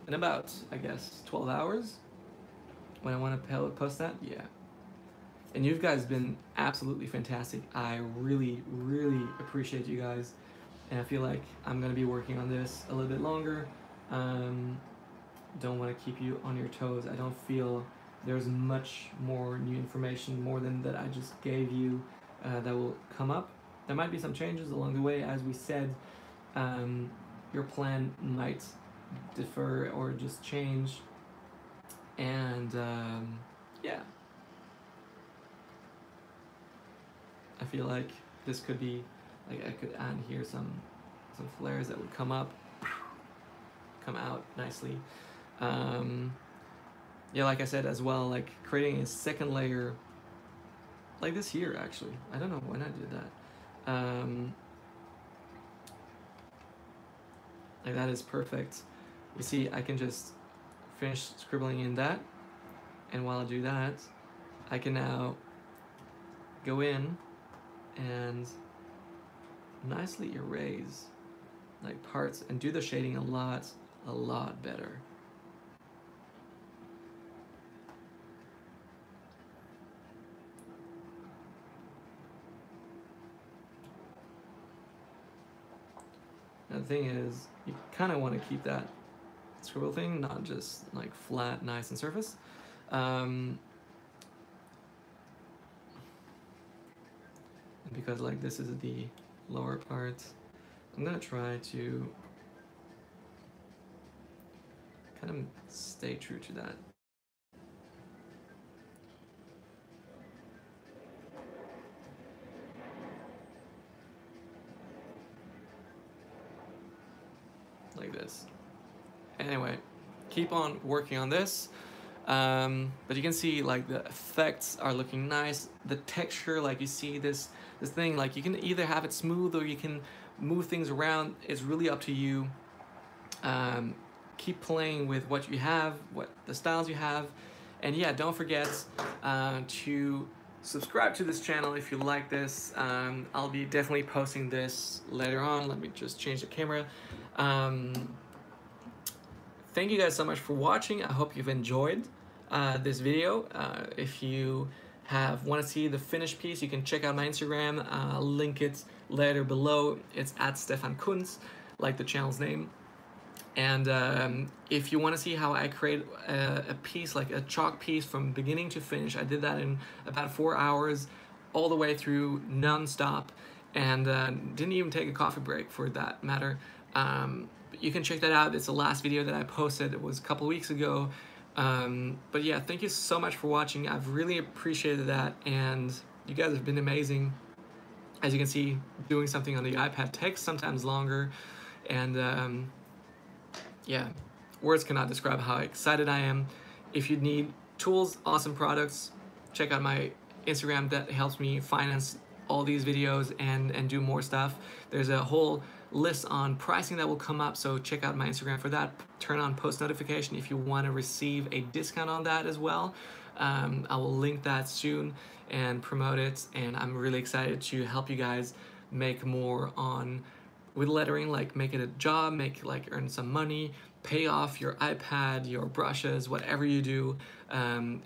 in about, I guess, 12 hours when I want to post that. Yeah. And you guys been absolutely fantastic. I really, really appreciate you guys. And I feel like I'm going to be working on this a little bit longer. Don't want to keep you on your toes. I don't feel there's much more new information, more than that I just gave you, that will come up. There might be some changes along the way. As we said, your plan might differ or just change. And yeah. I feel like this could be, like I could add here some flares that would come out nicely. Yeah, like I said as well, like creating a second layer, like this here actually. I don't know when I did that. Like that is perfect. You see, I can just finish scribbling in that, and while I do that, I can now go in and nicely erase like parts and do the shading a lot better. Now the thing is, you kind of want to keep that scribble thing not just like flat, nice and surface. Because like this is the lower part, I'm gonna try to kind of stay true to that. Like this. Anyway, keep on working on this. But you can see like the effects are looking nice. The texture, like you see this thing, like you can either have it smooth or you can move things around. It's really up to you. Keep playing with what you have, what the styles you have, and yeah, don't forget to subscribe to this channel if you like this. I'll be definitely posting this later on. Let me just change the camera. Thank you guys so much for watching. I hope you've enjoyed this video. If you want to see the finished piece, you can check out my Instagram. I'll link it later below. It's at Stefan Kunz, like the channel's name. And if you want to see how I create a piece, like a chalk piece from beginning to finish, I did that in about 4 hours, all the way through, non-stop, and didn't even take a coffee break for that matter. You can check that out. It's the last video that I posted. It was a couple weeks ago. But yeah, thank you so much for watching. I've really appreciated that, and you guys have been amazing. As you can see, doing something on the iPad takes sometimes longer, and yeah, words cannot describe how excited I am. If you need tools, awesome products, check out my Instagram. That helps me finance all these videos and do more stuff. There's a whole list on pricing that will come up, so check out my Instagram for that. Turn on post notification if you want to receive a discount on that as well. I will link that soon and promote it, and I'm really excited to help you guys make more on with lettering, like make it a job, earn some money, pay off your iPad, your brushes, whatever you do, and